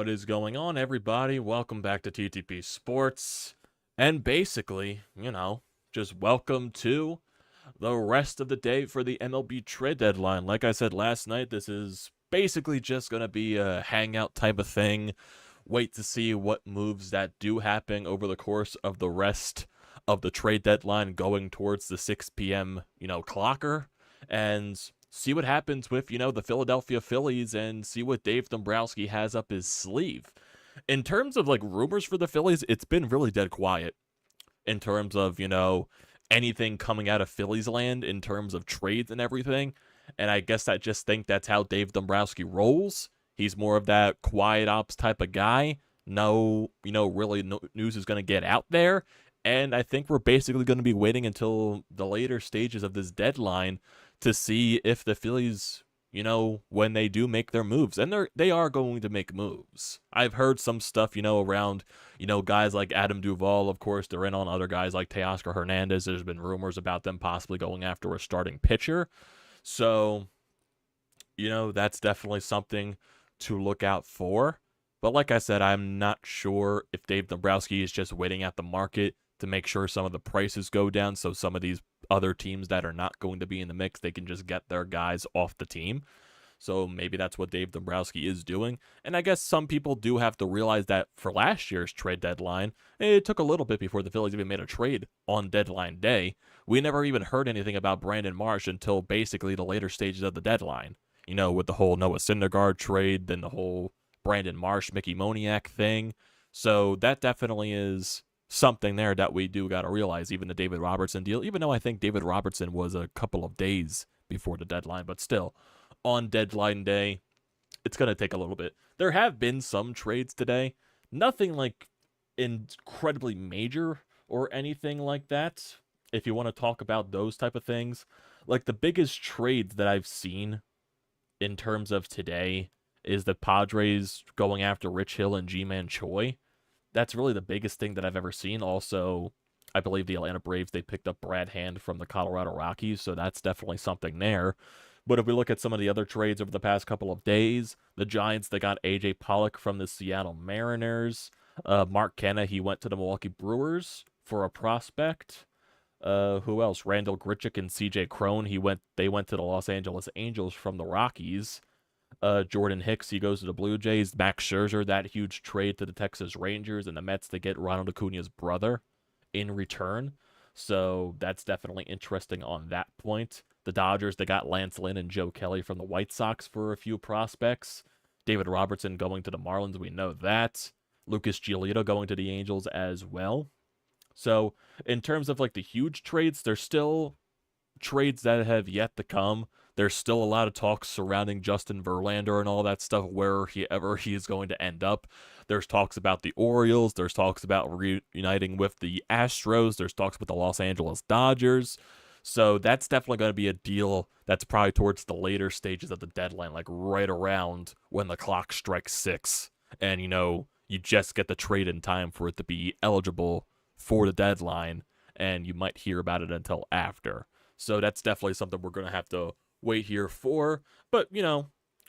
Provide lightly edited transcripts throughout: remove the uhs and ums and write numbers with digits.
What is going on, everybody? Welcome back to TTP Sports. And basically, just welcome to the rest of the day for the MLB trade deadline. Like I said last night, this is basically just going to be a hangout type of thing. Wait to see what moves that do happen over the course of the rest of the trade deadline going towards the 6 p.m., clocker. And see what happens with, the Philadelphia Phillies and see what Dave Dombrowski has up his sleeve. In terms of, rumors for the Phillies, it's been really dead quiet in terms of, anything coming out of Phillies land in terms of trades and everything. And I guess I just think that's how Dave Dombrowski rolls. He's more of that quiet ops type of guy. No, really no news is going to get out there. And I think we're basically going to be waiting until the later stages of this deadline to see if the Phillies, when they do make their moves. And they are going to make moves. I've heard some stuff, around, guys like Adam Duvall, of course. They're in on other guys like Teoscar Hernandez. There's been rumors about them possibly going after a starting pitcher. So, that's definitely something to look out for. But like I said, I'm not sure if Dave Dombrowski is just waiting at the market to make sure some of the prices go down so some of these other teams that are not going to be in the mix, they can just get their guys off the team. So maybe that's what Dave Dombrowski is doing. And I guess some people do have to realize that for last year's trade deadline, it took a little bit before the Phillies even made a trade on deadline day. We never even heard anything about Brandon Marsh until basically the later stages of the deadline. With the whole Noah Syndergaard trade, then the whole Brandon Marsh, Mickey Moniak thing. So that definitely is something there that we do got to realize, even the David Robertson deal, even though I think David Robertson was a couple of days before the deadline, but still, on deadline day, it's going to take a little bit. There have been some trades today, nothing incredibly major or anything like that, if you want to talk about those type of things. The biggest trades that I've seen in terms of today is the Padres going after Rich Hill and G-Man Choi. That's really the biggest thing that I've ever seen. Also, I believe the Atlanta Braves, they picked up Brad Hand from the Colorado Rockies, so that's definitely something there. But if we look at some of the other trades over the past couple of days, the Giants, they got A.J. Pollock from the Seattle Mariners. Mark Canha, he went to the Milwaukee Brewers for a prospect. Who else? Randall Grichuk and C.J. Cron, they went to the Los Angeles Angels from the Rockies. Jordan Hicks, he goes to the Blue Jays. Max Scherzer, that huge trade to the Texas Rangers, and the Mets to get Ronald Acuna's brother in return. So that's definitely interesting on that point. The Dodgers, they got Lance Lynn and Joe Kelly from the White Sox for a few prospects. David Robertson going to the Marlins, we know that. Lucas Giolito going to the Angels as well. So in terms of the huge trades, there's still trades that have yet to come. There's still a lot of talks surrounding Justin Verlander and all that stuff, wherever he is going to end up. There's talks about the Orioles. There's talks about reuniting with the Astros. There's talks with the Los Angeles Dodgers. So that's definitely going to be a deal that's probably towards the later stages of the deadline, right around when the clock strikes 6. And, you just get the trade in time for it to be eligible for the deadline, and you might hear about it until after. So that's definitely something we're going to have to wait here for. But,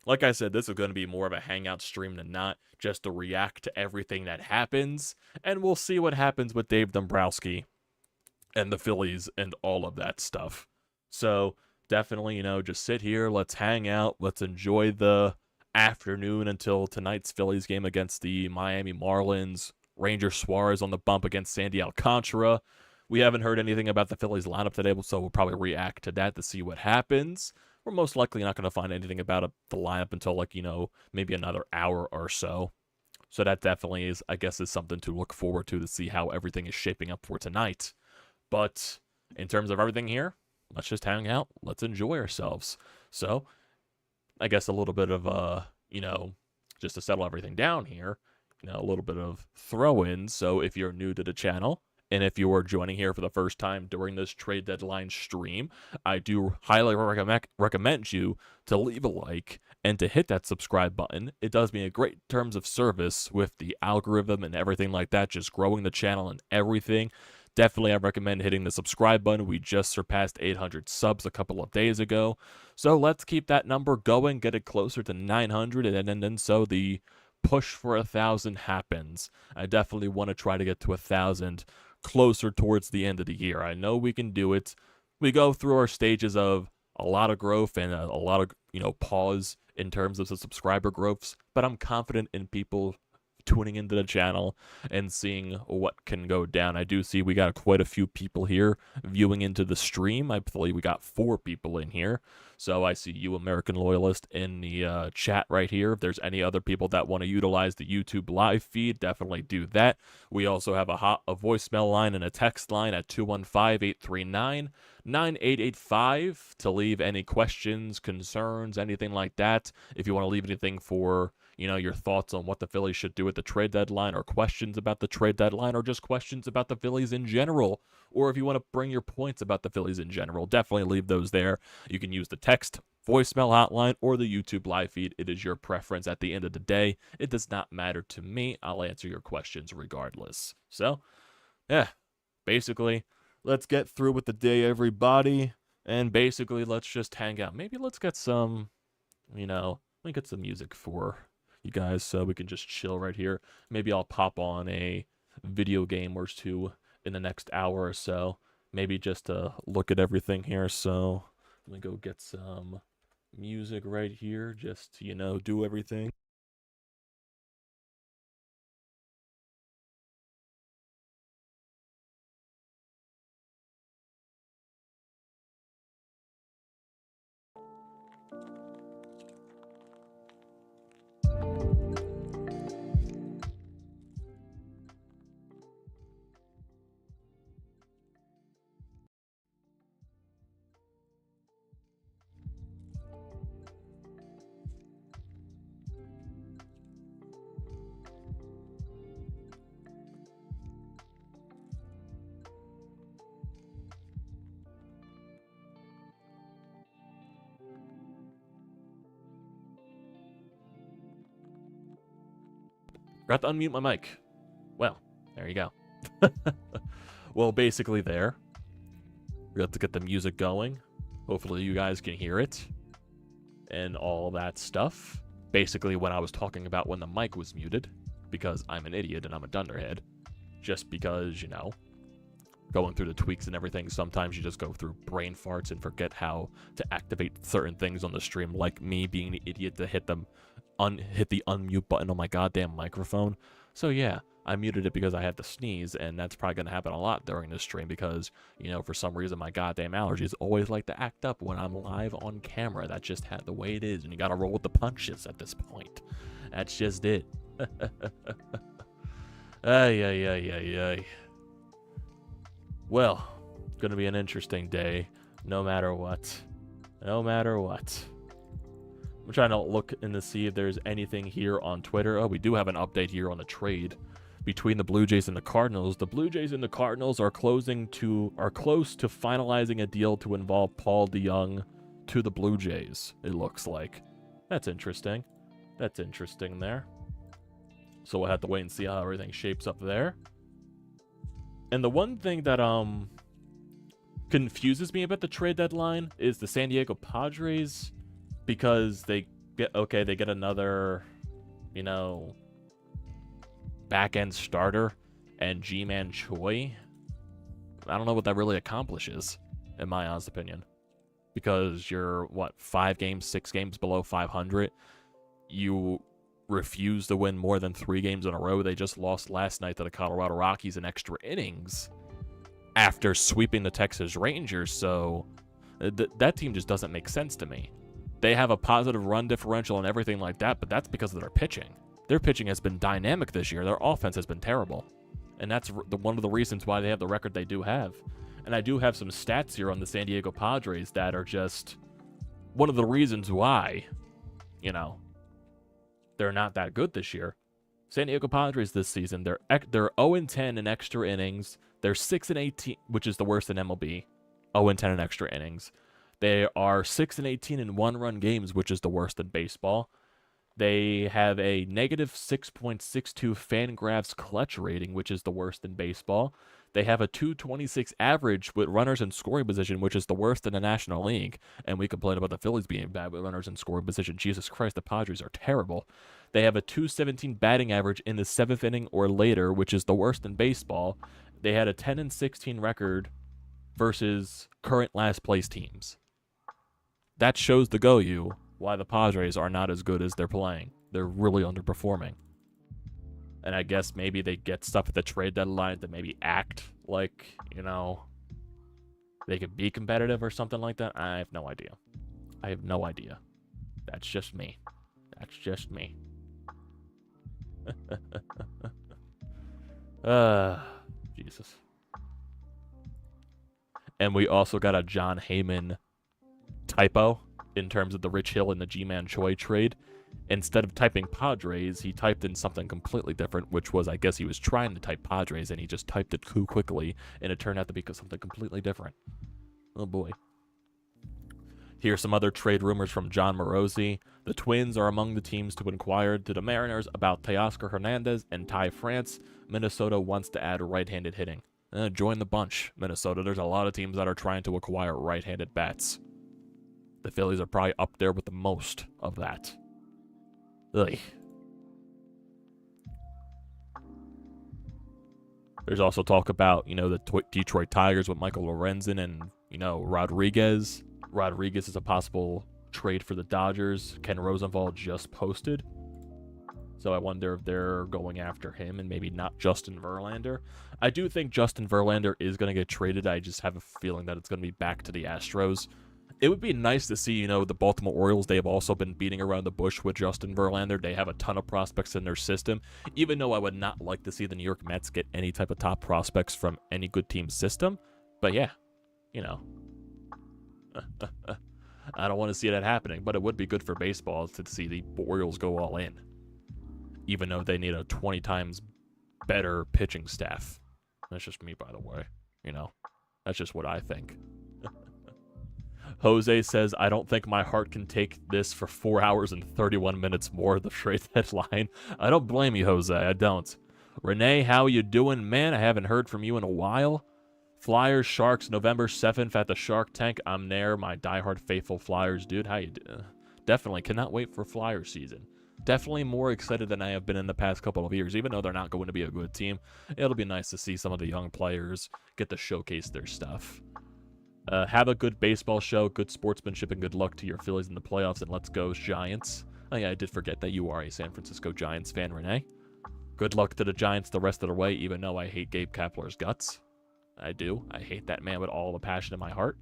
like I said, this is going to be more of a hangout stream than not, just to react to everything that happens. And we'll see what happens with Dave Dombrowski and the Phillies and all of that stuff. So definitely, just sit here. Let's hang out. Let's enjoy the afternoon until tonight's Phillies game against the Miami Marlins. Ranger Suarez on the bump against Sandy Alcantara. We haven't heard anything about the Phillies lineup today, so we'll probably react to that to see what happens. We're most likely not going to find anything about the lineup until, maybe another hour or so. So that definitely is something to look forward to see how everything is shaping up for tonight. But in terms of everything here, let's just hang out. Let's enjoy ourselves. So I guess a little bit of, just to settle everything down here, a little bit of throw-in. So if you're new to the channel, and if you are joining here for the first time during this trade deadline stream, I do highly recommend you to leave a like and to hit that subscribe button. It does me a great terms of service with the algorithm and everything like that, just growing the channel and everything. Definitely, I recommend hitting the subscribe button. We just surpassed 800 subs a couple of days ago. So let's keep that number going, get it closer to 900, and then so the push for 1,000 happens. I definitely want to try to get to 1,000 closer towards the end of the year. I know we can do it. We go through our stages of a lot of growth and a lot of, pause in terms of the subscriber growths, but I'm confident in people tuning into the channel and seeing what can go down. I do see we got quite a few people here viewing into the stream. I believe we got 4 people in here. So I see you, American Loyalist, in the chat right here. If there's any other people that want to utilize the YouTube live feed, definitely do that. We also have a voicemail line and a text line at 215-839-9885 to leave any questions, concerns, anything like that. If you want to leave anything for your thoughts on what the Phillies should do at the trade deadline, or questions about the trade deadline, or just questions about the Phillies in general, or if you want to bring your points about the Phillies in general, definitely leave those there. You can use the text, voicemail hotline, or the YouTube live feed. It is your preference at the end of the day. It does not matter to me. I'll answer your questions regardless. So, yeah, basically, let's get through with the day, everybody, and basically, let's just hang out. Maybe let's get some, let me get some music for you guys so we can just chill right here. Maybe I'll pop on a video game or 2 in the next hour or so. Maybe just to look at everything here. So let me go get some music right here just to, do everything. Forgot to unmute my mic. Well, there you go. Well, basically there. We have to get the music going. Hopefully you guys can hear it. And all that stuff. Basically when I was talking about when the mic was muted. Because I'm an idiot and I'm a dunderhead. Just because, going through the tweaks and everything, sometimes you just go through brain farts and forget how to activate certain things on the stream. Like me being the idiot to hit the unmute button on my goddamn microphone. So yeah, I muted it because I had to sneeze, and that's probably going to happen a lot during this stream because, for some reason my goddamn allergies always like to act up when I'm live on camera. That's just the way it is, and you got to roll with the punches at this point. That's just it. Ay. Well, it's going to be an interesting day, no matter what. No matter what. I'm trying to look in to see if there's anything here on Twitter. Oh, we do have an update here on the trade between the Blue Jays and the Cardinals. The Blue Jays and the Cardinals are close to finalizing a deal to involve Paul DeJong to the Blue Jays, it looks like. That's interesting. That's interesting there. So we'll have to wait and see how everything shapes up there. And the one thing that confuses me about the trade deadline is the San Diego Padres, because they get another, back-end starter and G-Man Choi. I don't know what that really accomplishes, in my honest opinion. Because you're, 5 games, 6 games below 500. You refuse to win more than 3 games in a row. They just lost last night to the Colorado Rockies in extra innings after sweeping the Texas Rangers. So that team just doesn't make sense to me. They have a positive run differential and everything like that, but that's because of their pitching. Their pitching has been dynamic this year. Their offense has been terrible. And that's one of the reasons why they have the record they do have. And I do have some stats here on the San Diego Padres that are just one of the reasons why, they're not that good this year. San Diego Padres this season, they're 0-10 in extra innings. They're 6-18, which is the worst in MLB. 0-10 in extra innings. They are 6-18 in one-run games, which is the worst in baseball. They have a negative 6.62 Fangraphs clutch rating, which is the worst in baseball. They have a 226 average with runners in scoring position, which is the worst in the National League. And we complain about the Phillies being bad with runners in scoring position. Jesus Christ, the Padres are terrible. They have a .217 batting average in the 7th inning or later, which is the worst in baseball. They had a 10-16 record versus current last place teams. That shows the go-you why the Padres are not as good as they're playing. They're really underperforming. And I guess maybe they get stuff at the trade deadline to maybe act like, you know, they could be competitive or something like that. I have no idea. I have no idea. That's just me. That's just me. Jesus. And we also got a John Heyman typo in terms of the Rich Hill and the G-Man Choi trade. Instead of typing Padres, he typed in something completely different, which was, I guess he was trying to type Padres, and he just typed it too quickly, and it turned out to be something completely different. Oh, boy. Here's some other trade rumors from John Morosi. The Twins are among the teams to inquire to the Mariners about Teoscar Hernandez and Ty France. Minnesota wants to add right-handed hitting. Join the bunch, Minnesota. There's a lot of teams that are trying to acquire right-handed bats. The Phillies are probably up there with the most of that. Ugh. There's also talk about, you know, the Detroit Tigers with Michael Lorenzen and, you know, Rodriguez. Rodriguez is a possible trade for the Dodgers. Ken Rosenthal just posted. So I wonder if they're going after him and maybe not Justin Verlander. I do think Justin Verlander is going to get traded. I just have a feeling that it's going to be back to the Astros. It would be nice to see, you know, the Baltimore Orioles. They have also been beating around the bush with Justin Verlander. They have a ton of prospects in their system, even though I would not like to see the New York Mets get any type of top prospects from any good team's system. But yeah, you know, I don't want to see that happening, but it would be good for baseball to see the Orioles go all in, even though they need a 20 times better pitching staff. That's just me, by the way. You know, that's just what I think. Jose says, I don't think my heart can take this for 4 hours and 31 minutes more, the trade deadline. I don't blame you, Jose. I don't. Renee, how you doing? Man, I haven't heard from you in a while. Flyers, Sharks, November 7th at the Shark Tank. I'm there, my diehard faithful Flyers dude. How you doing? Definitely cannot wait for Flyers season. Definitely more excited than I have been in the past couple of years, even though they're not going to be a good team. It'll be nice to see some of the young players get to showcase their stuff. Have a good baseball show, good sportsmanship, and good luck to your Phillies in the playoffs, and let's go Giants. Oh yeah, I did forget that you are a San Francisco Giants fan, Renee. Good luck to the Giants the rest of the way, even though I hate Gabe Kapler's guts. I do. I hate that man with all the passion in my heart.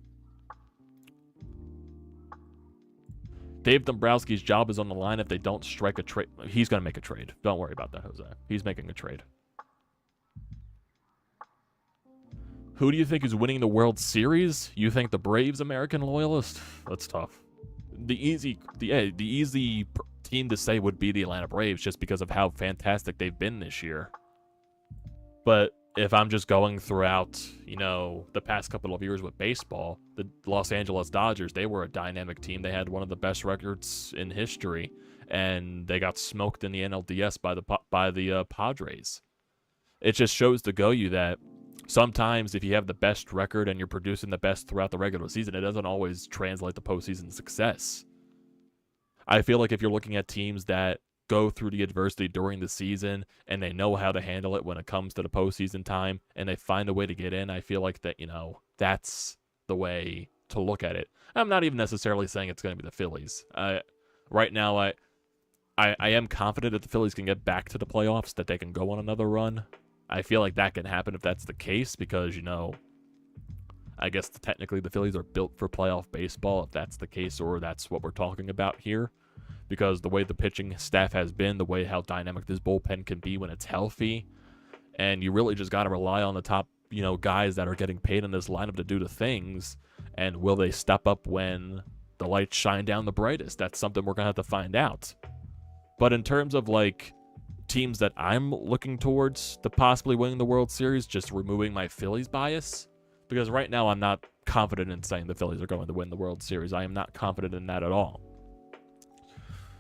Dave Dombrowski's job is on the line if they don't strike a trade. He's going to make a trade. Don't worry about that, Jose. He's making a trade. Who do you think is winning the World Series? You think the Braves, American loyalist? That's tough. The easy team to say would be the Atlanta Braves just because of how fantastic they've been this year. But if I'm just going throughout, you know, the past couple of years with baseball, the Los Angeles Dodgers, they were a dynamic team. They had one of the best records in history, and they got smoked in the NLDS by the Padres. It just shows to you that sometimes if you have the best record and you're producing the best throughout the regular season, it doesn't always translate to postseason success. I feel like if you're looking at teams that go through the adversity during the season and they know how to handle it when it comes to the postseason time and they find a way to get in, I feel like that, you know, that's the way to look at it. I'm not even necessarily saying it's going to be the Phillies. Right now, I am confident that the Phillies can get back to the playoffs, that they can go on another run. I feel like that can happen if that's the case because, you know, I guess technically the Phillies are built for playoff baseball if that's the case, or that's what we're talking about here. Because the way the pitching staff has been, the way how dynamic this bullpen can be when it's healthy, and you really just got to rely on the top, you know, guys that are getting paid in this lineup to do the things, and will they step up when the lights shine down the brightest? That's something we're going to have to find out. But in terms of, like, teams that I'm looking towards to possibly winning the World Series, just removing my Phillies bias, because right now I'm not confident in saying the Phillies are going to win the World Series. I am not confident in that at all.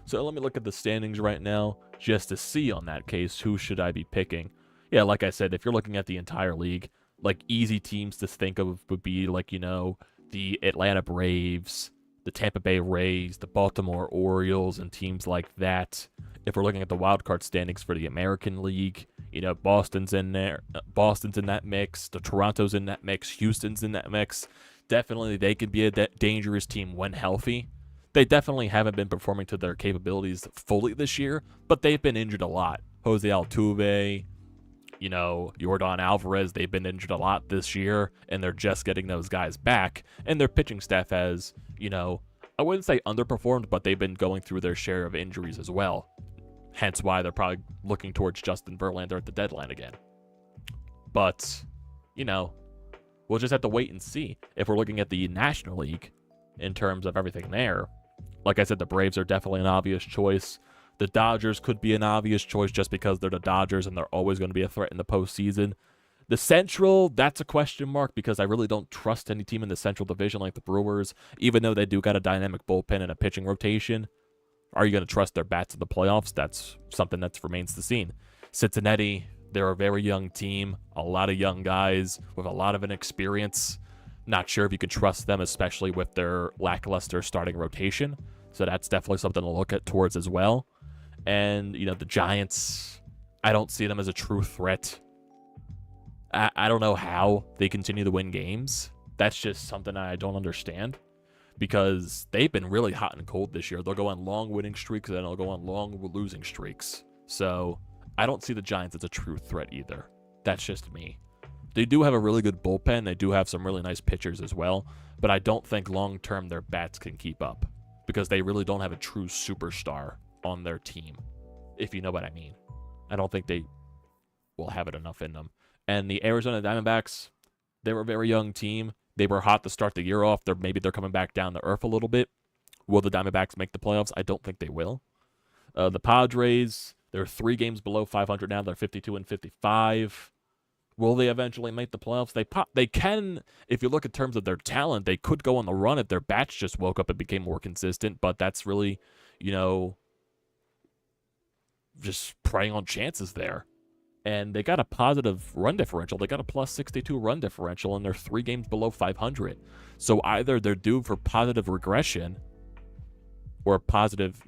So let me look at the standings right now just to see on that case who should I be picking. Yeah, like I said, if you're looking at the entire league, like easy teams to think of would be like, you know, the Atlanta Braves, the Tampa Bay Rays, the Baltimore Orioles, and teams like that. If we're looking at the wild card standings for the American League, you know, Boston's in there. Boston's in that mix. The Toronto's in that mix. Houston's in that mix. Definitely, they could be a dangerous team when healthy. They definitely haven't been performing to their capabilities fully this year, but they've been injured a lot. Jose Altuve, you know, Yordan Alvarez, they've been injured a lot this year, and they're just getting those guys back. And their pitching staff has, you know, I wouldn't say underperformed, but they've been going through their share of injuries as well. Hence why they're probably looking towards Justin Verlander at the deadline again. But, you know, we'll just have to wait and see. If we're looking at the National League in terms of everything there, like I said, the Braves are definitely an obvious choice. The Dodgers could be an obvious choice just because they're the Dodgers and they're always going to be a threat in the postseason. The Central, that's a question mark because I really don't trust any team in the Central Division like the Brewers, even though they do got a dynamic bullpen and a pitching rotation. Are you going to trust their bats in the playoffs? That's something that remains to be seen. Cincinnati, they're a very young team, a lot of young guys with a lot of inexperience. Not sure if you can trust them, especially with their lackluster starting rotation. So that's definitely something to look at towards as well. And, you know, the Giants, I don't see them as a true threat. I don't know how they continue to win games. That's just something I don't understand. Because they've been really hot and cold this year. They'll go on long winning streaks, and then they'll go on long losing streaks. So I don't see the Giants as a true threat either. That's just me. They do have a really good bullpen. They do have some really nice pitchers as well. But I don't think long-term their bats can keep up. Because they really don't have a true superstar on their team, if you know what I mean. I don't think they will have it enough in them. And the Arizona Diamondbacks, they were a very young team. They were hot to start the year off. Maybe they're coming back down to earth a little bit. Will the Diamondbacks make the playoffs? I don't think they will. The Padres, they're 3 games below 500 now. They're 52 and 55. Will they eventually make the playoffs? They can, if you look in terms of their talent, they could go on the run if their bats just woke up and became more consistent. But that's really, you know, just preying on chances there. And they got a positive run differential. They got a plus 62 run differential, and they're 3 games below 500. So either they're due for positive regression or positive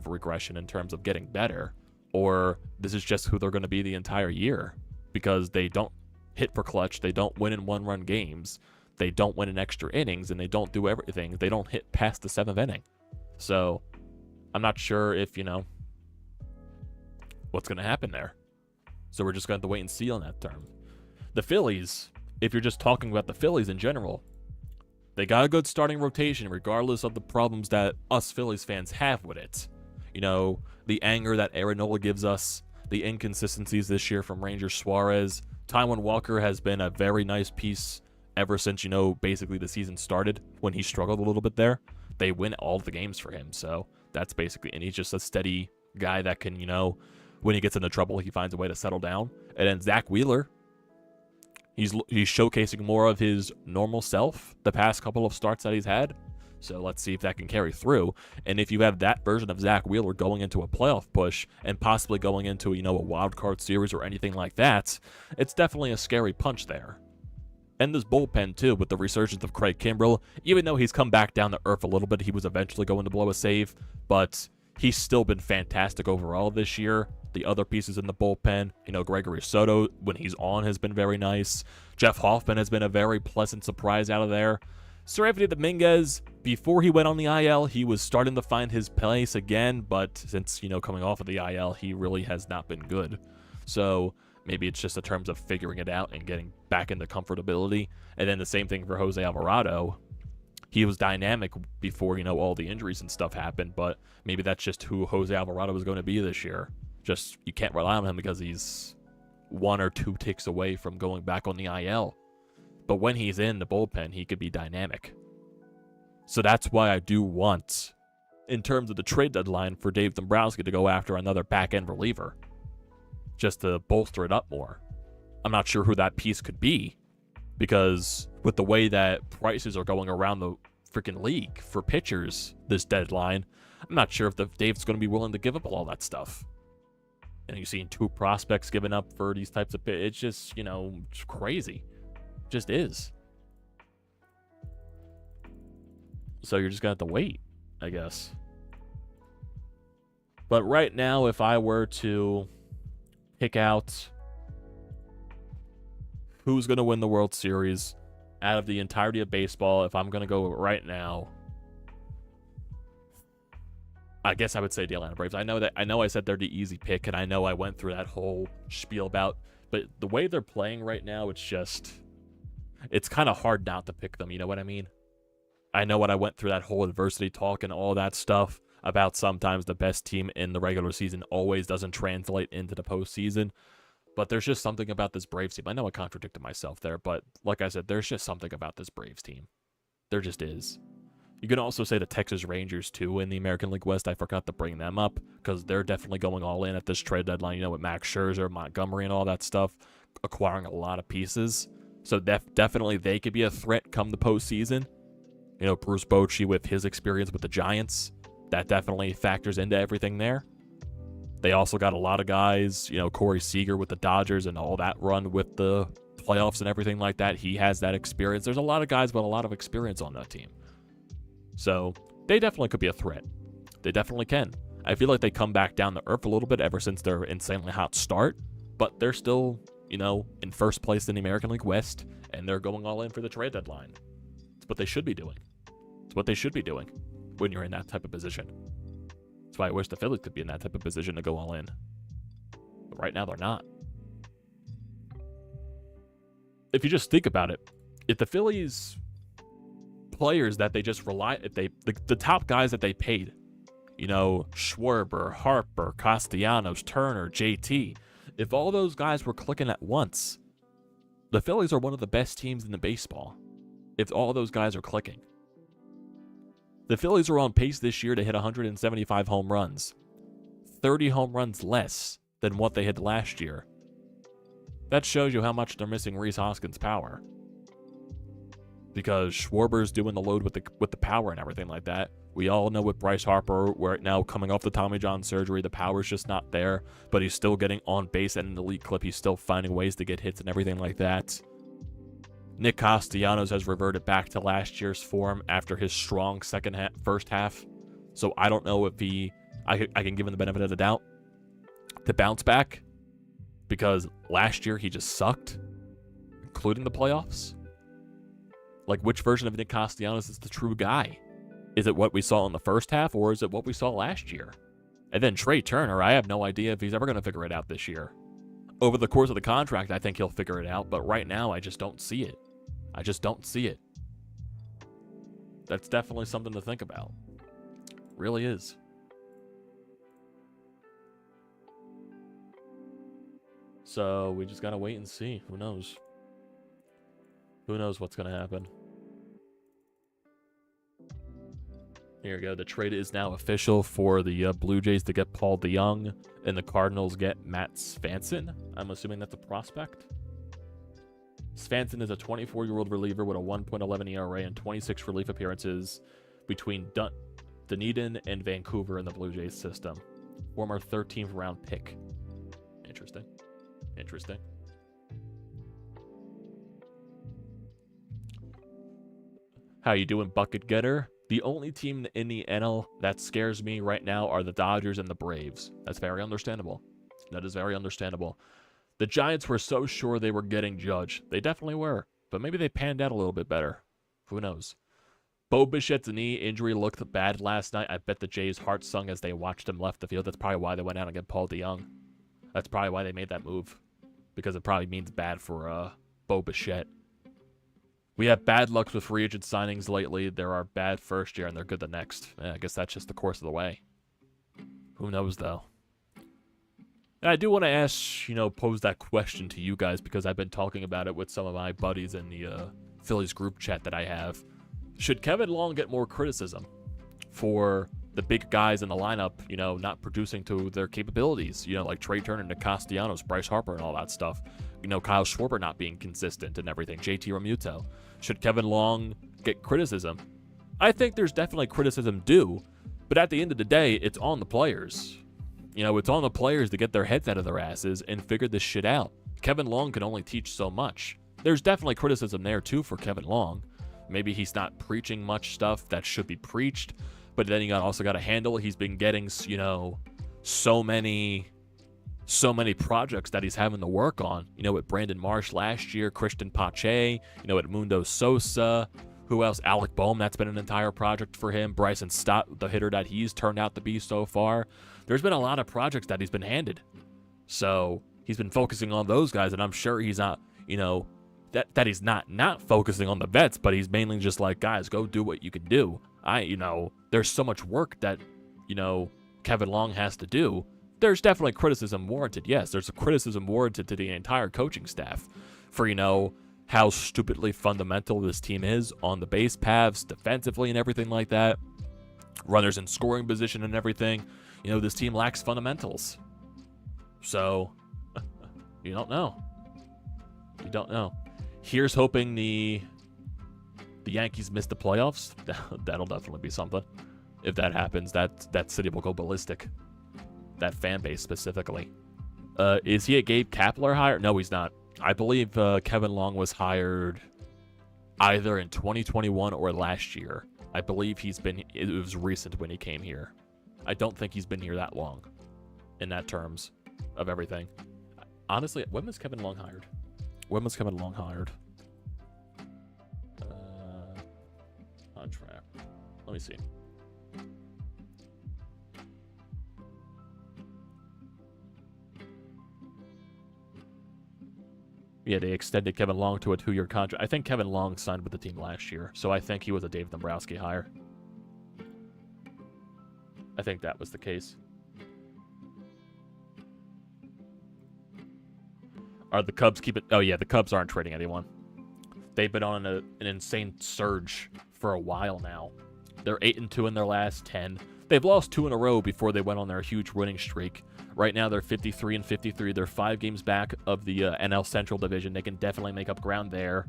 regression in terms of getting better, or this is just who they're going to be the entire year because they don't hit for clutch. They don't win in one-run games. They don't win in extra innings, and they don't do everything. They don't hit past the 7th inning. So I'm not sure if, you know, what's going to happen there. So we're just going to have to wait and see on that term. The Phillies, if you're just talking about the Phillies in general, they got a good starting rotation regardless of the problems that us Phillies fans have with it. You know, the anger that Aaron Nola gives us, the inconsistencies this year from Ranger Suarez. Taijuan Walker has been a very nice piece ever since, you know, basically the season started when he struggled a little bit there. They win all the games for him. So that's basically, and he's just a steady guy that can, you know, when he gets into trouble, he finds a way to settle down. And then Zack Wheeler, he's showcasing more of his normal self the past couple of starts that he's had. So let's see if that can carry through. And if you have that version of Zack Wheeler going into a playoff push and possibly going into, you know, a wild card series or anything like that, it's definitely a scary punch there. And this bullpen, too, with the resurgence of Craig Kimbrell, even though he's come back down to earth a little bit, he was eventually going to blow a save, but he's still been fantastic overall this year. The other pieces in the bullpen, you know, Gregory Soto, when he's on, has been very nice. Jeff Hoffman has been a very pleasant surprise out of there. Sir Anthony Dominguez, before he went on the IL, he was starting to find his place again, but since, you know, coming off of the IL, he really has not been good. So maybe it's just in terms of figuring it out and getting back into comfortability. And then the same thing for Jose Alvarado. He was dynamic before, you know, all the injuries and stuff happened, but maybe that's just who Jose Alvarado was going to be this year. Just, you can't rely on him because he's 1 or 2 ticks away from going back on the IL. But when he's in the bullpen, he could be dynamic. So that's why I do want, in terms of the trade deadline, for Dave Dombrowski to go after another back-end reliever. Just to bolster it up more. I'm not sure who that piece could be. Because with the way that prices are going around the freaking league for pitchers this deadline, I'm not sure if Dave's going to be willing to give up all that stuff. And you've seen 2 prospects given up for these types of pitch. It's just, you know, it's crazy. It just is. So you're just going to have to wait, I guess. But right now, if I were to pick out who's going to win the World Series out of the entirety of baseball, if I'm going to go right now, I guess I would say the Atlanta Braves. I know I said they're the easy pick, and I know I went through that whole spiel about, but the way they're playing right now, it's kind of hard not to pick them, you know what I mean? I know what I went through that whole adversity talk and all that stuff about sometimes the best team in the regular season always doesn't translate into the postseason. But there's just something about this Braves team. I know I contradicted myself there, but like I said, there's just something about this Braves team. There just is. You can also say the Texas Rangers, too, in the American League West. I forgot to bring them up because they're definitely going all in at this trade deadline, you know, with Max Scherzer, Montgomery, and all that stuff, acquiring a lot of pieces. So definitely they could be a threat come the postseason. You know, Bruce Bochy with his experience with the Giants, that definitely factors into everything there. They also got a lot of guys, you know, Corey Seager with the Dodgers and all that run with the playoffs and everything like that. He has that experience. There's a lot of guys with a lot of experience on that team. So they definitely could be a threat. They definitely can. I feel like they come back down to earth a little bit ever since their insanely hot start, but they're still, you know, in first place in the American League West, and they're going all in for the trade deadline. It's what they should be doing. It's what they should be doing when you're in that type of position. That's why I wish the Phillies could be in that type of position to go all in. But right now, they're not. If you just think about it, if the Phillies players that they just rely, if they the top guys that they paid, you know, Schwarber, Harper, Castellanos, Turner, JT, if all those guys were clicking at once, the Phillies are one of the best teams in the baseball. If all those guys are clicking. The Phillies are on pace this year to hit 175 home runs. 30 home runs less than what they had last year. That shows you how much they're missing Rhys Hoskins' power. Because Schwarber's doing the load with the power and everything like that. We all know with Bryce Harper, right now coming off the Tommy John surgery, the power's just not there. But he's still getting on base at an elite clip. He's still finding ways to get hits and everything like that. Nick Castellanos has reverted back to last year's form after his strong first half. So I don't know if I can give him the benefit of the doubt to bounce back. Because last year he just sucked, including the playoffs. Like, which version of Nick Castellanos is the true guy? Is it what we saw in the first half, or is it what we saw last year? And then Trey Turner, I have no idea if he's ever going to figure it out this year. Over the course of the contract, I think he'll figure it out, but right now, I just don't see it. I just don't see it. That's definitely something to think about. Really is. So, we just gotta wait and see. Who knows? Who knows what's gonna happen? Here we go. The trade is now official for the Blue Jays to get Paul DeJong, and the Cardinals get Matt Svanson. I'm assuming that's a prospect. Svanson is a 24-year-old reliever with a 1.11 ERA and 26 relief appearances between Dunedin and Vancouver in the Blue Jays system. Former 13th round pick. Interesting. Interesting. How you doing, Bucket Getter? The only team in the NL that scares me right now are the Dodgers and the Braves. That's very understandable. That is very understandable. The Giants were so sure they were getting Judge. They definitely were. But maybe they panned out a little bit better. Who knows? Bo Bichette's knee injury looked bad last night. I bet the Jays' heart sung as they watched him left the field. That's probably why they went out and got Paul DeJong. That's probably why they made that move. Because it probably means bad for Bo Bichette. We have bad luck with free agent signings lately. There are bad first year and they're good the next. I guess that's just the course of the way. Who knows, though? And I do want to ask, pose that question to you guys because I've been talking about it with some of my buddies in the Phillies group chat that I have. Should Kevin Long get more criticism for the big guys in the lineup, not producing to their capabilities? Like Trey Turner, Nick Castellanos, Bryce Harper, and all that stuff. Kyle Schwarber not being consistent and everything. JT Realmuto. Should Kevin Long get criticism? I think there's definitely criticism due, but at the end of the day, it's on the players. It's on the players to get their heads out of their asses and figure this shit out. Kevin Long can only teach so much. There's definitely criticism there, too, for Kevin Long. Maybe he's not preaching much stuff that should be preached, but then you also got to handle he's been getting, so many projects that he's having to work on. You know, with Brandon Marsh last year, Christian Pache, you know, Edmundo Sosa, who else? Alec Boehm, that's been an entire project for him. Bryson Stott, the hitter that he's turned out to be so far. There's been a lot of projects that he's been handed. So he's been focusing on those guys, and I'm sure he's not, you know, that he's not focusing on the vets, but he's mainly just like, guys, go do what you can do. You know, there's so much work that, you know, Kevin Long has to do. There's definitely criticism warranted. Yes, there's a criticism warranted to the entire coaching staff for, you know, how stupidly fundamental this team is on the base paths, defensively and everything like that. Runners in scoring position and everything. You know, this team lacks fundamentals. So, you don't know. You don't know. Here's hoping the Yankees miss the playoffs. That'll definitely be something. If that happens, that city will go ballistic. That fan base specifically. Is he a Gabe Kapler hire? No, he's not. I believe Kevin Long was hired either in 2021 or last year. I believe it was recent when he came here. I don't think he's been here that long in that terms of everything. Honestly, when was Kevin Long hired? Contract. Let me see. Yeah, they extended Kevin Long to a 2-year contract. I think Kevin Long signed with the team last year, so I think he was a Dave Dombrowski hire. I think that was the case. Are the Cubs keeping... Oh, yeah, the Cubs aren't trading anyone. They've been on an insane surge for a while now. They're 8-2 in their last 10. They've lost 2 in a row before they went on their huge winning streak. Right now, they're 53-53. They're 5 games back of the NL Central Division. They can definitely make up ground there.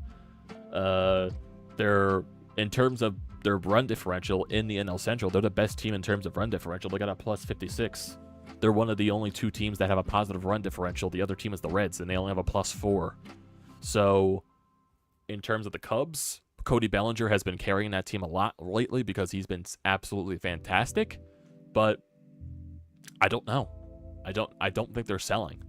They're, in terms of their run differential in the NL Central, they're the best team in terms of run differential. They got a plus 56. They're one of the only 2 teams that have a positive run differential. The other team is the Reds, and they only have a plus 4. So, in terms of the Cubs, Cody Bellinger has been carrying that team a lot lately because he's been absolutely fantastic. But I don't know. I don't think they're selling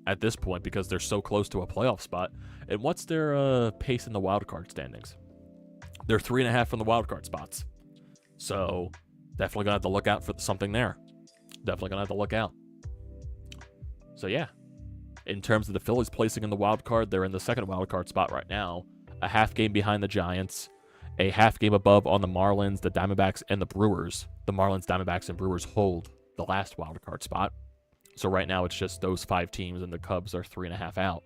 at this point because they're so close to a playoff spot. And what's their pace in the wild card standings? They're 3.5 from the wild card spots. So definitely gonna have to look out for something there. Definitely gonna have to look out. So yeah, in terms of the Phillies placing in the wild card, they're in the second wild card spot right now, a half game behind the Giants, a half game above on the Marlins, the Diamondbacks, and the Brewers. The Marlins, Diamondbacks, and Brewers hold the last wild card spot. So right now it's just those 5 teams, and the Cubs are 3.5 out.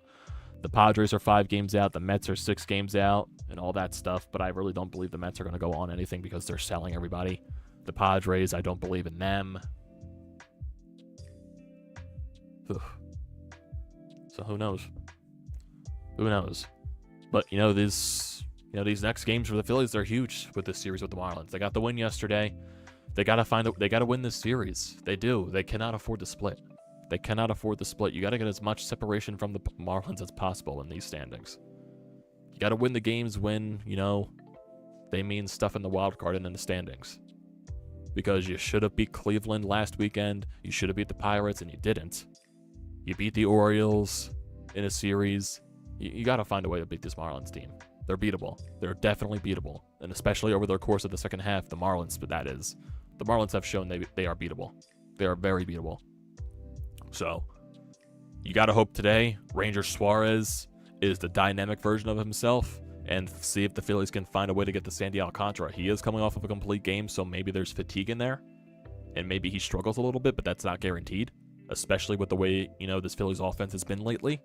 The Padres are 5 games out. The Mets are 6 games out, and all that stuff. But I really don't believe the Mets are going to go on anything because they're selling everybody. The Padres, I don't believe in them. Ugh. So who knows? Who knows? But these next games for the Phillies, they're huge with this series with the Marlins. They got the win yesterday. They gotta win this series. They do. They cannot afford to split. They cannot afford to split. You got to get as much separation from the Marlins as possible in these standings. You got to win the games when, they mean stuff in the wild card and in the standings. Because you should have beat Cleveland last weekend. You should have beat the Pirates, and you didn't. You beat the Orioles in a series. You got to find a way to beat this Marlins team. They're beatable. They're definitely beatable. And especially over the course of the second half, the Marlins, but that is. The Marlins have shown they are beatable. They are very beatable. So, you got to hope today Ranger Suarez is the dynamic version of himself and see if the Phillies can find a way to get to Sandy Alcantara. He is coming off of a complete game, so maybe there's fatigue in there. And maybe he struggles a little bit, but that's not guaranteed. Especially with the way, this Phillies offense has been lately.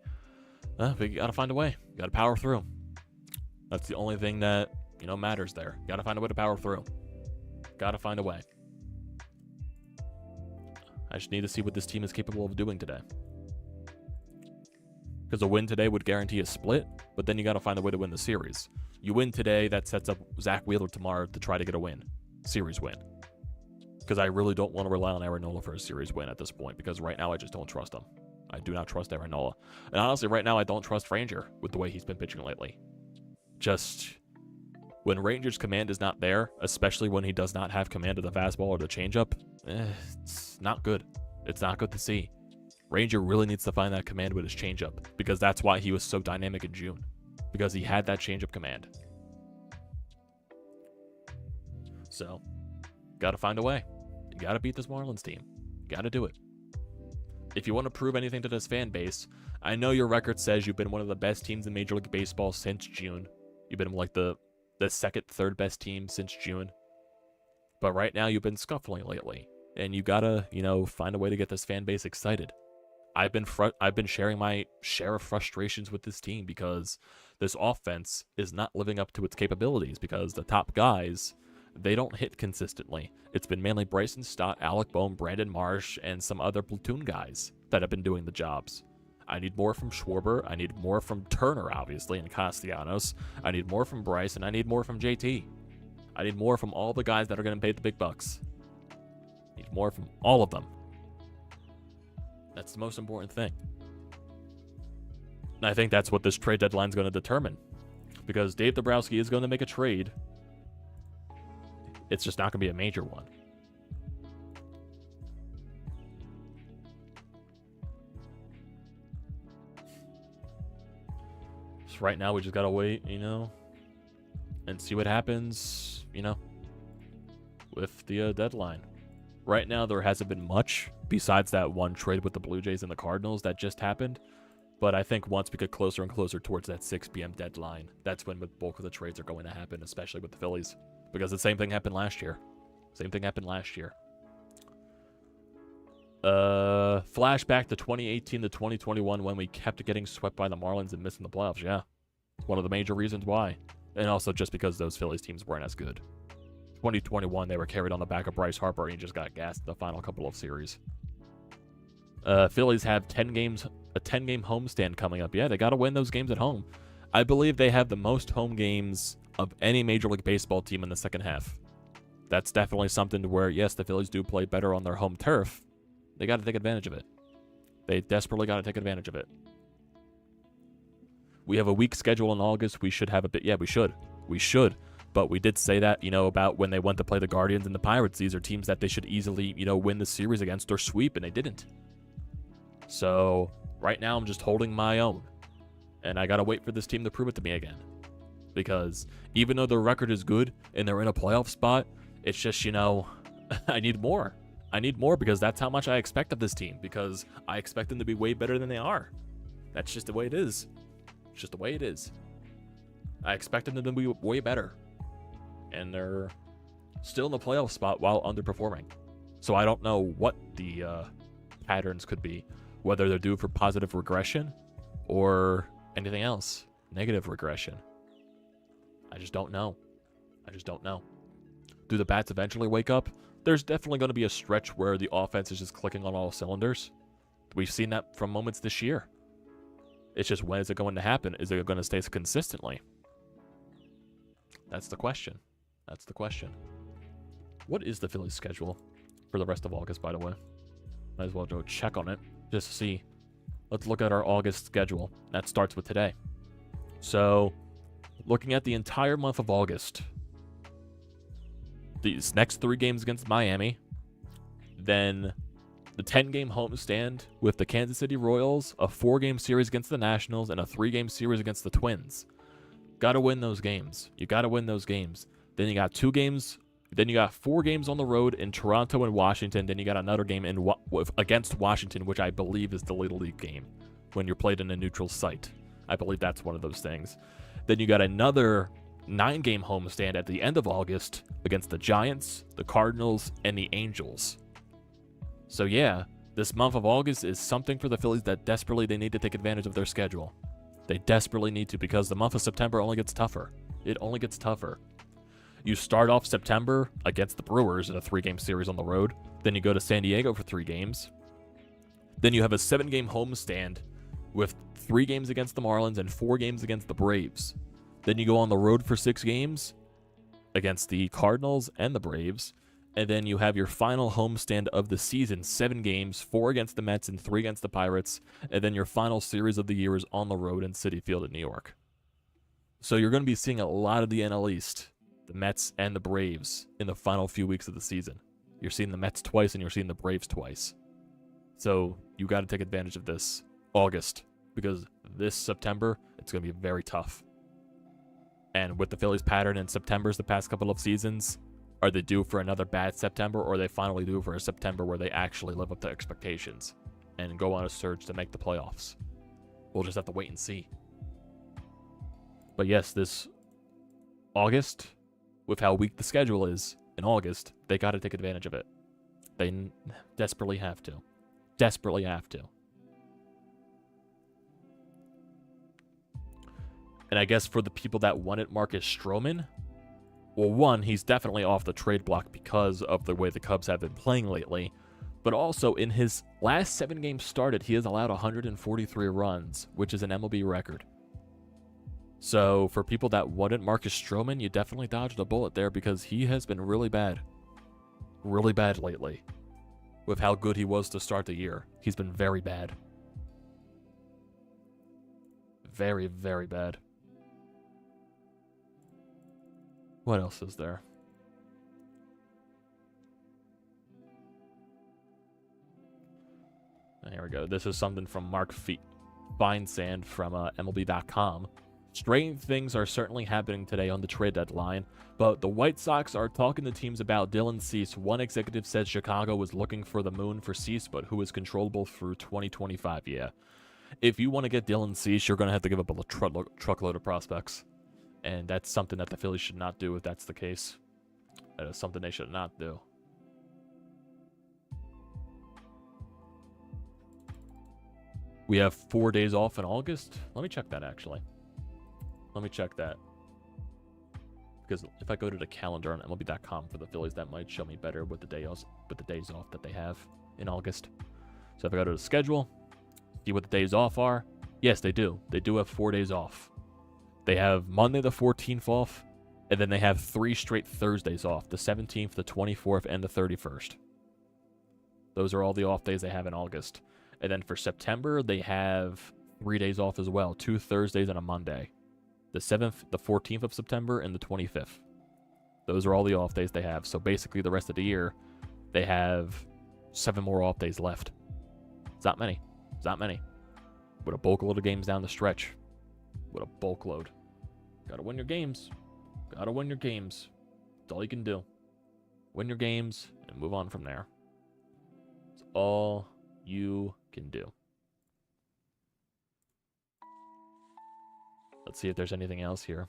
But you got to find a way. You got to power through. That's the only thing that, matters there. You got to find a way to power through. Got to find a way. I just need to see what this team is capable of doing today. Because a win today would guarantee a split, but then you got to find a way to win the series. You win today, that sets up Zack Wheeler tomorrow to try to get a win. Series win. Because I really don't want to rely on Aaron Nola for a series win at this point, because right now I just don't trust him. I do not trust Aaron Nola. And honestly, right now I don't trust Ranger with the way he's been pitching lately. Just when Ranger's command is not there, especially when he does not have command of the fastball or the changeup, it's not good. It's not good to see. Ranger really needs to find that command with his changeup, because that's why he was so dynamic in June, because he had that changeup command. So, gotta find a way. You gotta beat this Marlins team. You gotta do it. If you want to prove anything to this fan base, I know your record says you've been one of the best teams in Major League Baseball since June. You've been like the second, third best team since June. But right now, you've been scuffling lately. And you gotta, find a way to get this fan base excited. I've been sharing my share of frustrations with this team because this offense is not living up to its capabilities, because the top guys, they don't hit consistently. It's been mainly Bryce and Stott, Alec Bohm, Brandon Marsh, and some other platoon guys that have been doing the jobs. I need more from Schwarber. I need more from Turner, obviously, and Castellanos. I need more from Bryce, and I need more from JT. I need more from all the guys that are going to pay the big bucks. I need more from all of them. That's the most important thing. And I think that's what this trade deadline is going to determine. Because Dave Dombrowski is going to make a trade. It's just not going to be a major one. So right now we just got to wait, and see what happens, with the deadline. Right now there hasn't been much besides that one trade with the Blue Jays and the Cardinals that just happened. But I think once we get closer and closer towards that 6 p.m. deadline, that's when the bulk of the trades are going to happen, especially with the Phillies. Because the same thing happened last year. Flashback to 2018 to 2021 when we kept getting swept by the Marlins and missing the playoffs. Yeah, one of the major reasons why. And also just because those Phillies teams weren't as good. 2021, they were carried on the back of Bryce Harper, and he just got gassed in the final couple of series. Phillies have 10 games, a 10-game homestand coming up. Yeah, they got to win those games at home. I believe they have the most home games of any Major League Baseball team in the second half. That's definitely something to where, yes, the Phillies do play better on their home turf. They got to take advantage of it. They desperately got to take advantage of it. We have a weak schedule in August. We should have a bit. Yeah, we should. We should. But we did say that, about when they went to play the Guardians and the Pirates. These are teams that they should easily, win the series against or sweep, and they didn't. So, right now, I'm just holding my own. And I got to wait for this team to prove it to me again. Because even though their record is good and they're in a playoff spot, it's just, I need more. I need more because that's how much I expect of this team. Because I expect them to be way better than they are. That's just the way it is. It's just the way it is. I expect them to be way better. And they're still in the playoff spot while underperforming. So I don't know what the patterns could be. Whether they're due for positive regression or anything else. Negative regression. I just don't know. Do the bats eventually wake up? There's definitely going to be a stretch where the offense is just clicking on all cylinders. We've seen that from moments this year. It's just, when is it going to happen? Is it going to stay consistently? That's the question. What is the Phillies schedule for the rest of August, by the way? Might as well go check on it just to see. Let's look at our August schedule. That starts with today. So, looking at the entire month of August, these next 3 games against Miami, then the 10-game homestand with the Kansas City Royals, a 4-game series against the Nationals, and a 3-game series against the Twins. Gotta win those games. You gotta win those games. Then you got 2 games. Then you got 4 games on the road in Toronto and Washington. Then you got another game against Washington, which I believe is the Little League game, when you're played in a neutral site. I believe that's one of those things. Then you got another 9-game homestand at the end of August against the Giants, the Cardinals, and the Angels. So yeah, this month of August is something for the Phillies that desperately they need to take advantage of their schedule. They desperately need to, because the month of September only gets tougher. It only gets tougher. You start off September against the Brewers in a 3-game series on the road. Then you go to San Diego for 3 games. Then you have a 7-game homestand with 3 games against the Marlins and 4 games against the Braves. Then you go on the road for 6 games against the Cardinals and the Braves. And then you have your final homestand of the season, 7 games, 4 against the Mets and 3 against the Pirates. And then your final series of the year is on the road in Citi Field in New York. So you're going to be seeing a lot of the NL East, the Mets and the Braves, in the final few weeks of the season. You're seeing the Mets twice and you're seeing the Braves twice. So you got to take advantage of this August, because this September, it's going to be very tough. And with the Phillies pattern in Septembers the past couple of seasons, are they due for another bad September, or are they finally due for a September where they actually live up to expectations and go on a surge to make the playoffs? We'll just have to wait and see. But yes, this August, with how weak the schedule is in August, they got to take advantage of it. They desperately have to. Desperately have to. And I guess for the people that wanted Marcus Stroman, well, one, he's definitely off the trade block because of the way the Cubs have been playing lately. But also, in his last 7 games started, he has allowed 143 runs, which is an MLB record. So, for people that wanted Marcus Stroman, you definitely dodged a bullet there because he has been really bad. Really bad lately. With how good he was to start the year. He's been very bad. Very, very bad. What else is there? Here we go. This is something from Mark Feinsand from MLB.com. Strange things are certainly happening today on the trade deadline, but the White Sox are talking to teams about Dylan Cease. One executive said Chicago was looking for the moon for Cease, but who is controllable through 2025. Yeah. If you want to get Dylan Cease, you're going to have to give up a truckload of prospects. And that's something that the Phillies should not do if that's the case. That is something they should not do. We have 4 days off in August. Let me check that, actually. Let me check that. Because if I go to the calendar on MLB.com for the Phillies, that might show me better with the days off that they have in August. So if I go to the schedule, see what the days off are. Yes, they do. They do have 4 days off. They have Monday the 14th off, and then they have 3 straight Thursdays off, the 17th, the 24th, and the 31st. Those are all the off days they have in August. And then for September, they have 3 days off as well, 2 Thursdays and a Monday. The 7th, the 14th of September, and the 25th. Those are all the off days they have. So basically the rest of the year, they have 7 more off days left. It's not many. It's not many. With a bulk load of games down the stretch. With a bulk load. Gotta win your games. Gotta win your games. That's all you can do. Win your games and move on from there. It's all you can do. Let's see if there's anything else here.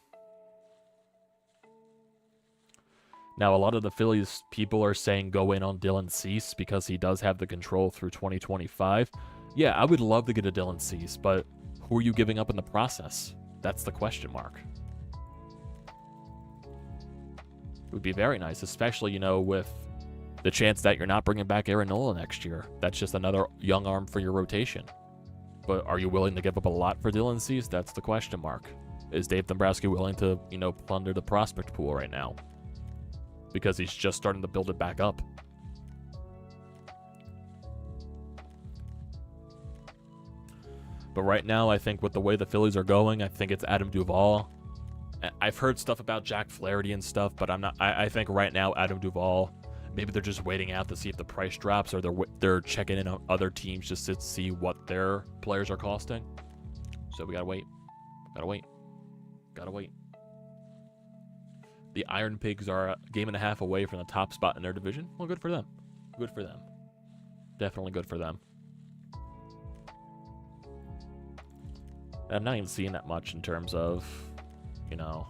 Now, a lot of the Phillies people are saying go in on Dylan Cease because he does have the control through 2025. Yeah, I would love to get a Dylan Cease, but who are you giving up in the process? That's the question mark. It would be very nice, especially, you know, with the chance that you're not bringing back Nola next year. That's just another young arm for your rotation. But are you willing to give up a lot for Dylan Cease? That's the question mark. Is Dave Dombrowski willing to, you know, plunder the prospect pool right now? Because he's just starting to build it back up. But right now, I think with the way the Phillies are going, I think it's Adam Duvall. I've heard stuff about Jack Flaherty and stuff, but I'm not. I think right now, Adam Duvall. Maybe they're just waiting out to see if the price drops, or they're checking in on other teams just to see what their players are costing. So we gotta wait. Gotta wait. Gotta wait. The Iron Pigs are a game and a half away from the top spot in their division. Well, good for them. Good for them. Definitely good for them. I'm not even seeing that much in terms of, you know,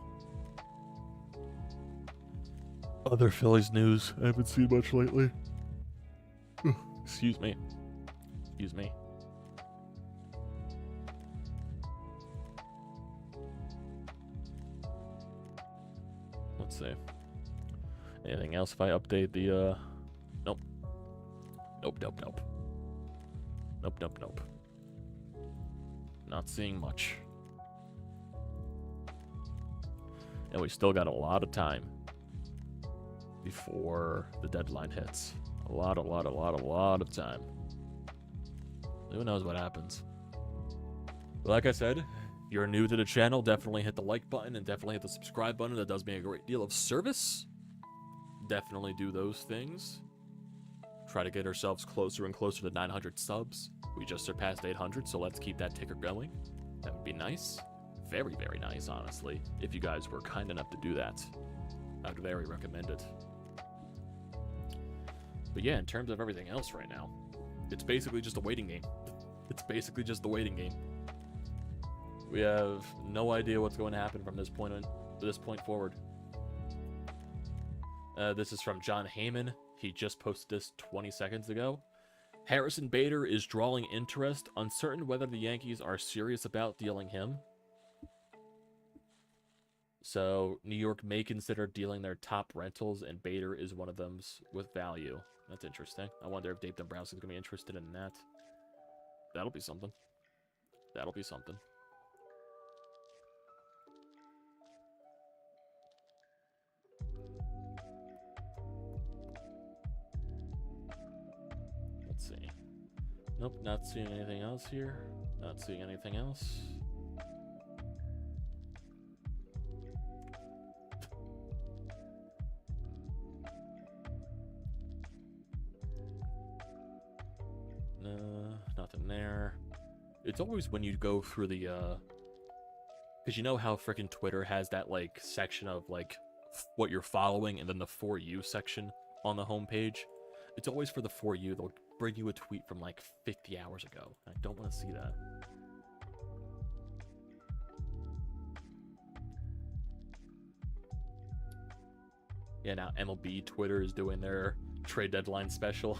other Phillies news. I haven't seen much lately. Excuse me. Excuse me. Let's see. Anything else if I update the, Nope. Nope, nope, nope. Nope, nope, nope. Not seeing much. And we still got a lot of time before the deadline hits. A lot of time. Who knows what happens. But like I said, if you're new to the channel, definitely hit the like button and definitely hit the subscribe button. That does me a great deal of service. Definitely do those things. try to get ourselves closer and closer to 900 subs. We just surpassed 800, so let's keep that ticker going. That would be nice. Very, very nice, honestly, if you guys were kind enough to do that. I would very recommend it. But yeah, in terms of everything else right now, it's basically just a waiting game. It's basically just the waiting game. We have no idea what's going to happen from this point forward. This is from John Heyman. He just posted this 20 seconds ago. Harrison Bader is drawing interest, uncertain whether the Yankees are serious about dealing him. So, New York may consider dealing their top rentals, and Bader is one of them with value. That's interesting. I wonder if Dave Dombrowski's going to be interested in that. That'll be something. That'll be something. Let's see. Nope, not seeing anything else here. Not seeing anything else. Nothing there. It's always when you go through the, because you know how freaking Twitter has that, like, section of, like, what you're following, and then the For You section on the homepage. It's always for the For You. They'll bring you a tweet from, like, 50 hours ago. I don't want to see that. Yeah, now MLB Twitter is doing their trade deadline special.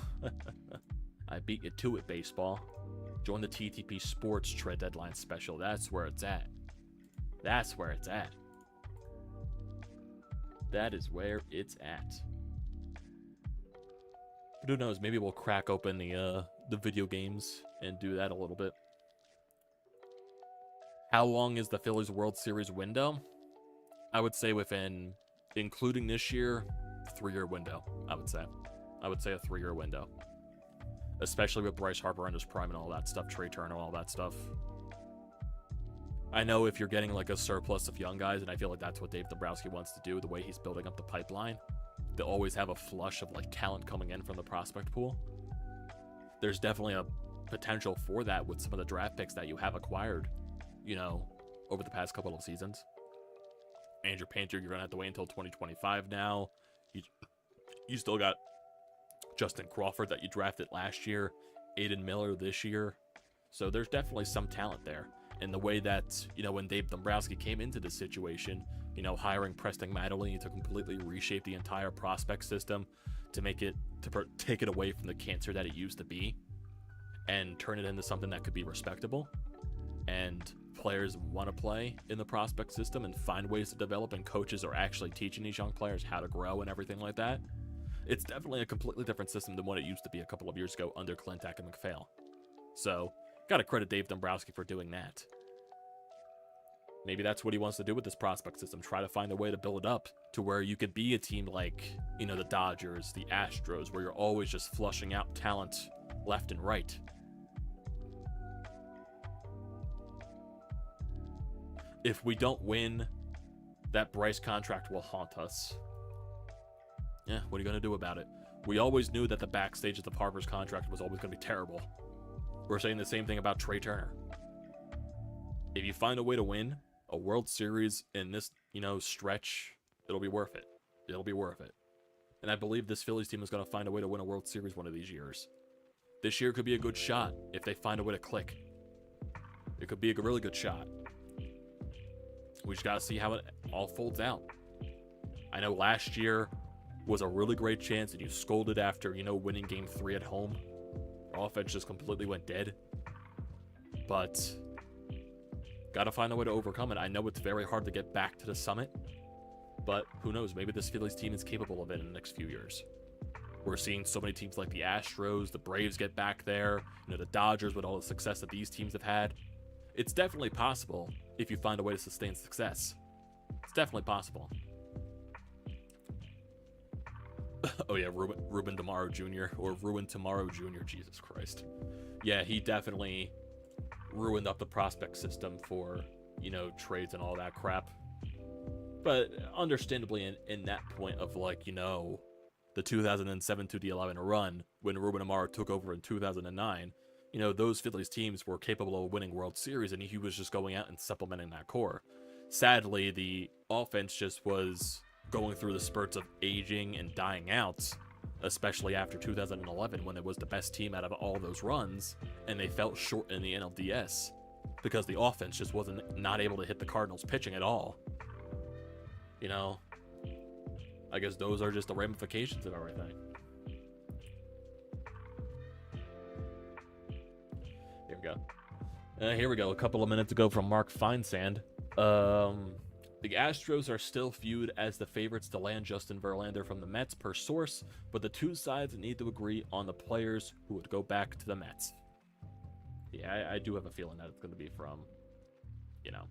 I beat you to it, baseball. Join the TTP Sports trade deadline special. That's where it's at. That's where it's at. That is where it's at. But who knows? Maybe we'll crack open the video games and do that a little bit. How long is the Phillies World Series window? I would say within, including this year, 3-year window. I would say a 3-year window. Especially with Bryce Harper on his prime and all that stuff, Trey Turner, all that stuff. I know if you're getting like a surplus of young guys, and I feel like that's what Dave Dombrowski wants to do, the way he's building up the pipeline, to always have a flush of like talent coming in from the prospect pool. There's definitely a potential for that with some of the draft picks that you have acquired, you know, over the past couple of seasons. Andrew Painter, you're going to have to wait until 2025 now. You still got Justin Crawford that you drafted last year, Aiden Miller this year. So there's definitely some talent there. And the way that, you know, when Dave Dombrowski came into this situation, you know, hiring Preston Mattingly to completely reshape the entire prospect system to make it, to take it away from the cancer that it used to be and turn it into something that could be respectable. And players want to play in the prospect system and find ways to develop, and coaches are actually teaching these young players how to grow and everything like that. It's definitely a completely different system than what it used to be a couple of years ago under Clintack and McPhail. So, gotta credit Dave Dombrowski for doing that. Maybe that's what he wants to do with this prospect system. Try to find a way to build it up to where you could be a team like, you know, the Dodgers, the Astros, where you're always just flushing out talent left and right. If we don't win, that Bryce contract will haunt us. Yeah, what are you going to do about it? We always knew that the backstages of Harper's contract was always going to be terrible. We're saying the same thing about Trey Turner. If you find a way to win a World Series in this, you know, stretch, it'll be worth it. It'll be worth it. And I believe this Phillies team is going to find a way to win a World Series one of these years. This year could be a good shot if they find a way to click. It could be a really good shot. We just got to see how it all folds out. I know last year was a really great chance, and you scolded after, you know, winning Game 3 at home. Our offense just completely went dead. But got to find a way to overcome it. I know it's very hard to get back to the summit, but who knows? Maybe this Phillies team is capable of it in the next few years. We're seeing so many teams like the Astros, the Braves get back there, you know, the Dodgers with all the success that these teams have had. It's definitely possible if you find a way to sustain success. It's definitely possible. Oh yeah, Ruben Tomorrow Jr. or Ruin Tomorrow Jr. Jesus Christ. Yeah, he definitely ruined up the prospect system for, you know, trades and all that crap. But understandably in that point of, like, you know, the 2007 to the 11 run when Ruben Amaro took over in 2009, you know, those Phillies teams were capable of winning World Series, and he was just going out and supplementing that core. Sadly, the offense just was going through the spurts of aging and dying out, especially after 2011 when it was the best team out of all those runs, and they fell short in the NLDS because the offense just wasn't not able to hit the Cardinals pitching at all. You know, I guess those are just the ramifications of everything. Here we go. Here we go. A couple of minutes ago from Mark Feinsand. The Astros are still viewed as the favorites to land Justin Verlander from the Mets per source, but the two sides need to agree on the players who would go back to the Mets. Yeah, I do have a feeling that it's going to be from, you know,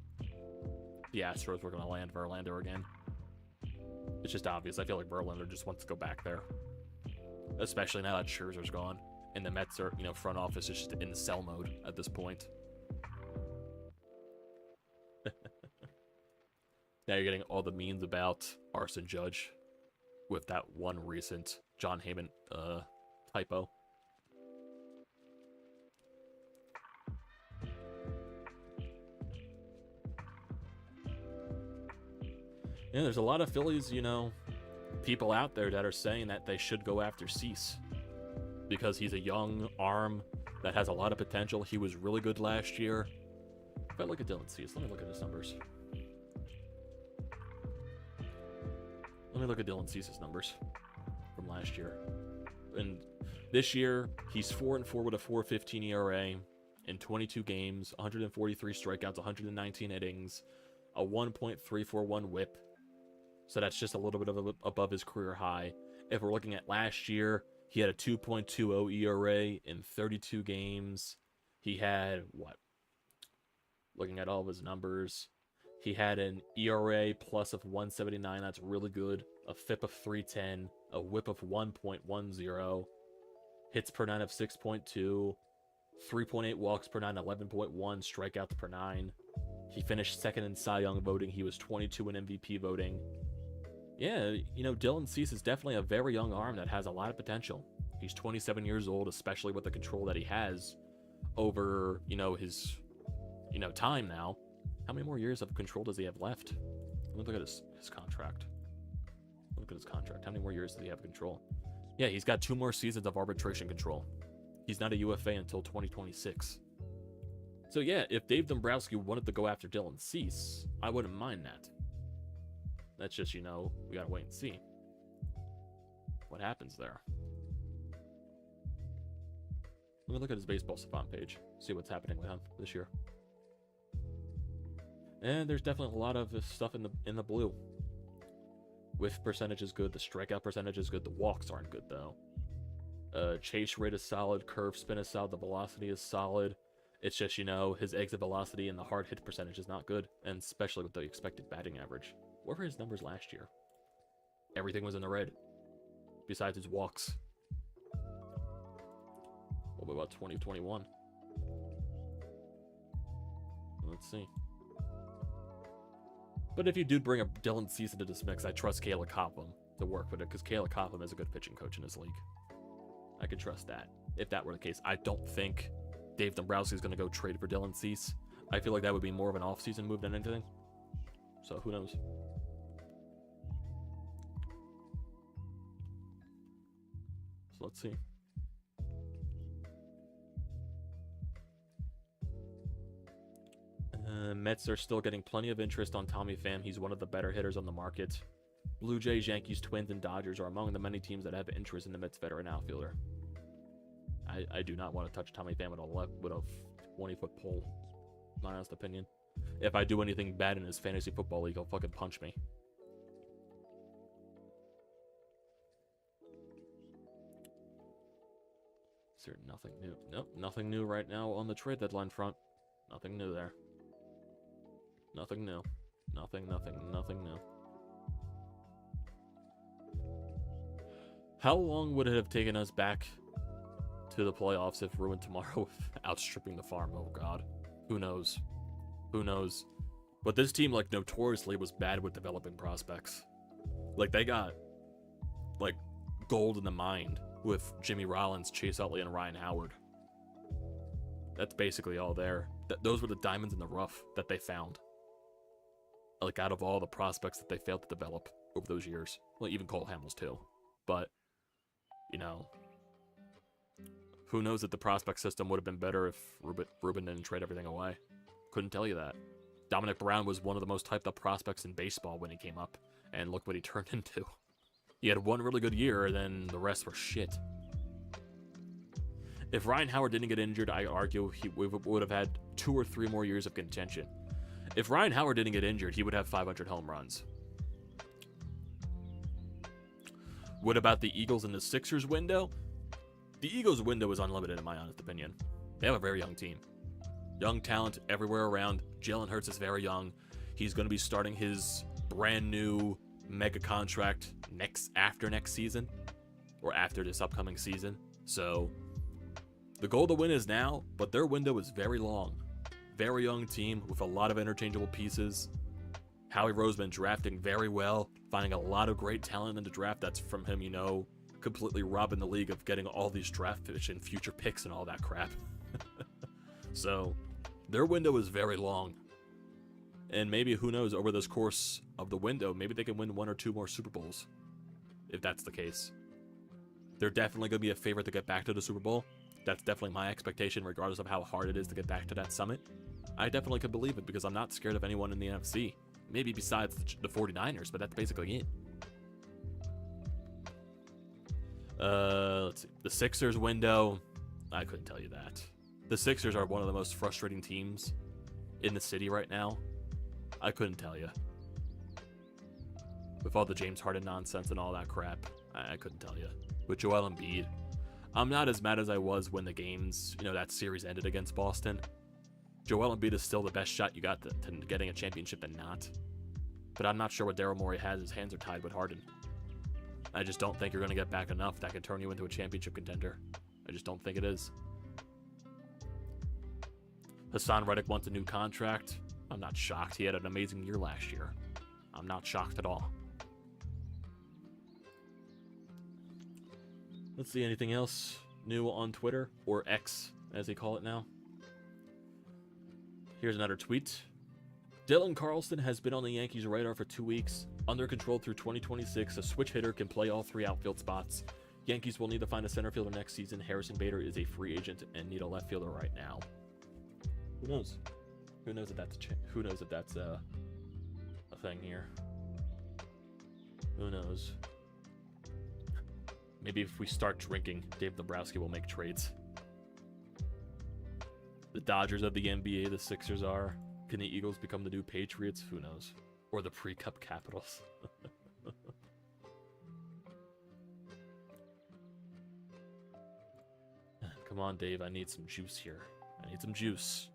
the Astros were going to land Verlander again. It's just obvious. I feel like Verlander just wants to go back there, especially now that Scherzer's gone and the Mets are, you know, front office is just in sell mode at this point. Now you're getting all the memes about Arson Judge with that one recent John Heyman typo. Yeah, there's a lot of Phillies, you know, people out there that are saying that they should go after Cease because he's a young arm that has a lot of potential. He was really good last year. If I look at Dylan Cease, let me look at his numbers. Let me look at Dylan Cease's numbers from last year. And this year, he's 4-4 with a 4.15 ERA in 22 games, 143 strikeouts, 119 innings, a 1.341 WHIP. So that's just a little bit above his career high. If we're looking at last year, he had a 2.20 ERA in 32 games. He had, what? Looking at all of his numbers, he had an ERA plus of 179. That's really good. A FIP of 310. A WHIP of 1.10. Hits per 9 of 6.2. 3.8 walks per 9, 11.1. Strikeouts per 9. He finished second in Cy Young voting. He was 22 in MVP voting. Yeah, you know, Dylan Cease is definitely a very young arm that has a lot of potential. He's 27 years old, especially with the control that he has over, you know, his, you know, time now. How many more years of control does he have left? Let me look at his contract. Look at his contract. How many more years does he have control? Yeah, he's got 2 more seasons of arbitration control. He's not a UFA until 2026. So yeah, if Dave Dombrowski wanted to go after Dylan Cease, I wouldn't mind that. That's just, you know, we gotta wait and see what happens there. Let me look at his baseball savant page, see what's happening with him this year. And there's definitely a lot of stuff in the blue. Whiff percentage is good, the strikeout percentage is good, the walks aren't good though. Chase rate is solid, curve spin is solid, the velocity is solid. It's just, you know, his exit velocity and the hard hit percentage is not good, and especially with the expected batting average. What were his numbers last year? Everything was in the red, besides his walks. What about 2021? Let's see. But if you do bring a Dylan Cease into this mix, I trust Caleb Copham to work with it, because Caleb Copham is a good pitching coach in this league. I could trust that, if that were the case. I don't think Dave Dombrowski is going to go trade for Dylan Cease. I feel like that would be more of an off-season move than anything. So who knows? So let's see. Mets are still getting plenty of interest on Tommy Pham. He's one of the better hitters on the market. Blue Jays, Yankees, Twins, and Dodgers are among the many teams that have interest in the Mets veteran outfielder. I do not want to touch Tommy Pham with a 20-foot pole. My honest opinion. If I do anything bad in his fantasy football league, he'll fucking punch me. Is there nothing new? Nope, nothing new right now on the trade deadline front. Nothing new there. Nothing new. Nothing new. How long would it have taken us back to the playoffs if Ruin tomorrow outstripping the farm? Oh god. Who knows? Who knows? But this team, like, notoriously was bad with developing prospects. Like, they got, like, gold in the mine with Jimmy Rollins, Chase Utley, and Ryan Howard. That's basically all there. Those were the diamonds in the rough that they found. Like, out of all the prospects that they failed to develop over those years. Well, even Cole Hamels, too. But, you know, who knows if the prospect system would have been better if Ruben didn't trade everything away. Couldn't tell you that. Dominic Brown was one of the most hyped up prospects in baseball when he came up. And look what he turned into. He had one really good year, and then the rest were shit. If Ryan Howard didn't get injured, I argue we would have had 2 or 3 more years of contention. If Ryan Howard didn't get injured, he would have 500 home runs. What about the Eagles and the Sixers window? The Eagles window is unlimited, in my honest opinion. They have a very young team. Young talent everywhere around. Jalen Hurts is very young. He's going to be starting his brand new mega contract after next season. Or after this upcoming season. So, the goal to win is now, but their window is very long. Very young team with a lot of interchangeable pieces. Howie Roseman drafting very well, finding a lot of great talent in the draft. That's from him, you know, completely robbing the league of getting all these draft picks and future picks and all that crap. So, their window is very long. And maybe, who knows, over this course of the window, maybe they can win 1 or 2 more Super Bowls. If that's the case. They're definitely going to be a favorite to get back to the Super Bowl. That's definitely my expectation, regardless of how hard it is to get back to that summit. I definitely could believe it, because I'm not scared of anyone in the NFC. Maybe besides the 49ers, but that's basically it. Let's see. The Sixers window, I couldn't tell you that. The Sixers are one of the most frustrating teams in the city right now. I couldn't tell you. With all the James Harden nonsense and all that crap, I couldn't tell you. With Joel Embiid, I'm not as mad as I was when the games, you know, that series ended against Boston. Joel Embiid is still the best shot you got to getting a championship than not. But I'm not sure what Daryl Morey has. His hands are tied with Harden. I just don't think you're going to get back enough that can turn you into a championship contender. I just don't think it is. Hassan Reddick wants a new contract. I'm not shocked. He had an amazing year last year. I'm not shocked at all. Let's see, anything else new on Twitter, or X, as they call it now. Here's another tweet. Dylan Carlson has been on the Yankees' radar for 2 weeks. Under control through 2026, a switch hitter can play all 3 outfield spots. Yankees will need to find a center fielder next season. Harrison Bader is a free agent and need a left fielder right now. Who knows? Who knows if that's a thing here? Who knows? Maybe if we start drinking, Dave Dombrowski will make trades. The Dodgers of the NBA, the Sixers are. Can the Eagles become the new Patriots? Who knows? Or the pre-Cup Capitals. Come on, Dave. I need some juice here. I need some juice.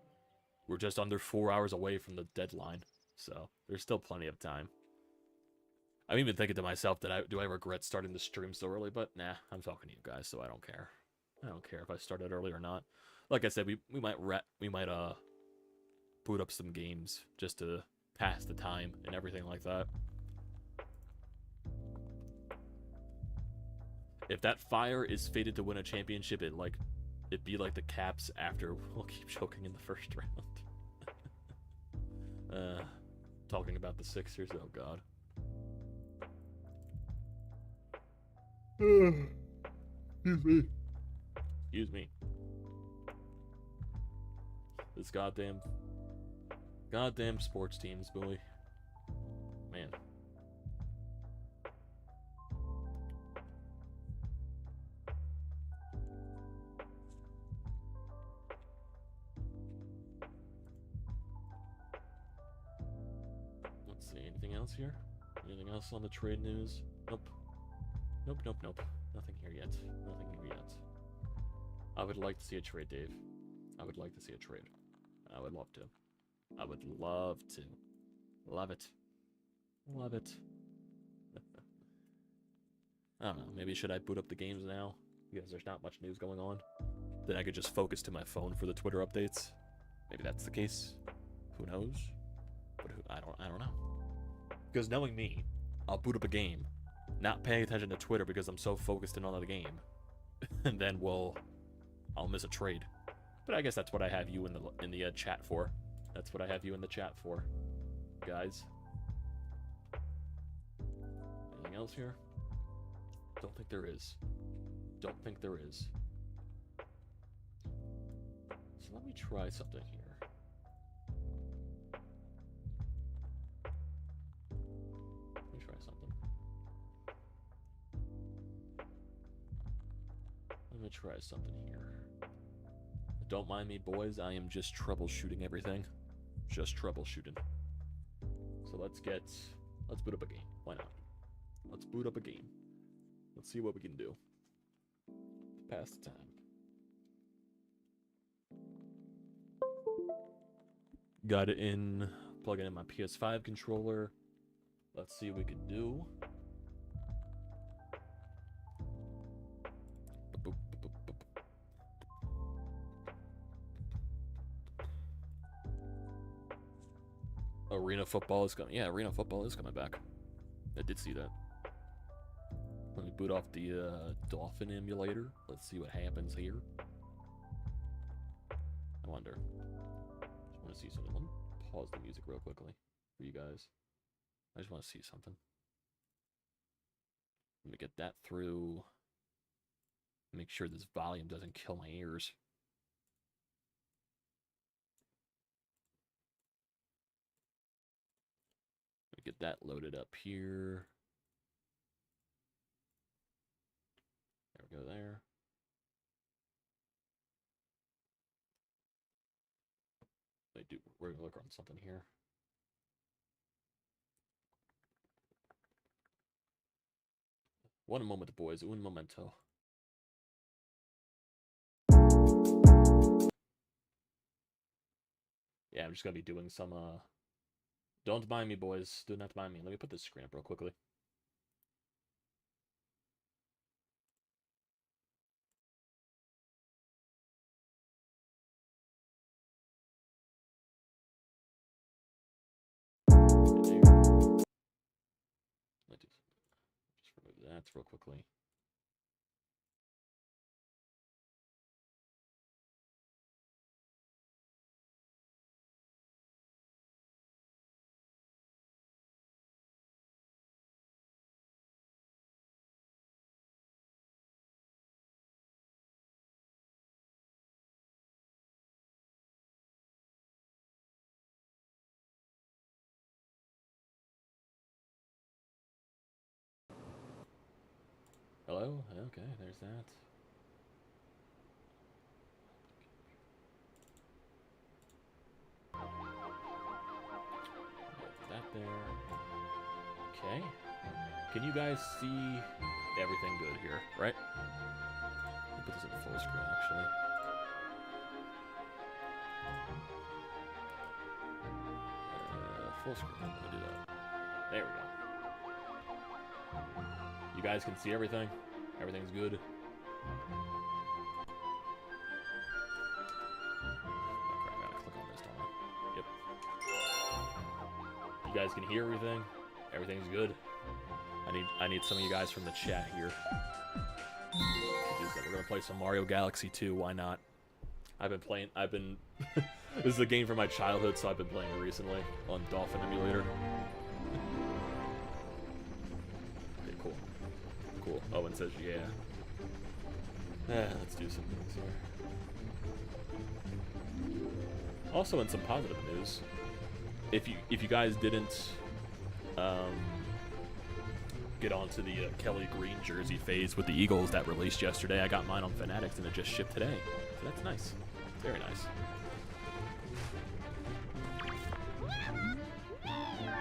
We're just under 4 hours away from the deadline, so there's still plenty of time. I'm even thinking to myself that do I regret starting the stream so early, but nah, I'm talking to you guys, so I don't care. I don't care if I started early or not. Like I said, we might boot up some games just to pass the time and everything like that. If that Fire is fated to win a championship, it'd be like the Caps after we'll keep choking in the first round. Talking about the Sixers, oh god. Excuse me. Excuse me. This goddamn sports teams, boy. Man. Let's see, anything else here? Anything else on the trade news? Nope. Nope. Nothing here yet. I would like to see a trade, Dave. I would like to see a trade. I would love to. I would love to. Love it. Love it. I don't know. Maybe should I boot up the games now? Because there's not much news going on. Then I could just focus to my phone for the Twitter updates. Maybe that's the case. Who knows? But I don't know. Because knowing me, I'll boot up a game. not paying attention to Twitter because I'm so focused in on the game. And then I'll miss a trade. But I guess that's what I have you in the chat for. That's what I have you in the chat for, guys. Anything else here? Don't think there is. Don't think there is. So let me try something here. Let me try something. Let me try something here. Don't mind me, boys. I am just troubleshooting everything. Just troubleshooting. So let's boot up a game. Why not? Let's boot up a game. Let's see what we can do to pass the time. Got it in, plugging in my PS5 controller. Let's see what we can do. Arena football is coming. Yeah, arena football is coming back. I did see that. Let me boot off the Dolphin emulator. Let's see what happens here. I wonder. Just want to see something. Let me pause the music real quickly for you guys. I just want to see something. Let me get that through. Make sure this volume doesn't kill my ears. Get that loaded up here. There we go there. We're gonna look on something here. One moment, boys. Un momento. Yeah, I'm just gonna be doing some don't mind me, boys. Do not mind me. Let me put this screen up real quickly. Let's just remove that real quickly. Hello? Okay, there's that. That there. Okay. Can you guys see everything good here, right? Let me put this in full screen, actually. Full screen. Let me do that. There we go. You guys can see everything? Everything's good? Oh, crap, I gotta click on this, don't I? Yep. You guys can hear everything? Everything's good? I need some of you guys from the chat here. We're gonna play some Mario Galaxy 2, why not? This is a game from my childhood, so I've been playing it recently on Dolphin emulator. Okay, cool. Cool. Owen says, yeah. Let's do some things here. Also, in some positive news, if you guys didn't get onto the Kelly Green jersey phase with the Eagles that released yesterday, I got mine on Fanatics and it just shipped today. So that's nice. Very nice.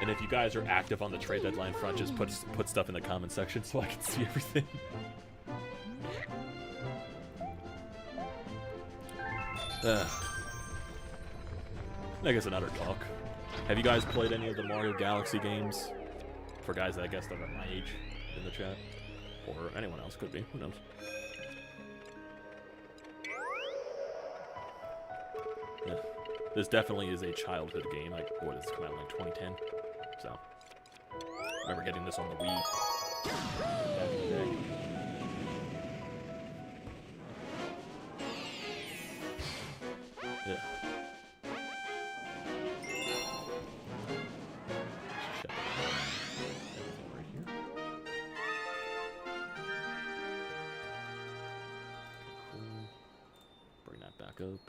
And if you guys are active on the trade deadline front, just put stuff in the comment section so I can see everything. I guess another talk. Have you guys played any of the Mario Galaxy games? For guys that I guess that are my age in the chat. Or anyone else, could be, who knows. Yeah. This definitely is a childhood game. Like, what, this came out in like 2010? So, I remember getting this on the Wii. Back in the day. Yeah. Check everything right here. Okay, cool. Bring that back up.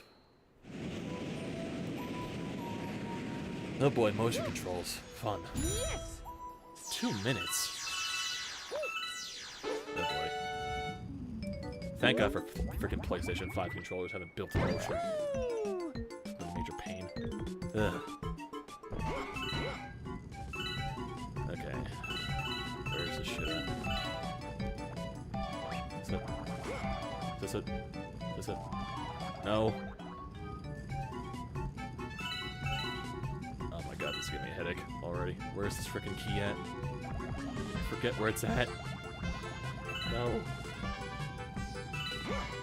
Oh boy, motion controls. Fun. Yes! 2 minutes. Oh boy. Thank God for freaking PlayStation 5 controllers having built-in motion. It's been a major pain. Ugh. Okay. Where's this shit at? Is it? Is it? Is it? No. Oh my God, this is giving me a headache already. Where's this freaking key at? I forget where it's at. No.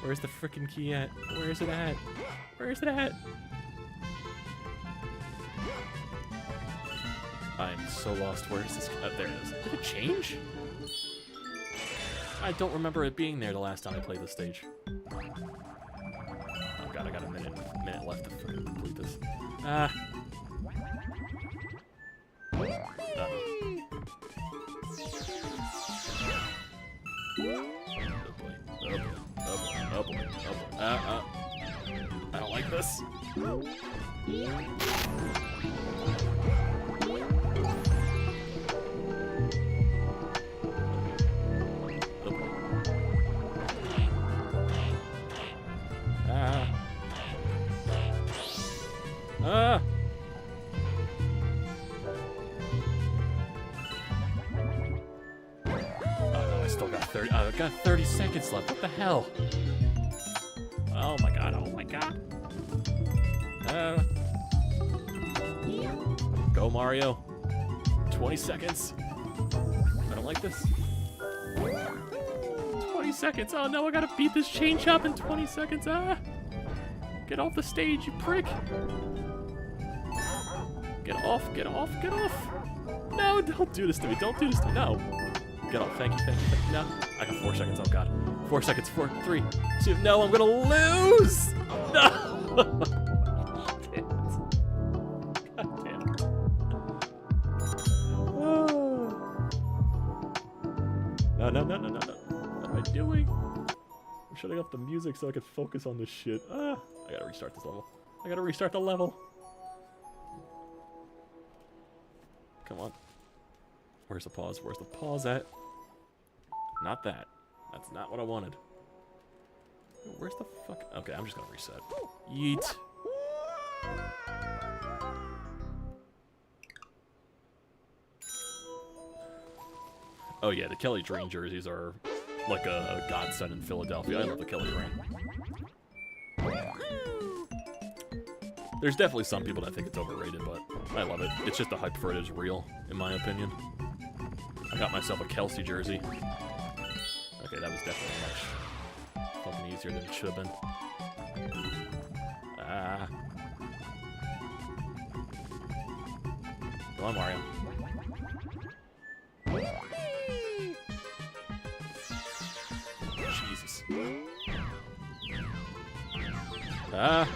Where's the freaking key at? Where is it at? Where is it at? I'm so lost. Where is this? Oh, there it is. Did it change? I don't remember it being there the last time I played this stage. Oh God, I got a minute left to freaking complete this. Ah. Oh boy. I don't like this. Oh boy. Oh no, I still got 30. I got 30 seconds left. What the hell? Oh my God, oh my God. Go, Mario. 20 seconds. I don't like this. 20 seconds. Oh no, I gotta beat this chain chop in 20 seconds. Ah! Get off the stage, you prick. Get off, get off, get off. No, don't do this to me. Don't do this to me. No. Get off. Thank you, thank you, thank you. No. I got 4 seconds. Oh God. 4 seconds. 4, 3, 2. No, I'm gonna lose. No. Damn it. God damn it. Oh. No. What am I doing? I'm shutting off the music so I can focus on this shit. I gotta restart this level. I gotta restart the level. Come on. Where's the pause? Where's the pause at? Not that. That's not what I wanted. Where's the fuck? Okay, I'm just gonna reset. Yeet. Oh yeah, the Kelly Drain jerseys are like a godsend in Philadelphia. I love the Kelly Drain. There's definitely some people that think it's overrated, but I love it. It's just the hype for it is real, in my opinion. I got myself a Kelsey jersey. Okay, that was definitely much fucking easier than it should have been. Ah. Come on, Mario. Jesus. Ah.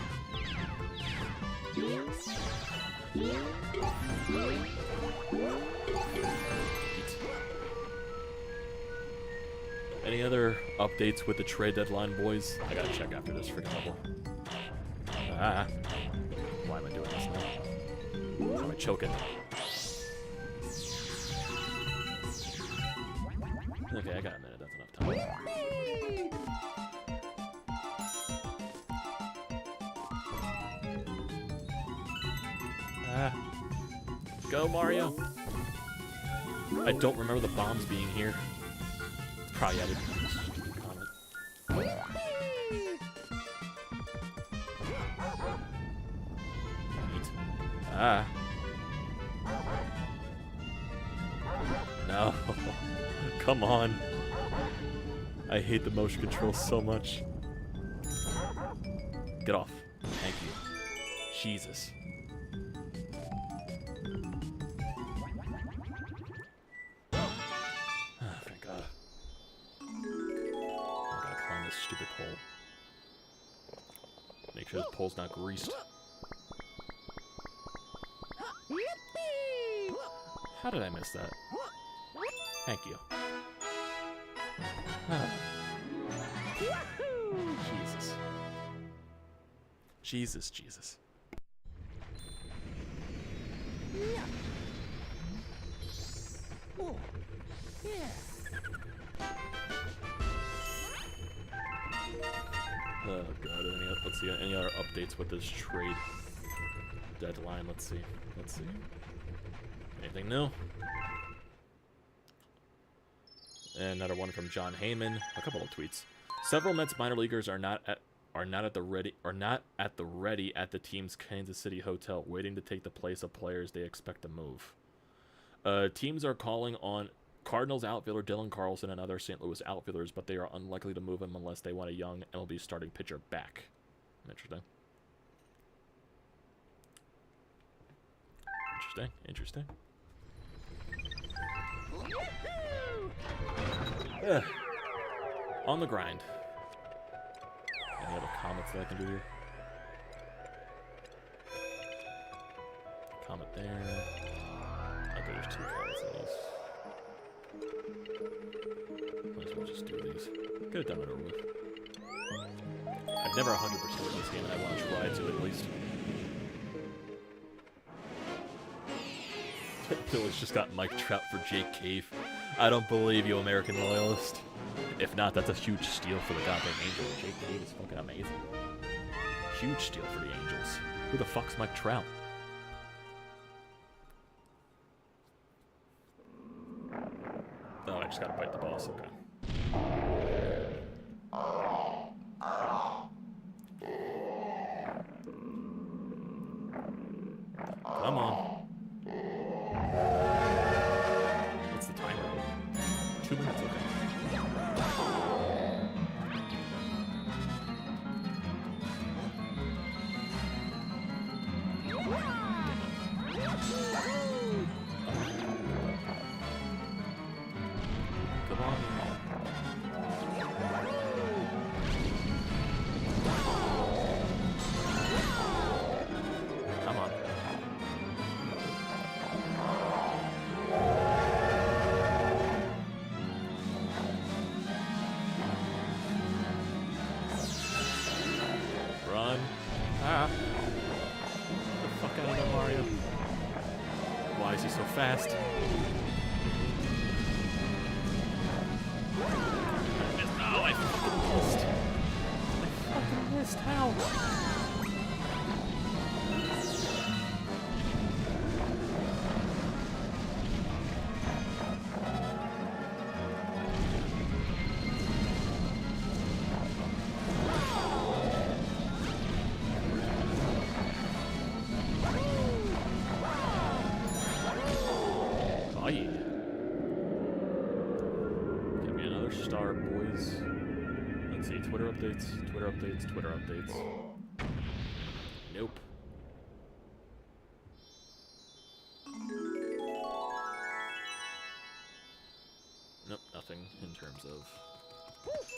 Any other updates with the trade deadline, boys? I gotta check after this freaking level. Ah. Why am I doing this now? Why am I choking? Okay, I got a minute. That's enough time. Ah. Go, Mario. I don't remember the bombs being here. Probably added stupid comment. Neat. Ah. No. Come on. I hate the motion control so much. Get off. Thank you. Jesus. this stupid pole. Make sure this pole's not greased. How did I miss that? Thank you. Jesus. Jesus, Jesus. Oh god, let's see, any other updates with this trade deadline? Let's see. Anything new? And another one from John Heyman. A couple of tweets. Several Mets minor leaguers are not at the ready at the team's Kansas City hotel, waiting to take the place of players they expect to move. Teams are calling on Cardinals outfielder Dylan Carlson and other St. Louis outfielders, but they are unlikely to move him unless they want a young MLB starting pitcher back. Interesting. Interesting. On the grind. Any other comments that I can do here? Comment there. Okay, there's 2 comments in these. Might as well just do these. Get it done and over with. I've never 100% this game, and I want to try to at least. Phillies just got Mike Trout for Jake Cave. I don't believe you, American loyalist. If not, that's a huge steal for the goddamn Angels. Jake Cave is fucking amazing. Huge steal for the Angels. Who the fuck's Mike Trout? Oh, I just gotta bite the boss. Okay. Come on. What's the timer? 2 minutes, okay. Come on. Come on. Run. Ah. Get the fuck out of there, Mario. Why is he so fast? Oh, I fucking missed. I missed. How? Oh yeah. Give me another star, boys. Let's see, Twitter updates. Nope. Nope, nothing in terms of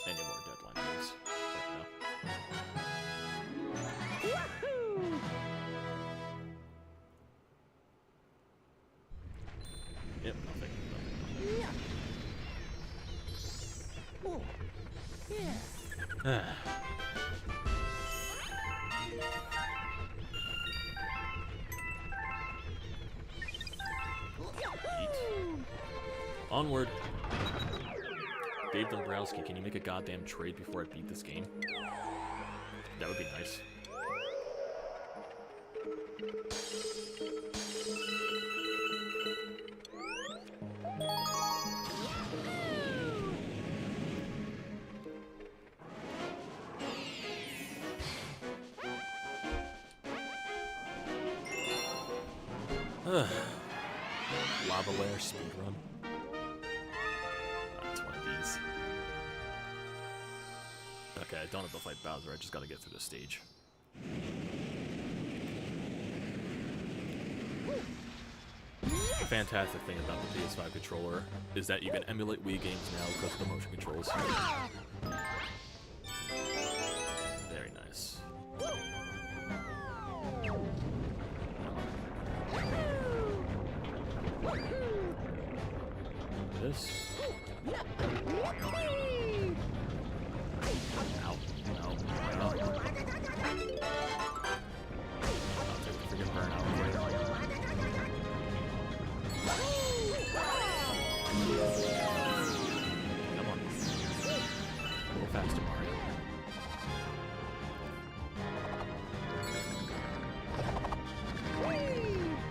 any more deadline news right now. Yep, nothing. Onward. Dave Dombrowski, can you make a goddamn trade before I beat this game? That would be nice. Lava Lair speedrun. That's one of these. Okay, I don't have to fight Bowser, I just gotta get through this stage. The fantastic thing about the PS5 controller is that you can emulate Wii games now because of the motion controls. this. Ow. No. No. I'll take the freaking burnout. Come on. A little faster, Mario.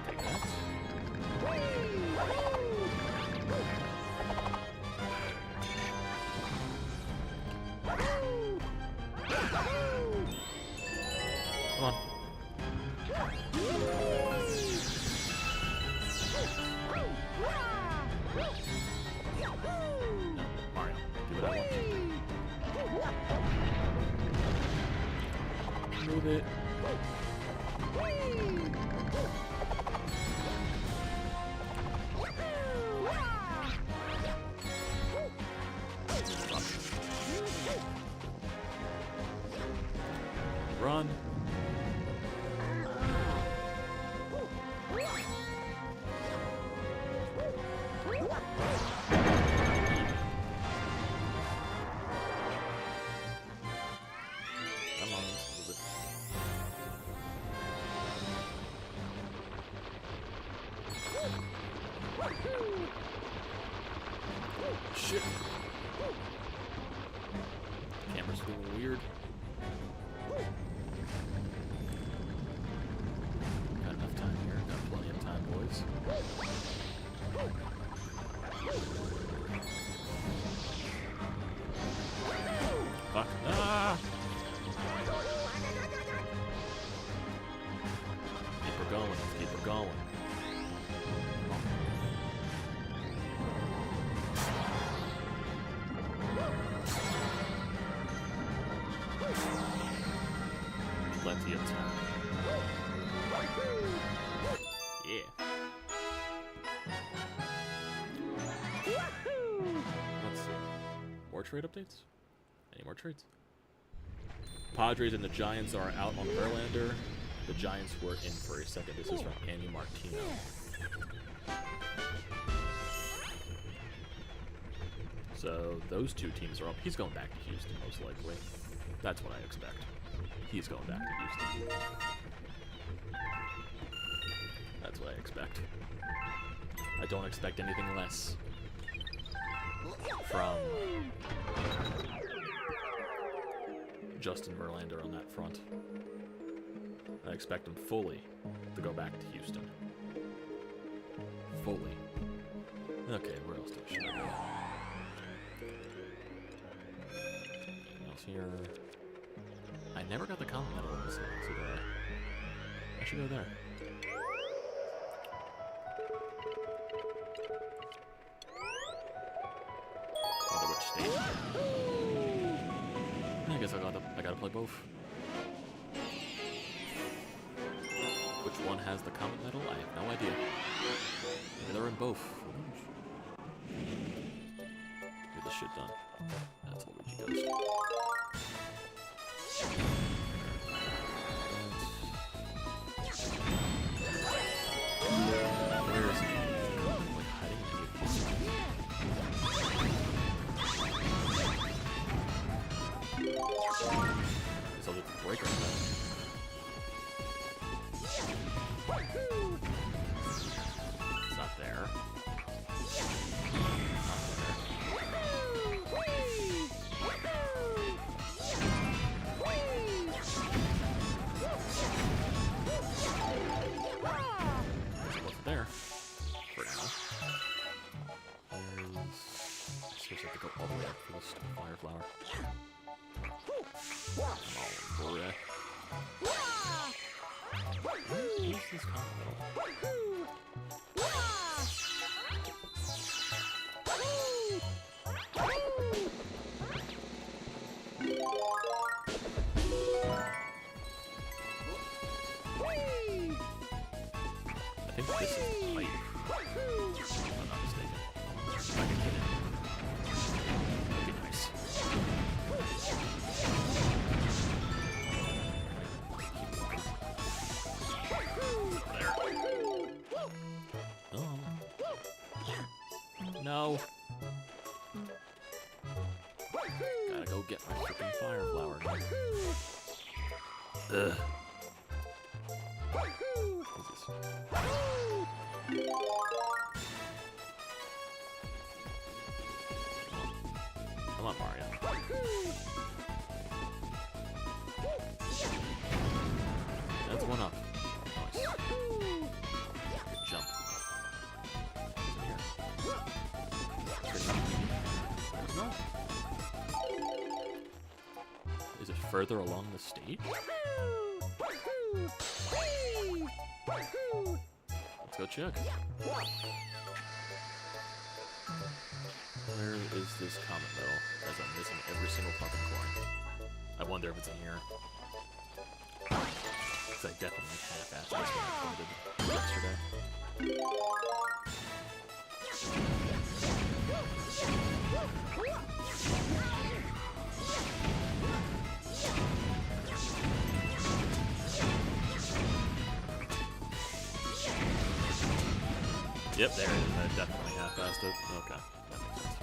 Take that. Come on. No, Mario, do what I want. Move it. Run. Come on, move it. Shit. Camera's feeling weird. Got enough time here. Got plenty of time, boys. Fuck. Ah! Keep her going. Let's keep her going. Plenty of time. Yeah. Let's see. More trade updates? Any more trades? Padres and the Giants are out on Verlander. The Giants were in for a second. This is from Andy Martino. So those two teams are up. He's going back to Houston, most likely. That's what I expect. He's going back to Houston. That's what I expect. I don't expect anything less from Justin Verlander on that front. I expect him fully to go back to Houston. Fully. Okay, where else should I go? Anything else here? I never got the common medal in this thing, so I should go there. Wonder which stage. I guess I gotta play both. Which one has the common medal? I have no idea. Maybe they're in both. Get this shit done. That's Luigi goes. Where is he? Like hiding in these. So the breaker. It's not there. There for now. Seriously, have to go all the way up for this fire flower. Oh, boy. What is this continental? I think this is the pipe. If I'm not mistaken. If I can hit it. That'd be nice. There. go get my freaking fire flower. Ugh. Jesus. Come on, Mario. That's one up. Nice. Good jump. Here. There's not. Is it further along the stage? Let's go check. Where is this comet medal? As I'm missing every single fucking coin. I wonder if it's in here. Because I definitely half-assed this when I printed yesterday. Yep, there it is. I definitely half-assed it. Okay, that makes sense.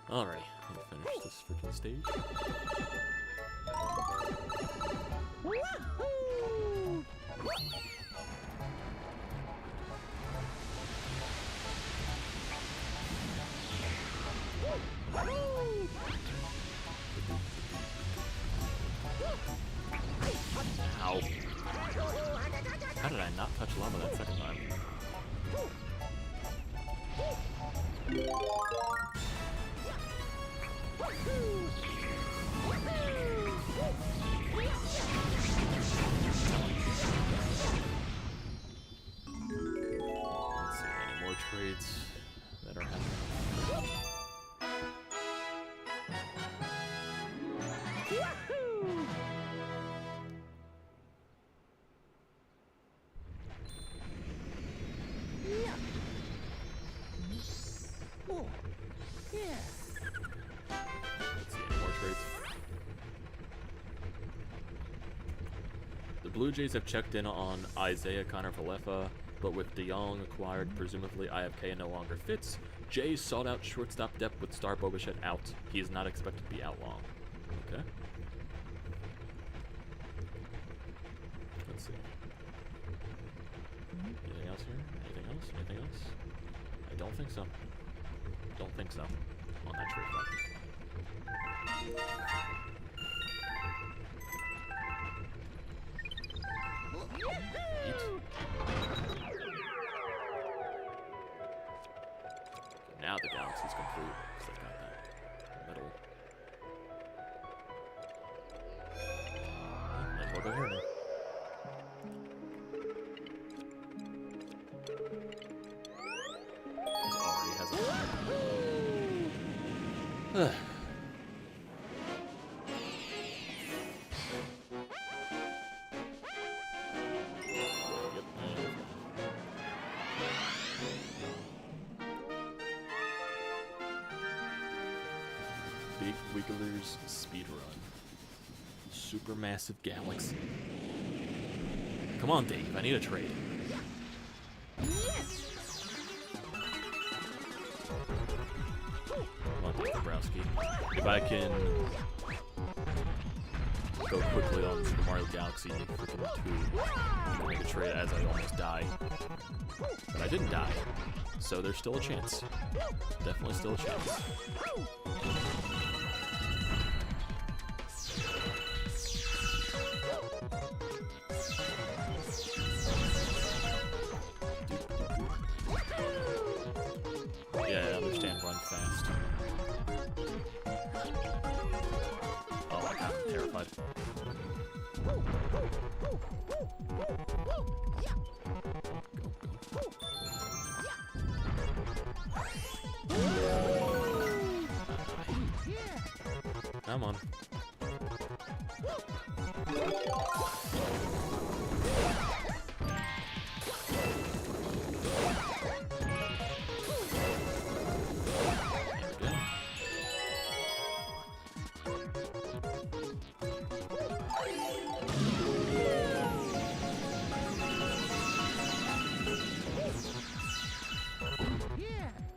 Alrighty, let me finish this freaking stage. Ow. How did I not touch lava that second time? Let's see, any more trades that are happening? Let's see, any more trades? The Blue Jays have checked in on Isaiah Connor-Falefa, but with DeYoung acquired, presumably IFK no longer fits. Jays sought out shortstop depth with Star Bobichette out. He is not expected to be out long. Okay. Let's see. Anything else here? Anything else? Anything else? I don't think so. Don't think so. On that trade front. Now the galaxy's complete, because I've got that metal. Might as well go here now. This already has a Big Wigglers speedrun. Supermassive galaxy. Come on, Dave. I need a trade. Come on, Dave Dabrowski. If I can go quickly on Super Mario Galaxy freaking 2, you can make a trade as I almost die. But I didn't die, so there's still a chance. Definitely still a chance. Yeah, I understand run fast. Oh my god, I'm terrified. Come on.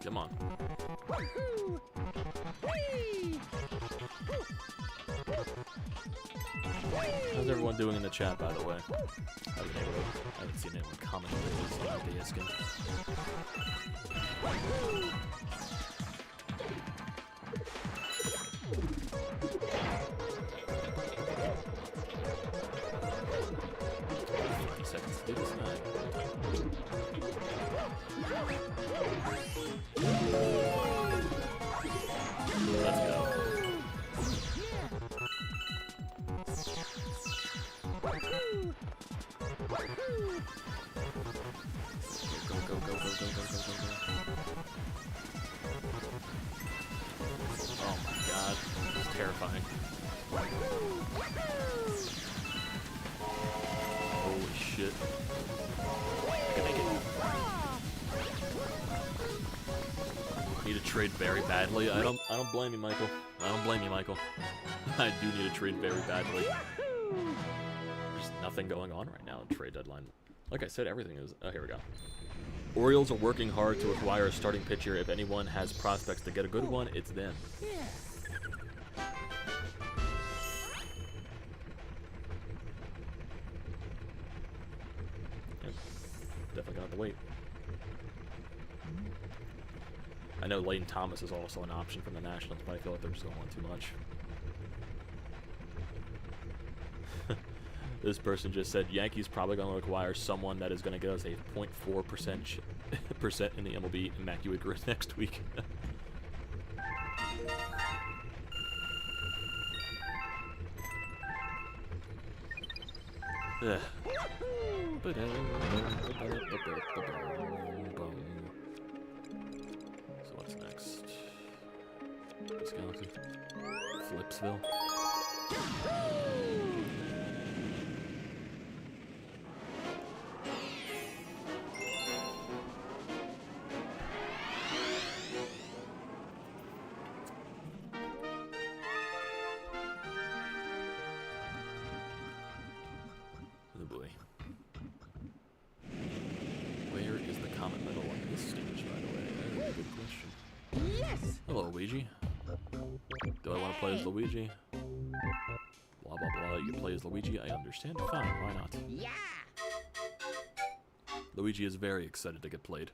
Come on. How's everyone doing in the chat, by the way? I haven't seen anyone comment on this skin. Seconds to do this now. Let's go. Oh my god, this is terrifying. Holy shit. I can make it. Need to trade very badly. I don't blame you, Michael. I don't blame you, Michael. I do need to trade very badly. There's nothing going on right now in trade deadline. Like I said, everything is... Oh, here we go. Orioles are working hard to acquire a starting pitcher. If anyone has prospects to get a good one, it's them. Definitely gonna have to wait. I know Layton Thomas is also an option from the Nationals, but I feel like they're just going to want too much. This person just said Yankees probably going to acquire someone that is going to get us a 0.4% in the MLB Immaculate Grid next week. So what's next? This galaxy? Flipsville? Luigi? Do I want to play as Luigi? Blah, blah, blah. You can play as Luigi. I understand. Fine. Why not? Yeah. Luigi is very excited to get played.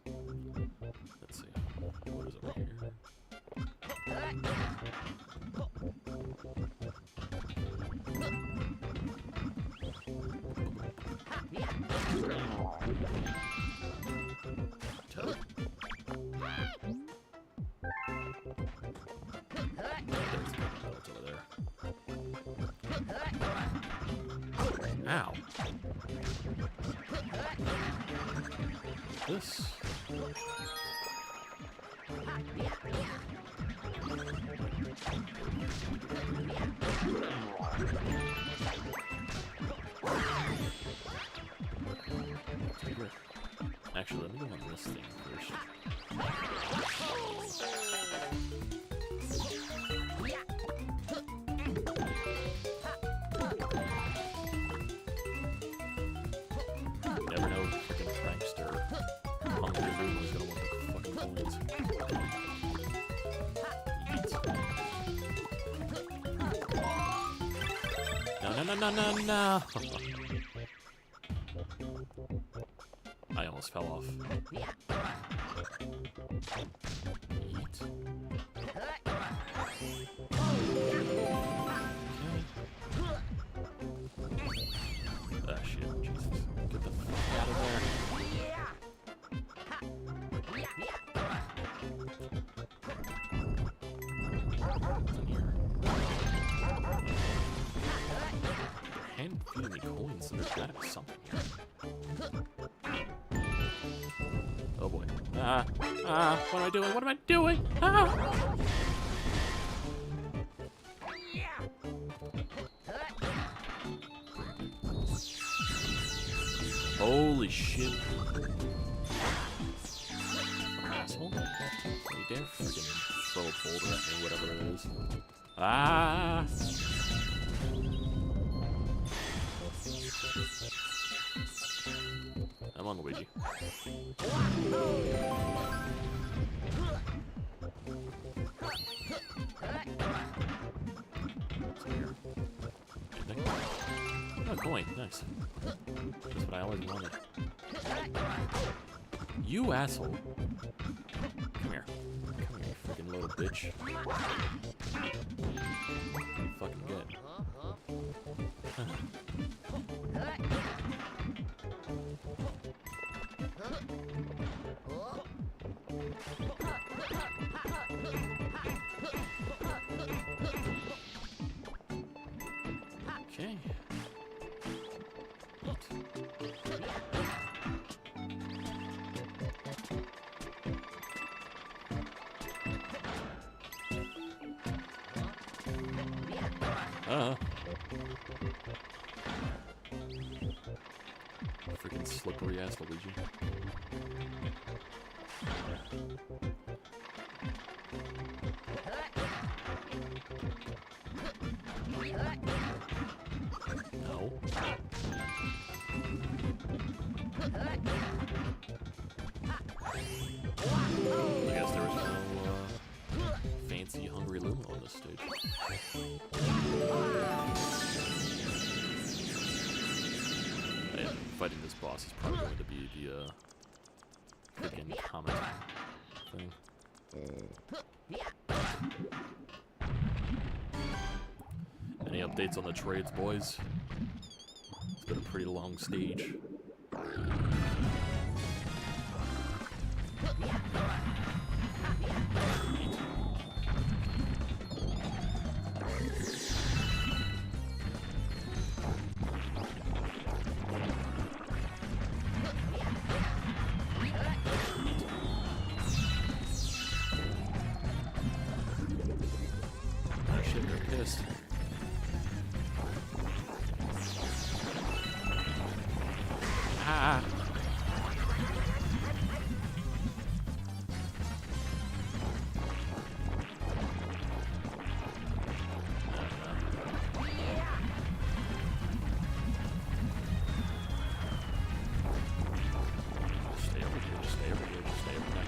Let's see. What is over here? Toad. It's over there. Ow. This. Actually, let me go on this thing first. You never know, freaking prankster. Uncle Boom is gonna want the fucking coins. No, no, no, no, no, no! I almost fell off. Eat. Ah, shit. Jesus. Get the fuck out of there. What's in here? They're hand feeding me coins, so there's gotta be something here. Oh boy. What am I doing? What am I doing? Holy shit. Asshole. You dare freaking throw a boulder at me, whatever it is. I'm on Luigi. coin. Nice. That's what I always wanted. You asshole. Come here. Come here, you freaking little bitch. Fucking get. Okay. Freaking slippery ass Luigi. No. I guess there was no fancy hungry Luma on this stage. Yeah, fighting this boss is probably going to be the freaking comet thing. Any updates on the trades, boys? It's been a pretty long stage. Oh shit, they're pissed. Ah! Stay over here, stay over here, stay over there.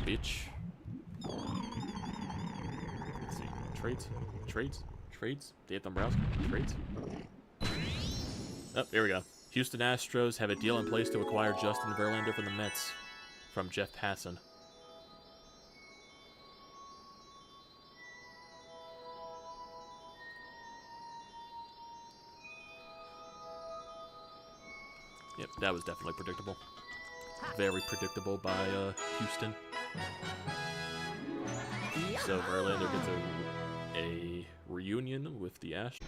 Bitch. Let's see. Trades? Dave Dombrowski? Trades? Oh, here we go. Houston Astros have a deal in place to acquire Justin Verlander from the Mets. From Jeff Passan. Yep, that was definitely predictable. Very predictable by Houston. So Verlander gets a reunion with the Astros.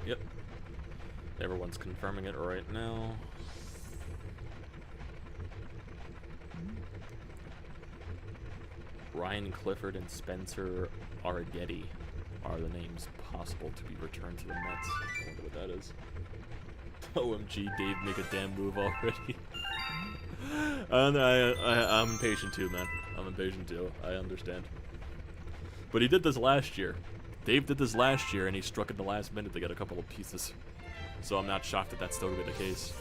Yep. Everyone's confirming it right now. Ryan Clifford and Spencer Arrighetti are the names possible to be returned to the Mets. I wonder what that is. OMG, Dave, make a damn move already. I'm impatient too, man. I'm impatient too. I understand. But he did this last year. Dave did this last year, and he struck at the last minute to get a couple of pieces. So I'm not shocked that that's still going to be the case.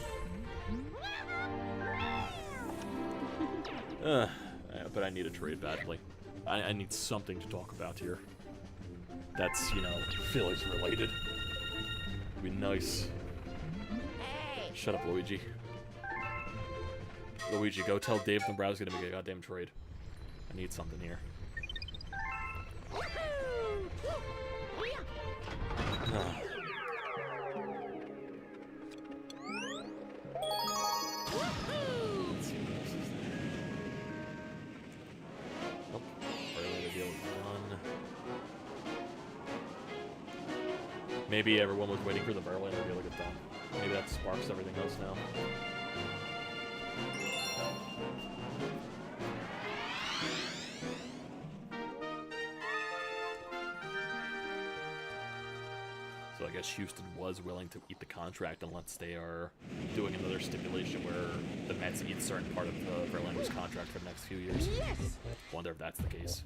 But I need a trade badly. I need something to talk about here. That's, you know, Phillies related. Would be nice. Shut up, Luigi. Luigi, go tell Dave Dombrowski to make a goddamn trade. I need something here. Let's see what else is there. Oh, Verlander deal done. Maybe everyone was waiting for the Verlander deal to get done. Maybe that sparks everything else now. So I guess Houston was willing to eat the contract unless they are doing another stipulation where the Mets eat a certain part of Verlander's contract for the next few years. Yes! Wonder if that's the case.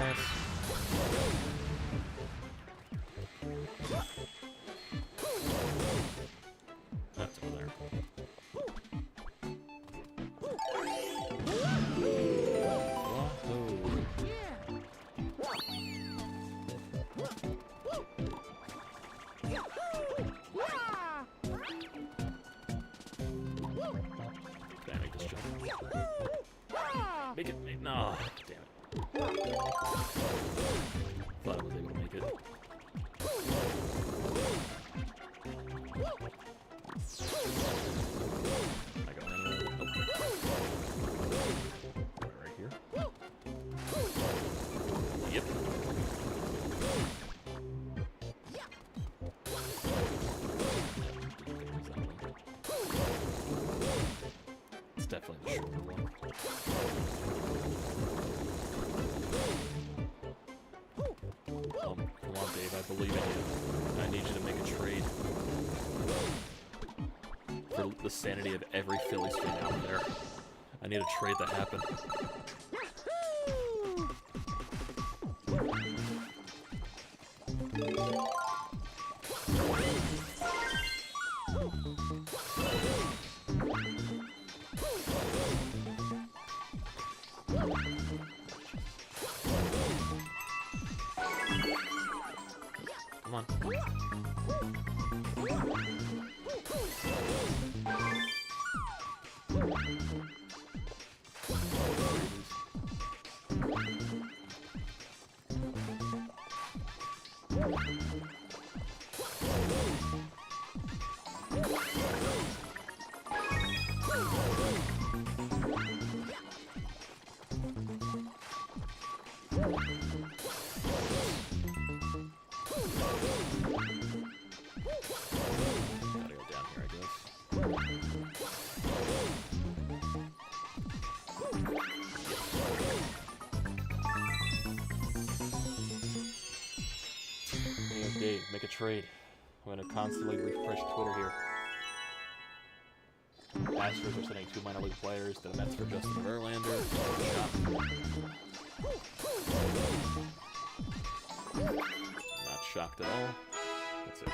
pass. That's over there. Wahoo. Damn, make this jump. Make it. No, damn it. Thought I was able to make it. I go anywhere. Nope. Right here. Yep. It's definitely the shorter one. Come on, Dave, I believe in you. I need you to make a trade. For the sanity of every Phillies fan out there. I need a trade to happen. Come on. Gotta go down here, I guess. Hey, Dave, make a trade. I'm gonna constantly refresh Twitter here. Astros are sending 2 minor league players to the Mets for Justin Verlander. Not shocked at all. That's it.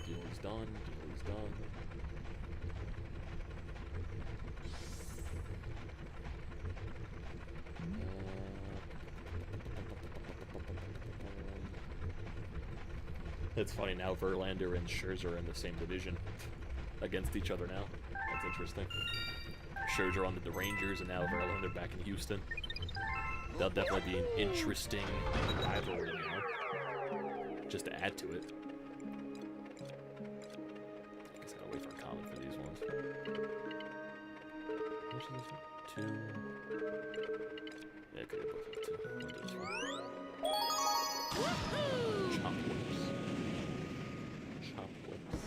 Deal's done. Deal's done. It's funny now, Verlander and Scherzer are in the same division against each other now. That's interesting. Scherzer on the Rangers and now Verlander back in Houston. That'll definitely be an interesting rivalry now. Just to add to it. I guess I gotta wait for a comment for these ones. Which is this one? 2. Yeah, I could have both have 2. I'll do this one. Chop lips. Chop lips.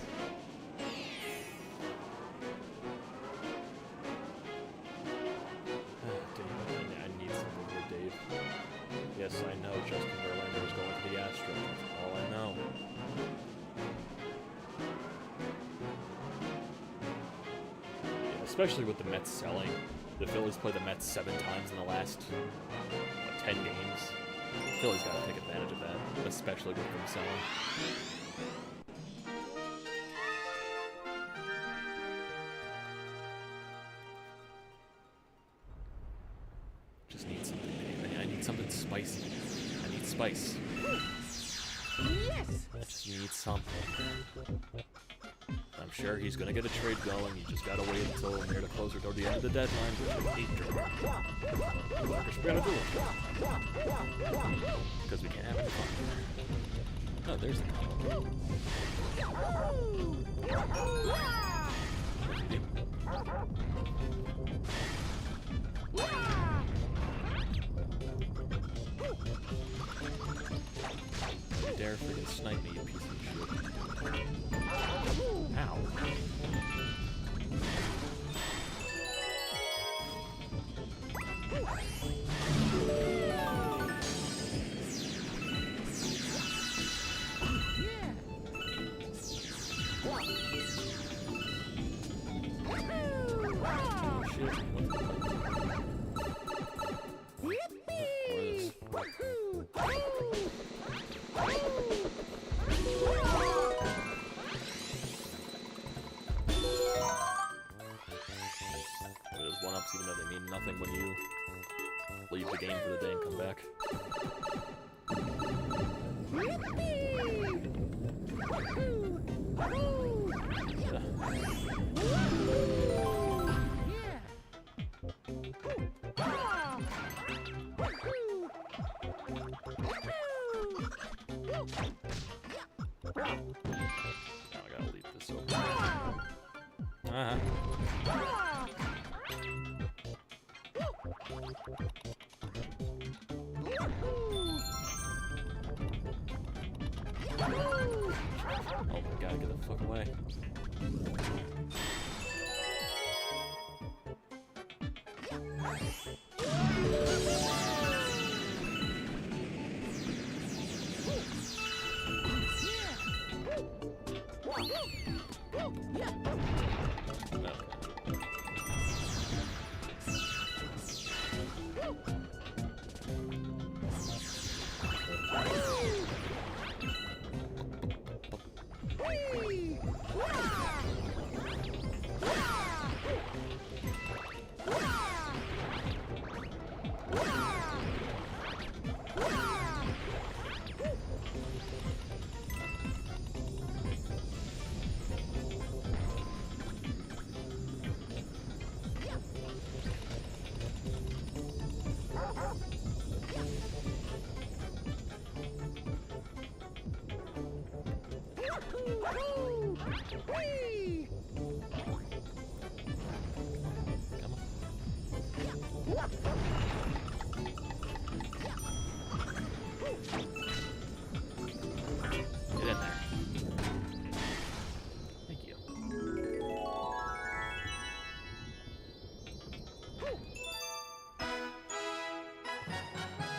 Dave, I need something here, Dave. Yes, I know Justin Verlander is going to the Astros. That's all I know. Yeah, especially with the Mets selling. The Phillies play the Mets 7 times in the last 10 games. The Phillies got to take advantage of that, especially with them selling. Just need something, Dave. I need something spicy. I need spice. Yes! I just need something. I'm sure he's going to get a trade going. You just got to wait until near the closer toward the end of the deadline. We're going to do it. Because we can't have any fun. Oh, there's the combo. You dare freaking snipe me, you piece of shit. Ow. Those one-ups, even though they mean nothing when you leave the game for the day and come back. Now I gotta leave this open. Oh, we gotta get the fuck away. Get in there. Thank you.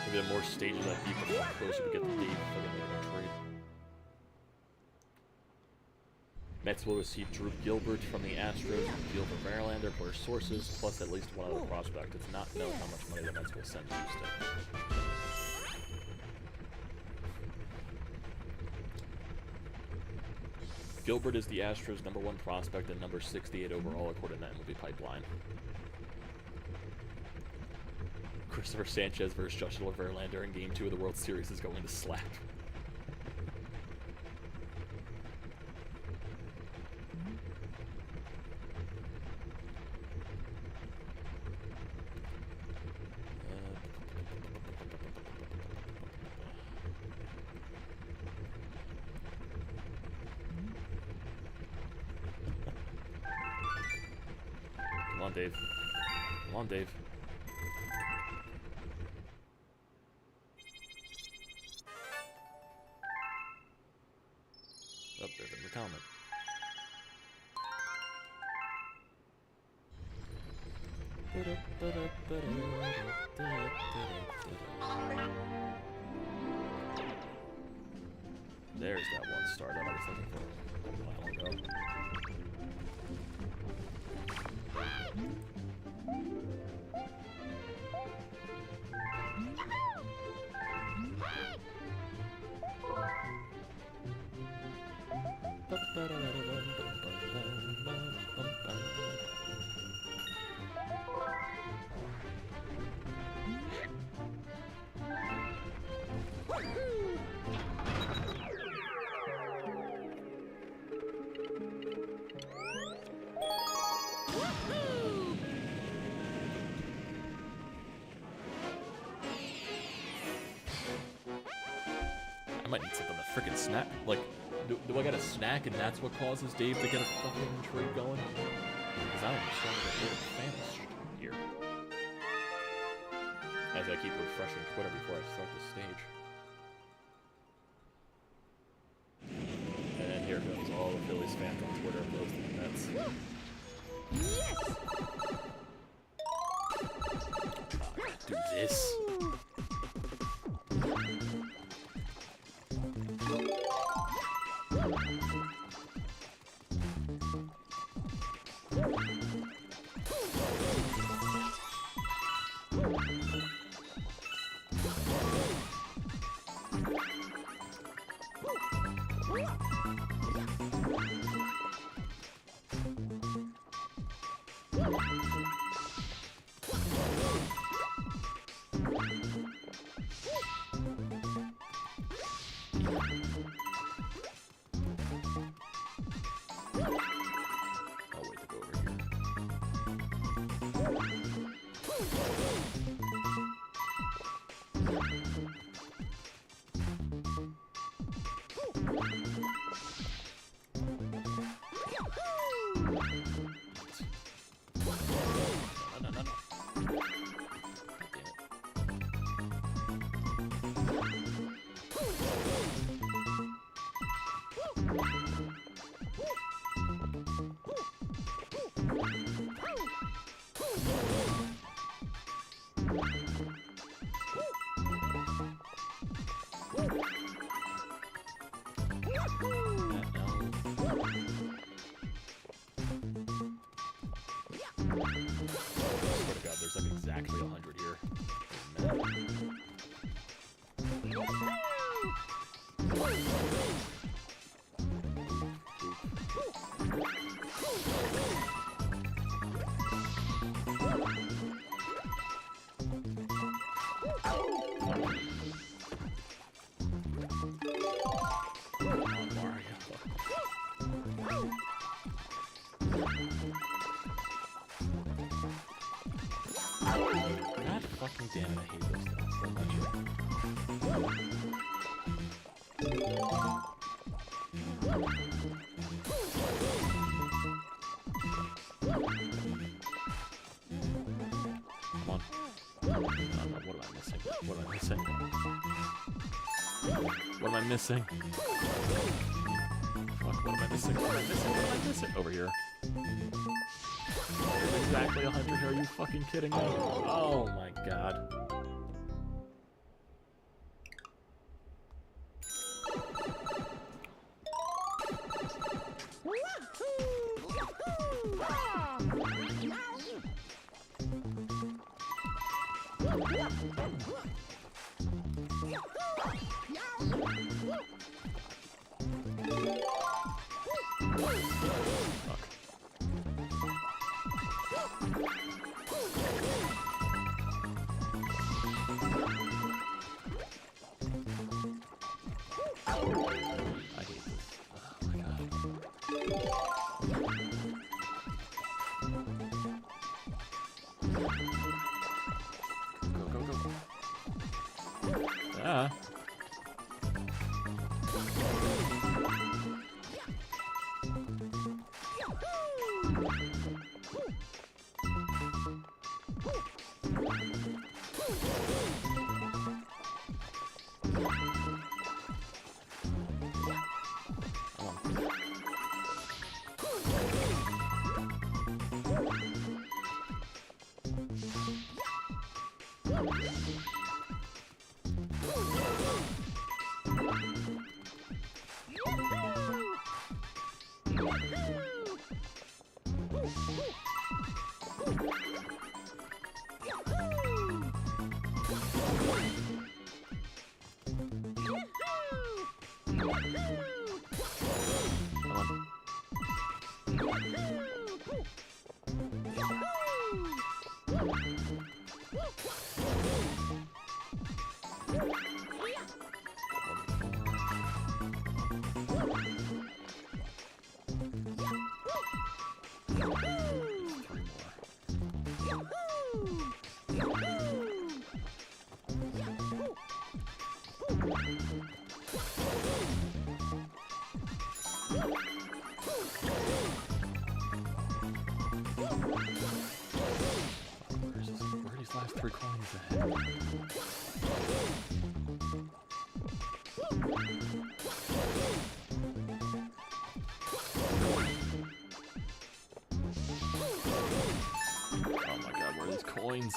Maybe the more stages I beat, the closer we get to the fucking trade. Mets will receive Drew Gilbert from the Astros and Gilbert Verlander per sources, plus at least one other prospect. It's not known how much money the Mets will send to Houston. Gilbert is the Astros' #1 prospect and number 68 overall, according to MLB Pipeline. Christopher Sanchez versus Joshua Verlander in Game 2 of the World Series is going to slap. Come on, Dave. Come on, Dave. Oh, there's the comment. There's that one star that I was looking for a while ago. I might need something to frickin' snack. Like, do I get a snack and that's what causes Dave to get a fucking trade going? Because I'm starting to get a little famished here. As I keep refreshing Twitter before I start the stage. And here comes all the Phillies fans on Twitter opposed to the Mets. Yes! Do this. Exactly 100 here. Fucking damn it, I hate those stats so much. Come on. No, what am I missing? What am I missing? What am I missing? Fuck, what am I missing? What am I missing? What am I missing? Over here. Exactly 100. Are you fucking kidding me? Oh my god. Yeah. Where are these last 3 coins at? Oh my god, where are these coins?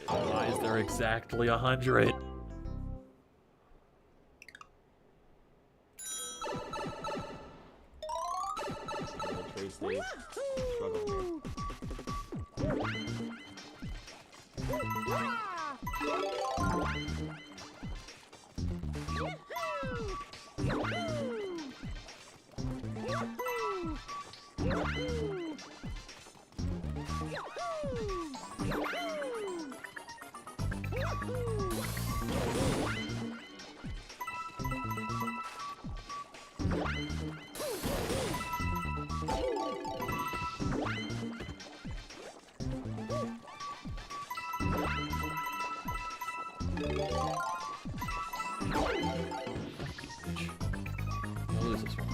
I swear, why is there exactly 100? Struggle here. I'll lose this one.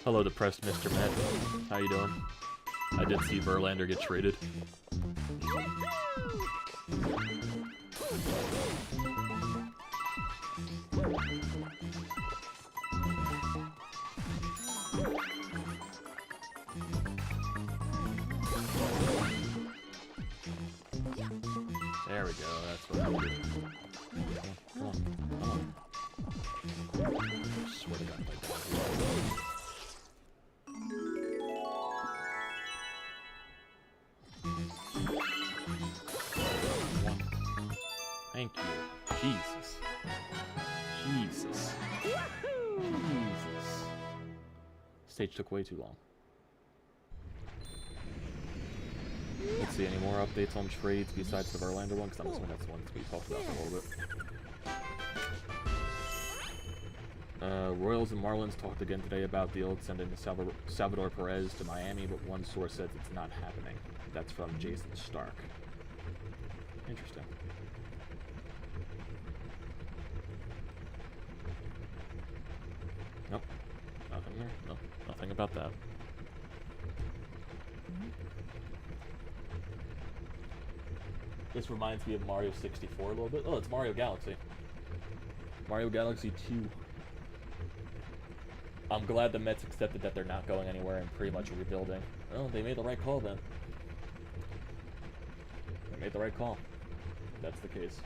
Hello, depressed Mr. Matt. How you doing? I did see Verlander get traded. There we go, that's what I do. Come on, come on. I swear to God, my dog. Thank you. Jesus. Jesus. Jesus. Stage took way too long. Let's see, any more updates on trades besides the Verlander one? Because I'm assuming that's the one that we talked about for a little bit. Royals and Marlins talked again today about the old sending Salvador Perez to Miami, but one source says it's not happening. That's from Jason Stark. Interesting. Nope. Nothing here. No, nothing about that. This reminds me of Mario 64 a little bit. Oh, it's Mario Galaxy. Mario Galaxy 2. I'm glad the Mets accepted that they're not going anywhere and pretty much rebuilding. Well, they made the right call then. They made the right call. That's the case.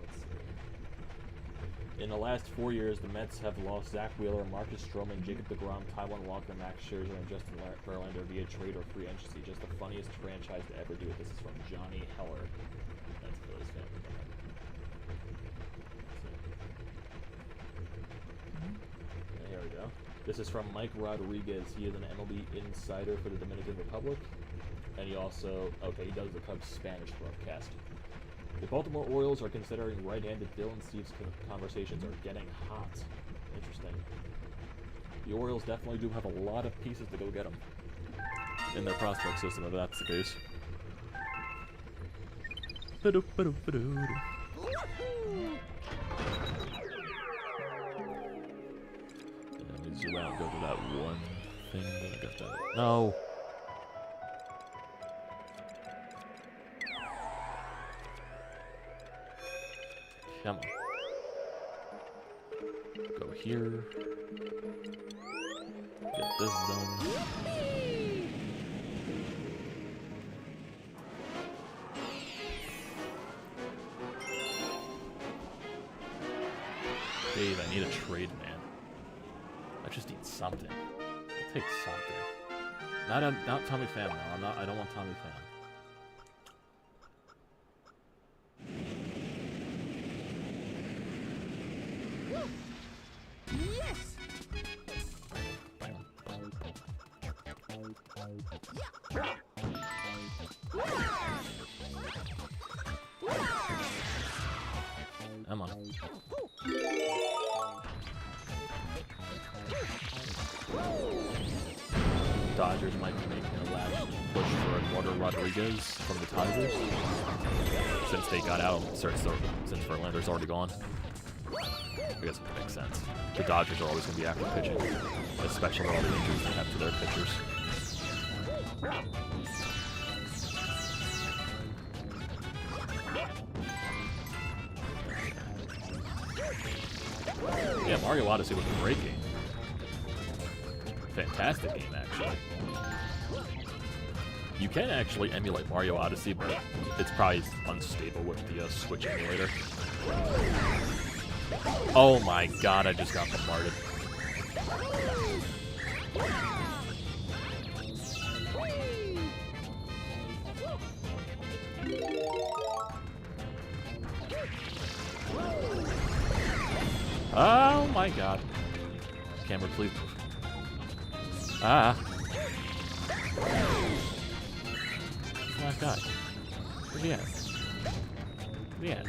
Let's see. In the last 4 years, the Mets have lost Zack Wheeler, Marcus Stroman, Jacob deGrom, Taijuan Walker, Max Scherzer, and Justin Verlander via trade or free agency. Just the funniest franchise to ever do it. This is from Johnny Heller. That's Phillies fan. Here we go. This is from Mike Rodriguez. He is an MLB insider for the Dominican Republic. And he also, okay, he does the Cubs Spanish broadcast. The Baltimore Orioles are considering right-handed Dylan Steve's conversations are getting hot. Interesting. The Orioles definitely do have a lot of pieces to go get them in their prospect system, if that's the case. Let me zoom out and go to that one thing that I got to... No! Come on. Go here. Get this done. Dave, I need a trade, man. I just need something. I'll take something. Not Tommy Pham, though. I don't want Tommy Pham. Come on. Dodgers might be making a last push for Eduardo Rodriguez from the Tigers, since they got out, since Verlander's already gone. I guess it makes sense. The Dodgers are always going to be after pitching, especially with all the injuries they have to their pitchers. Yeah, Mario Odyssey was a great game. Fantastic game, actually. You can actually emulate Mario Odyssey, but it's probably unstable with the Switch emulator. Oh my god, I just got bombarded. Oh my god. Camera, please move. Ah. That guy. Where's he at? Where's he at?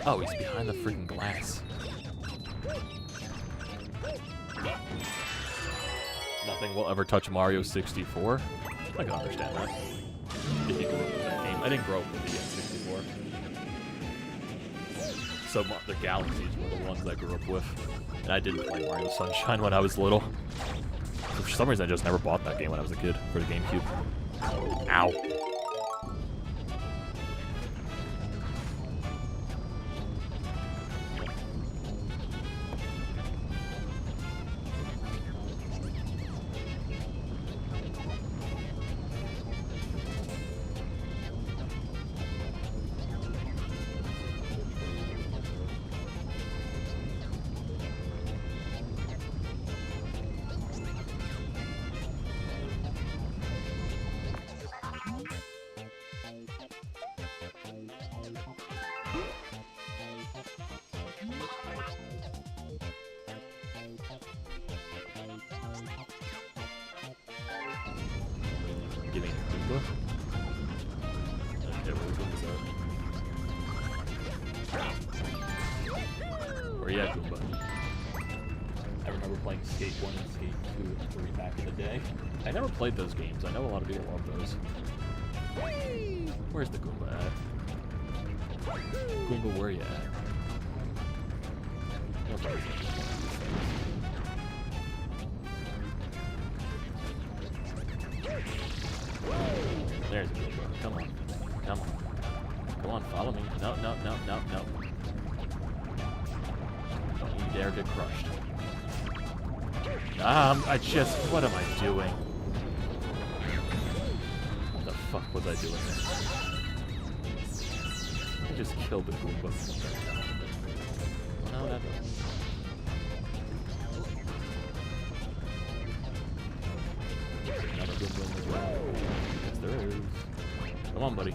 Oh, he's behind the freaking glass. Nothing will ever touch Mario 64. I can understand that. If you grew up with that game. I didn't grow up with the N64. So the Galaxies were the ones I grew up with. And I didn't play Mario Sunshine when I was little. So for some reason, I just never bought that game when I was a kid for the GameCube. Ow. Give me a Goomba. Okay, where the Goomba's at. Where you at, Goomba? I remember playing Skate 1 and Skate 2 and 3 back in the day. I never played those games. I know a lot of people love those. Where's the Goomba at? Goomba, where you at? There's a Goomba. Come on. Come on. Come on, follow me. No, no, no, no, no. Don't you dare get crushed. What am I doing? What the fuck was I doing there? I just killed the Goomba. No, that doesn't. Another Goomba in this round. Yes, there is. Come on, buddy.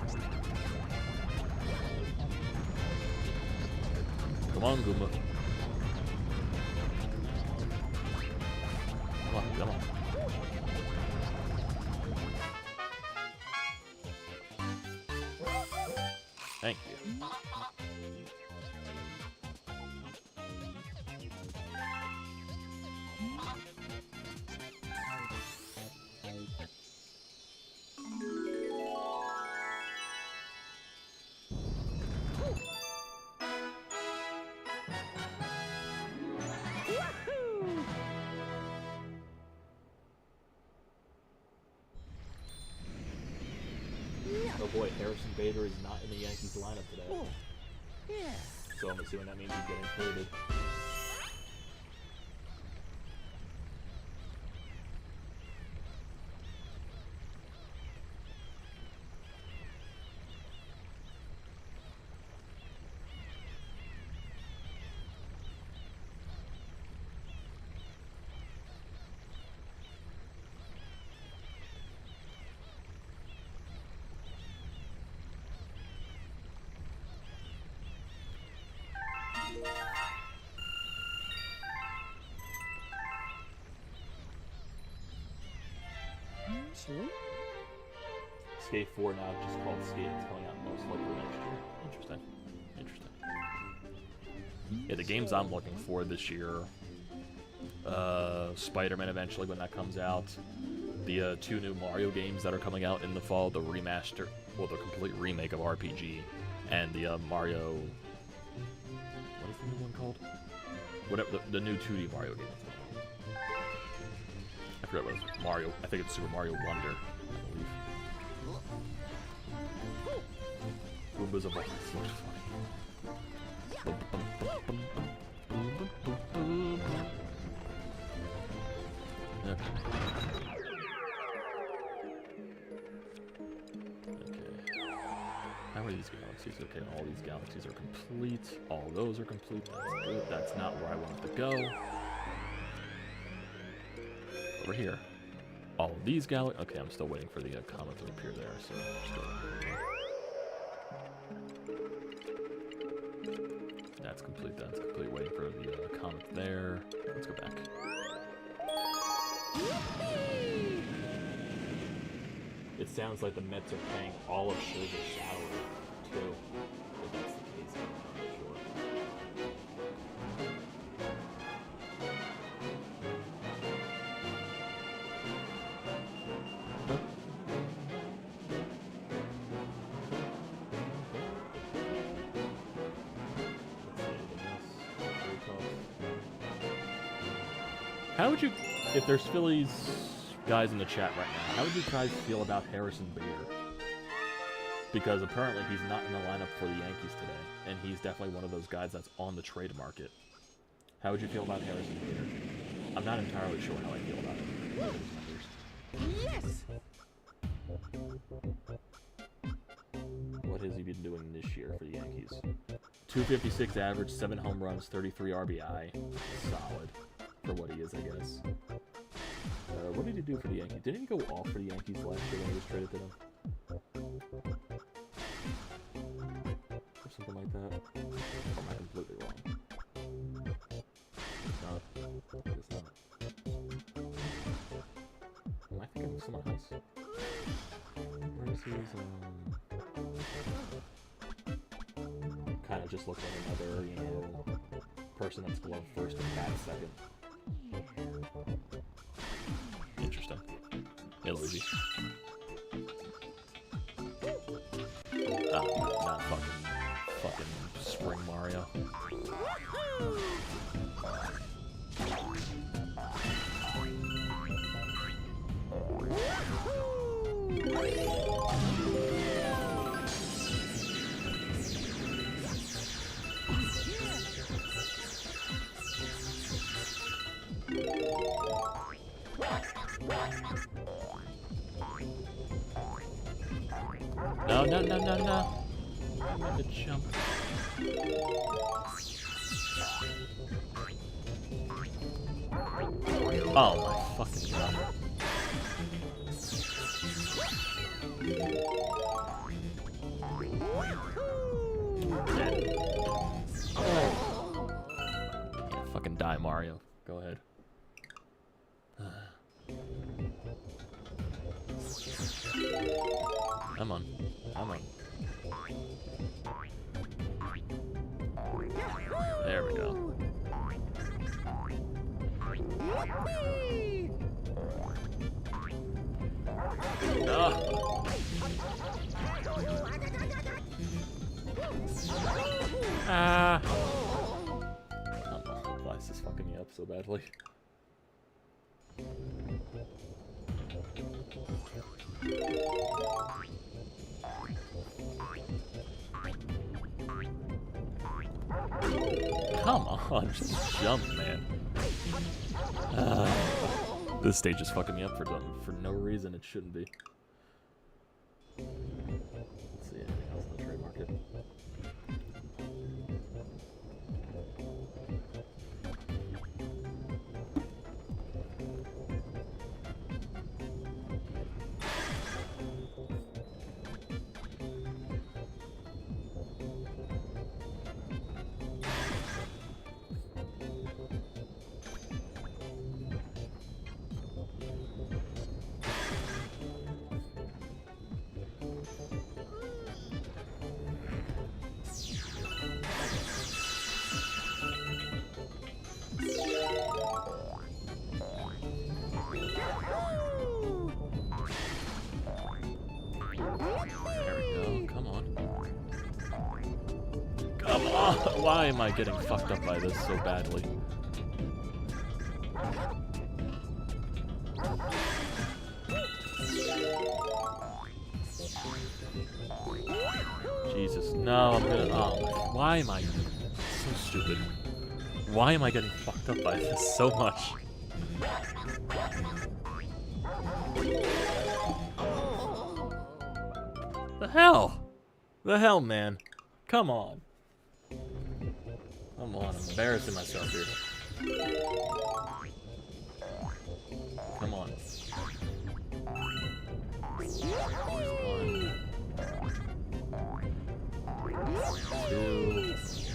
Come on, Goomba. Come on, come on. Thank you. Oh boy, Harrison Bader is not in the Yankees lineup today. Oh, yeah. So I'm assuming that means he's getting traded. Skate 4 now just called Skate. It's coming out most likely next year. Interesting. Interesting. Yeah, the games I'm looking for this year, Spider-Man eventually when that comes out, the 2 new Mario games that are coming out in the fall, the remaster, well, the complete remake of RPG, and the Mario, what is the new one called? Whatever, the new 2D Mario game. I forgot what it was. Mario, I think it's Super Mario Wonder, I believe. Goombas of Ice looks funny. Okay. How are these galaxies? Okay, all these galaxies are complete. All those are complete. That's good. That's not where I wanted to go. Over here. All of these galaxies. Okay, I'm still waiting for the comet to appear there, so that's complete. That's complete. Waiting for the comet there. Let's go back. It sounds like the Mets are paying all of Scherzer's salary, too. If that's the case, I'm not sure. How would you, if there's Phillies guys in the chat right now, how would you guys feel about Harrison Bader? Because apparently he's not in the lineup for the Yankees today, and he's definitely one of those guys that's on the trade market. How would you feel about Harrison Bader? I'm not entirely sure how I feel about him. Yes. What has he been doing this year for the Yankees? 256 average, 7 home runs, 33 RBI. Solid for what he is, I guess. What did he do for the Yankees? Didn't he go off for the Yankees last year when he was traded to them? Or something like that? Or am I completely wrong? It's not. It's not. Am I thinking of someone else? Where is his, kind of just looks like another, you know, person that's glove first and bat second. Interesting. Hey, Luigi. Not fucking Spring Mario. No. I'm gonna jump. Oh my fucking god. Dead. Oh. Yeah, fucking die, Mario. Go ahead. Come on. There we go. No. Ah. Come on, Bryce is fucking me up so badly. Come on, just jump, man. This stage is fucking me up for no reason it shouldn't be. Let's see anything else in the trade market. There we go. Come on. Come on! Why am I getting fucked up by this so badly? Jesus, no, I'm gonna. Oh, why am I so stupid? Why am I getting fucked up by this so much? The hell? The hell, man? Come on. Come on, I'm embarrassing myself here. Come on. 1, 2. Just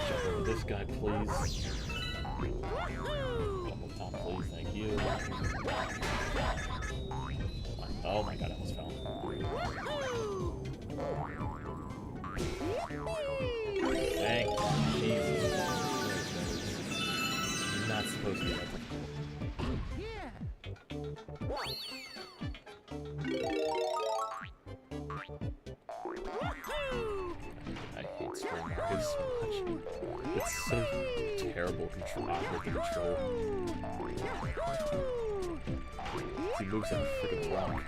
jump over this guy, please. Jump over top, please. Thank you. Oh my god, I almost fell. Thank you. Jesus. Not supposed to be that. I hate spring markets so much. It's so terrible control with the control. He moves like a freaking rock.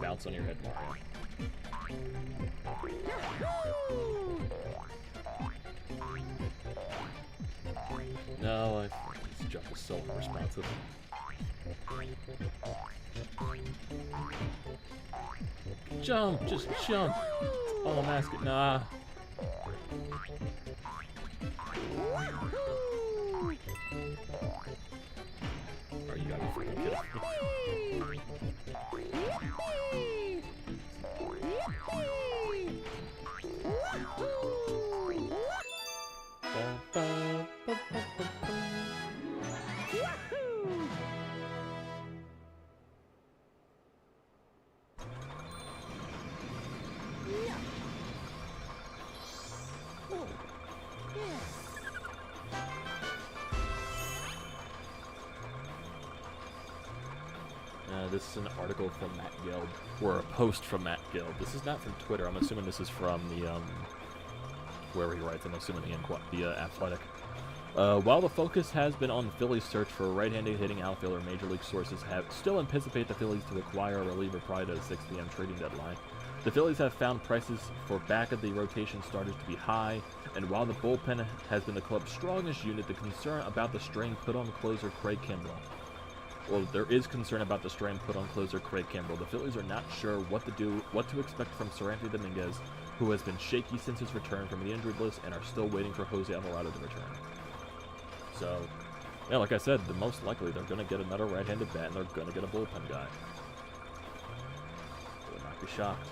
Bounce on your head, Mario. No, this jump is so unresponsive. Jump! Just jump! Oh, I'm asking. Nah. Are you gotta be freaking kidding me? This is an article from Matt Gelb, or a post from Matt Gelb. This is not from Twitter. I'm assuming this is from the, wherever he writes. I'm assuming the Athletic. While the focus has been on the Phillies' search for a right-handed hitting outfielder, Major League sources have still anticipate the Phillies to acquire a reliever prior to the 6 p.m. trading deadline. The Phillies have found prices for back-of-the-rotation starters to be high, and while the bullpen has been the club's strongest unit, the concern about the strain put on closer Craig Kimbrell. Well, there is concern about the strain put on closer Craig Kimbrell. The Phillies are not sure what to expect from Seranthony Dominguez, who has been shaky since his return from the injured list, and are still waiting for Jose Alvarado to return. So, yeah, like I said, the most likely they're going to get another right-handed bat, and they're going to get a bullpen guy. I would not be shocked.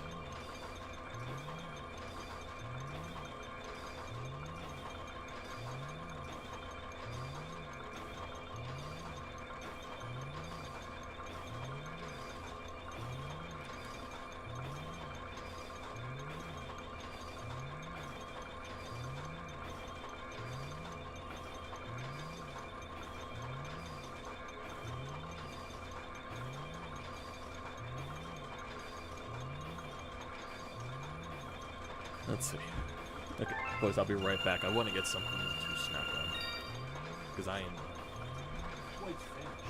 Let's see. Okay, boys, I'll be right back. I want to get something to snack on. Because I am quite finished.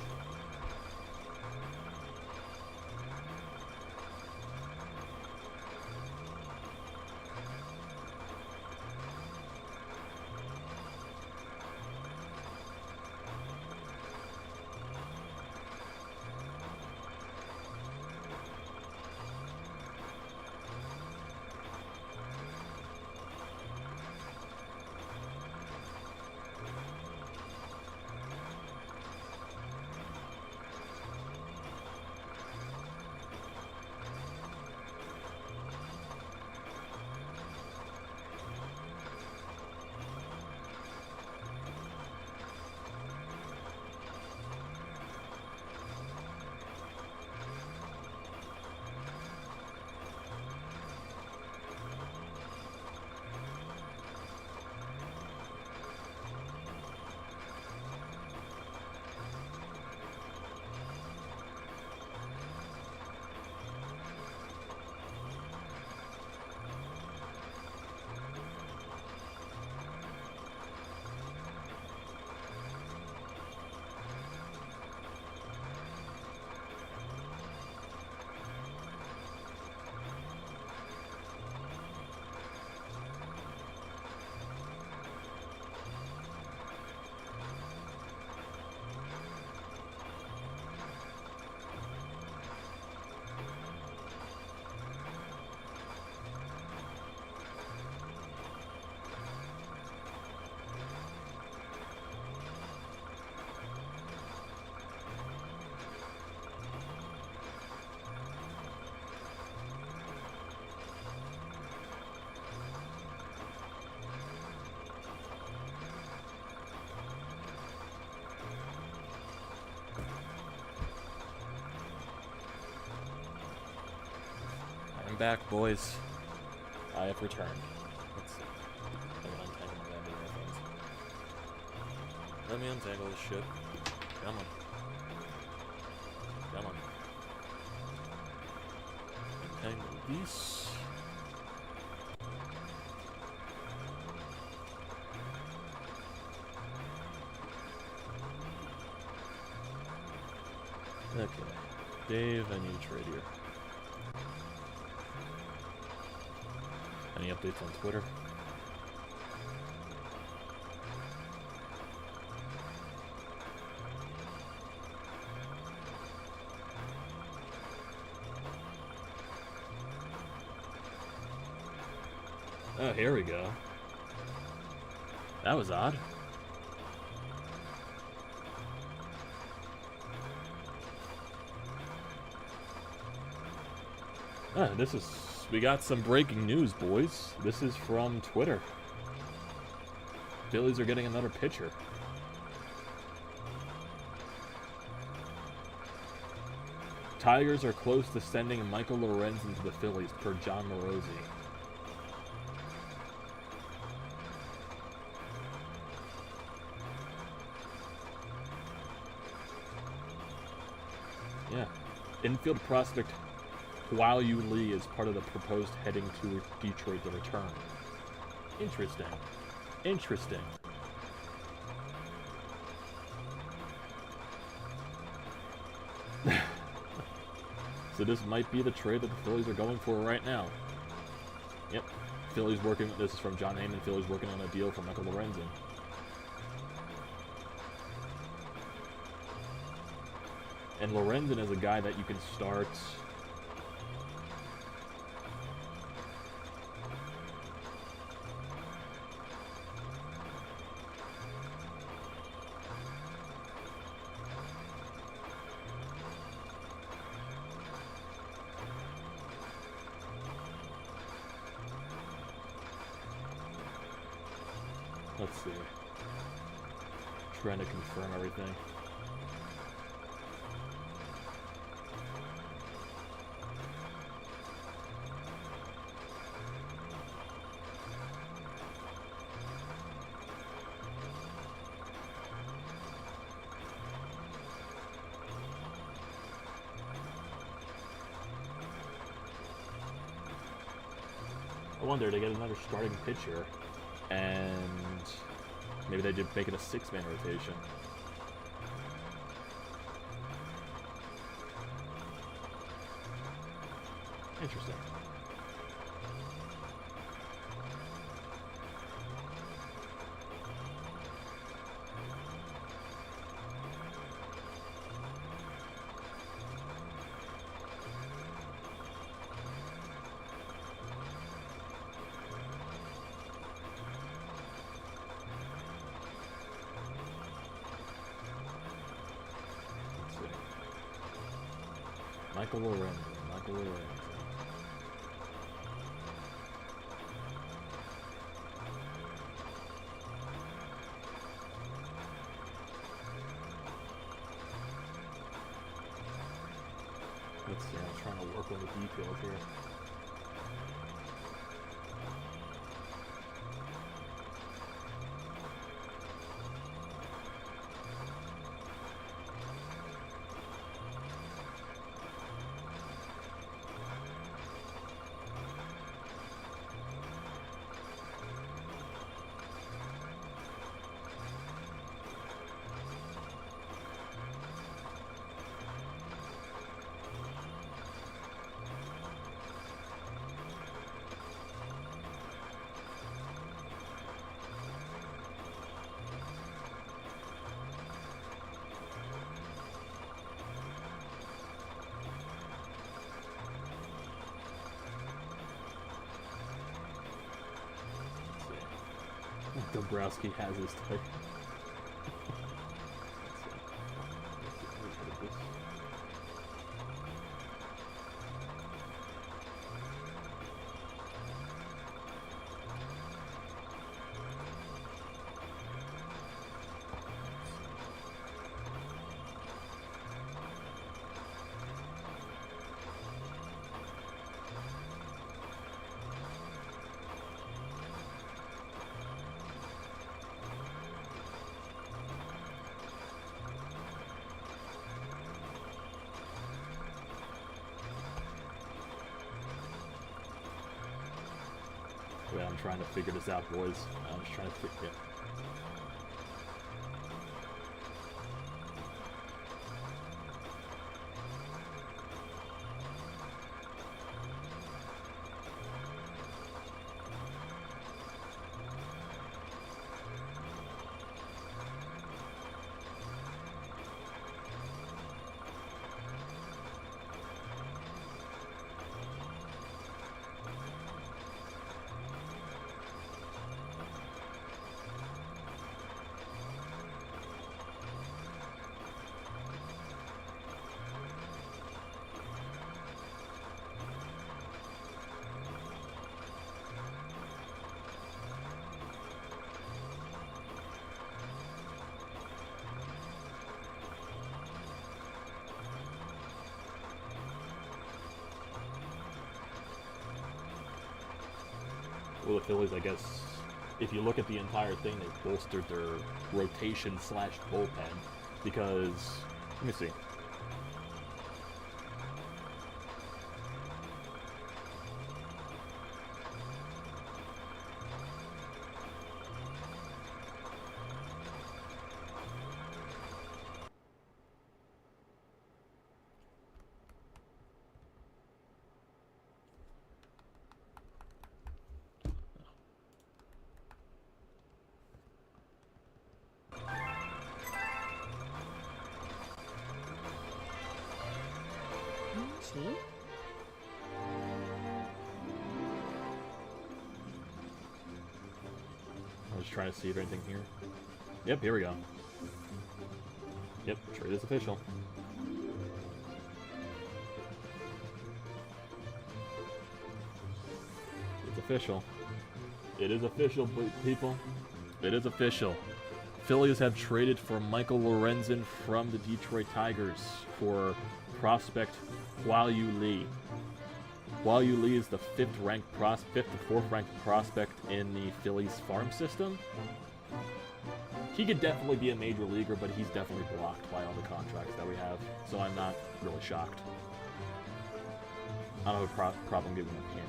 back, boys. I have returned. Let's see. Let me untangle my goddamn earphones. Let me untangle this shit. Come on. Come on. Untangle these. Okay. Dave, I need a trade here. Any updates on Twitter? Oh, here we go. That was odd. We got some breaking news, boys. This is from Twitter. Phillies are getting another pitcher. Tigers are close to sending Michael Lorenzen to the Phillies, per John Morosi. Yeah. Infield prospect Hwao Yu Lee is part of the proposed heading to Detroit to return. Interesting. Interesting. So this might be the trade that the Phillies are going for right now. Yep. Phillies working, this is from John Heyman, Phillies working on a deal for Michael Lorenzen. And Lorenzen is a guy that you can start. Let's see. Trying to confirm everything. I wonder, they get another starting pitcher, and maybe they did make it a six-man rotation. Interesting. Michael Lorenzen, Michael Lorenzen. Let's see, I'm trying to work on the details here. Dombrowski has his type. I'm trying to figure this out, boys. I'm just trying to figure it. Well, the Phillies, I guess, if you look at the entire thing, they bolstered their rotation slash bullpen because, let me see. I was trying to see if anything here. Yep, here we go. Yep, trade is official. It's official. It is official, people. It is official. Phillies have traded for Michael Lorenzen from the Detroit Tigers for prospect Hua-Yu Lee. Hua-Yu Lee is the fifth to fourth ranked prospect in the Phillies farm system. He could definitely be a major leaguer, but he's definitely blocked by all the contracts that we have, so I'm not really shocked. I don't have a problem giving him him.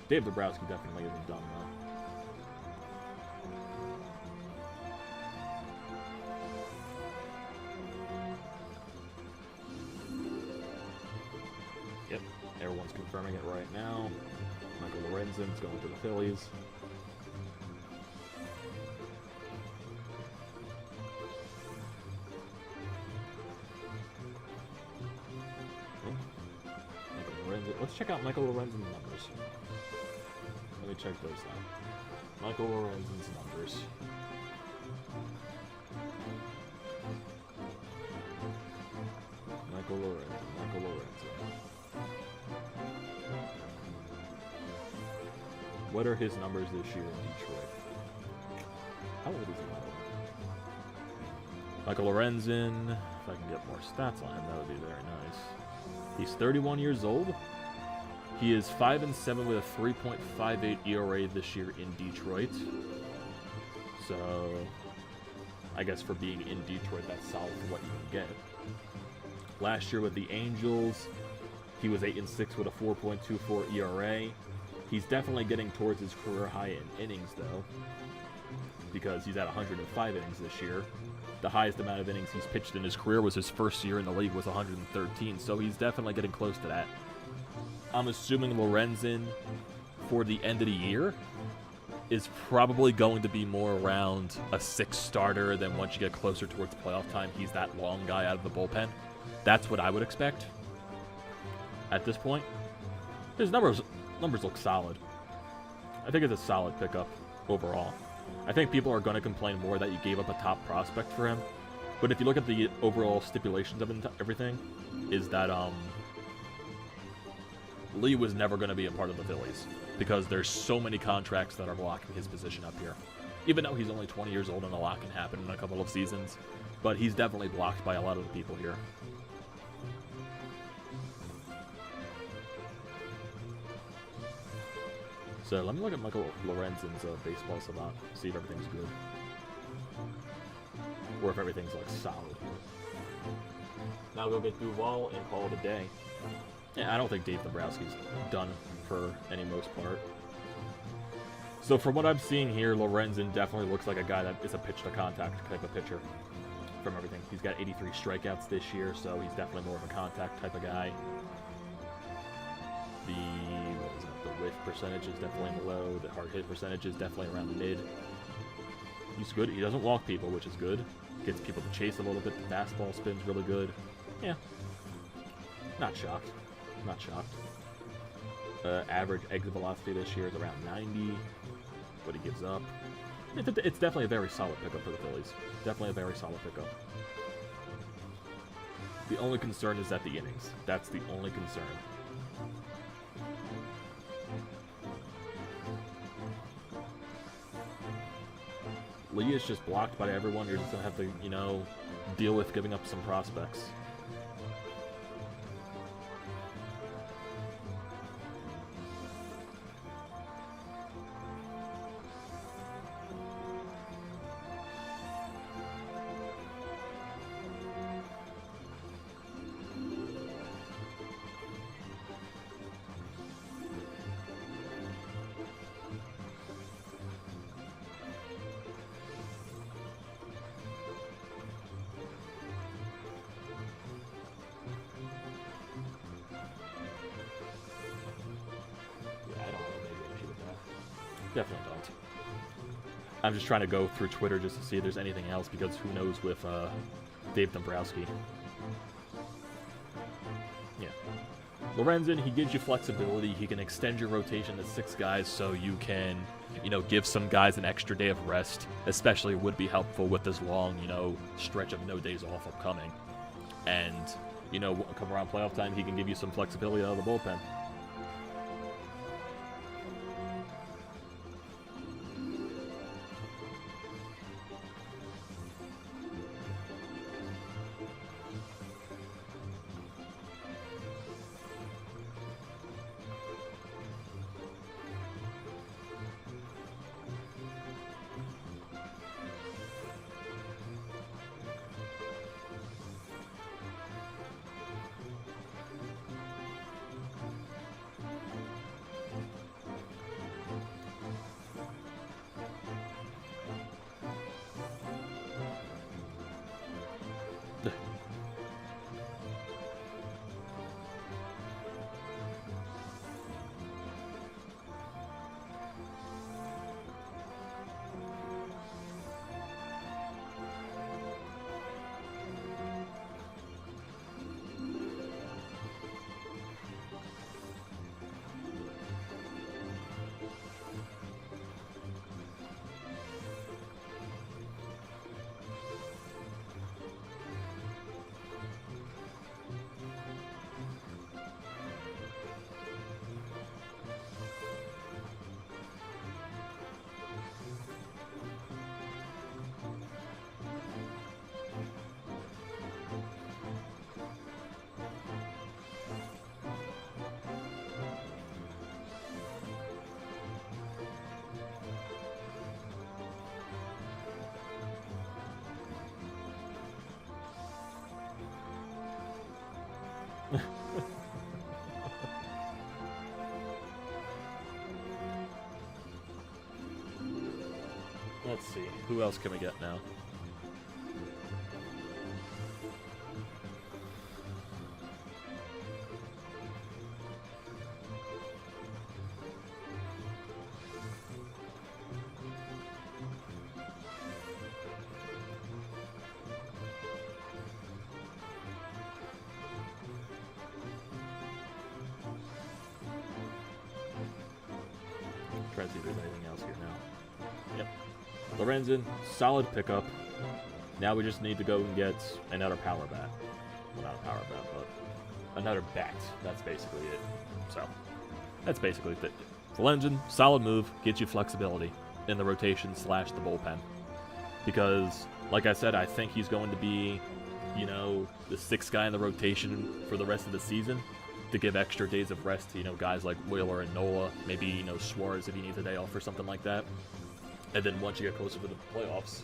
Dave Dabrowski definitely isn't done though. Yep, everyone's confirming it right now. Michael Lorenzen's going to the Phillies. Let's check out Michael Lorenzen's numbers. Let me check those out. Michael Lorenzen's numbers. Michael Lorenzen. What are his numbers this year in Detroit? How old is he? Michael Lorenzen. If I can get more stats on him, that would be very nice. He's 31 years old. He is 5-7 with a 3.58 ERA this year in Detroit. So, I guess for being in Detroit, that's solid for what you can get. Last year with the Angels, he was 8-6 with a 4.24 ERA. He's definitely getting towards his career high in innings, though, because he's at 105 innings this year. The highest amount of innings he's pitched in his career was his first year in the league was 113, so he's definitely getting close to that. I'm assuming Lorenzen, for the end of the year, is probably going to be more around a 6 starter. Then once you get closer towards playoff time, he's that long guy out of the bullpen. That's what I would expect at this point. His numbers look solid. I think it's a solid pickup overall. I think people are going to complain more that you gave up a top prospect for him. But if you look at the overall stipulations of everything, is that Lee was never going to be a part of the Phillies because there's so many contracts that are blocking his position up here. Even though he's only 20 years old and a lot can happen in a couple of seasons, but he's definitely blocked by a lot of the people here. So let me look at Michael Lorenzen's baseball savant, see if everything's good. Or if everything's like solid. Now go get Duval and call it a day. Yeah, I don't think Dave Dabrowski's done for any most part. So from what I'm seeing here, Lorenzen definitely looks like a guy that is a pitch-to-contact type of pitcher from everything. He's got 83 strikeouts this year, so he's definitely more of a contact type of guy. The whiff percentage is definitely in the low. The hard hit percentage is definitely around the mid. He's good. He doesn't walk people, which is good. Gets people to chase a little bit. The fastball spin's really good. Yeah. Not shocked. Not shocked. Average exit velocity this year is around 90. What he gives up. It's definitely a very solid pickup for the Phillies. Definitely a very solid pickup. The only concern is at the innings. That's the only concern. Lee is just blocked by everyone. You're just going to have to, you know, deal with giving up some prospects. Definitely don't. I'm just trying to go through Twitter just to see if there's anything else, because who knows with Dave Dombrowski. Yeah. Lorenzen, he gives you flexibility. He can extend your rotation to 6 guys so you can, you know, give some guys an extra day of rest, especially would be helpful with this long, you know, stretch of no days off upcoming. And, you know, come around playoff time, he can give you some flexibility out of the bullpen. Let's see. Who else can we get now? Try to see if there's anything else here now. Yep. Lorenzen, solid pickup. Now we just need to go and get another power bat. Well, not a power bat, but another bat. That's basically it. So, that's basically it. Lorenzen, solid move, gets you flexibility in the rotation / the bullpen. Because, like I said, I think he's going to be, you know, the 6th guy in the rotation for the rest of the season to give extra days of rest to, you know, guys like Wheeler and Nola. Maybe, you know, Schwarber if he needs a day off or something like that. And then once you get closer to the playoffs,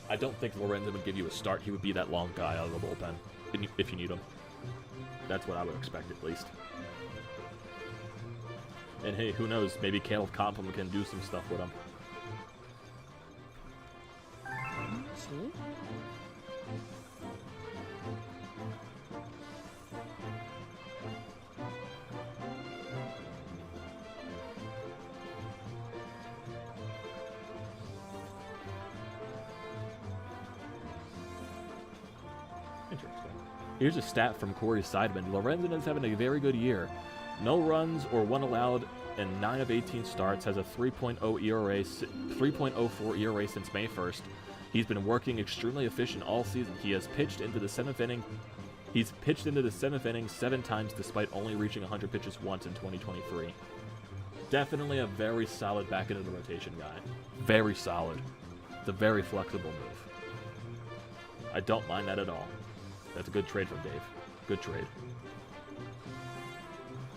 I don't think Lorenzen would give you a start. He would be that long guy out of the bullpen if you need him. That's what I would expect, at least. And hey, who knows? Maybe Caleb Compliment can do some stuff with him. Interesting. Here's a stat from Corey Seidman. Lorenzen is having a very good year. No runs or one allowed in 9 of 18 starts. Has a 3.0 ERA, 3.04 ERA since May 1st. He's been working extremely efficient all season. He has pitched into the 7th inning. He's pitched into the 7th inning 7 times despite only reaching 100 pitches once in 2023. Definitely a very solid back into the rotation guy. Very solid. It's a very flexible move. I don't mind that at all. That's a good trade from Dave. Good trade.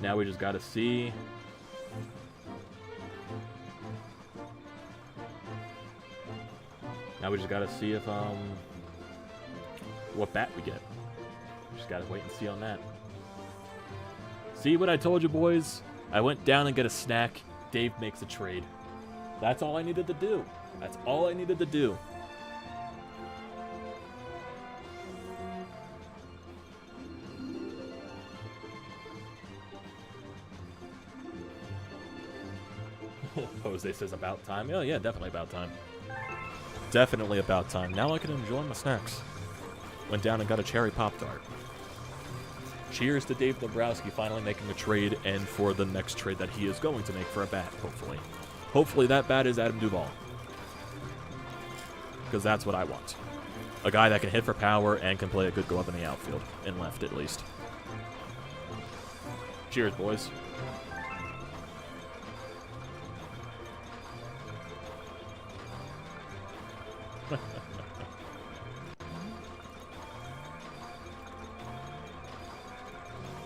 Now we just got to see. Now we just got to see if what bat we get. Just got to wait and see on that. See what I told you, boys? I went down and get a snack. Dave makes a trade. That's all I needed to do. That's all I needed to do. Jose says about time. Oh, yeah, definitely about time. Definitely about time. Now I can enjoy my snacks. Went down and got a cherry Pop-Tart. Cheers to Dave Dombrowski finally making a trade, and for the next trade that he is going to make for a bat, hopefully. Hopefully that bat is Adam Duvall. Because that's what I want. A guy that can hit for power and can play a good glove in the outfield. In left, at least. Cheers, boys.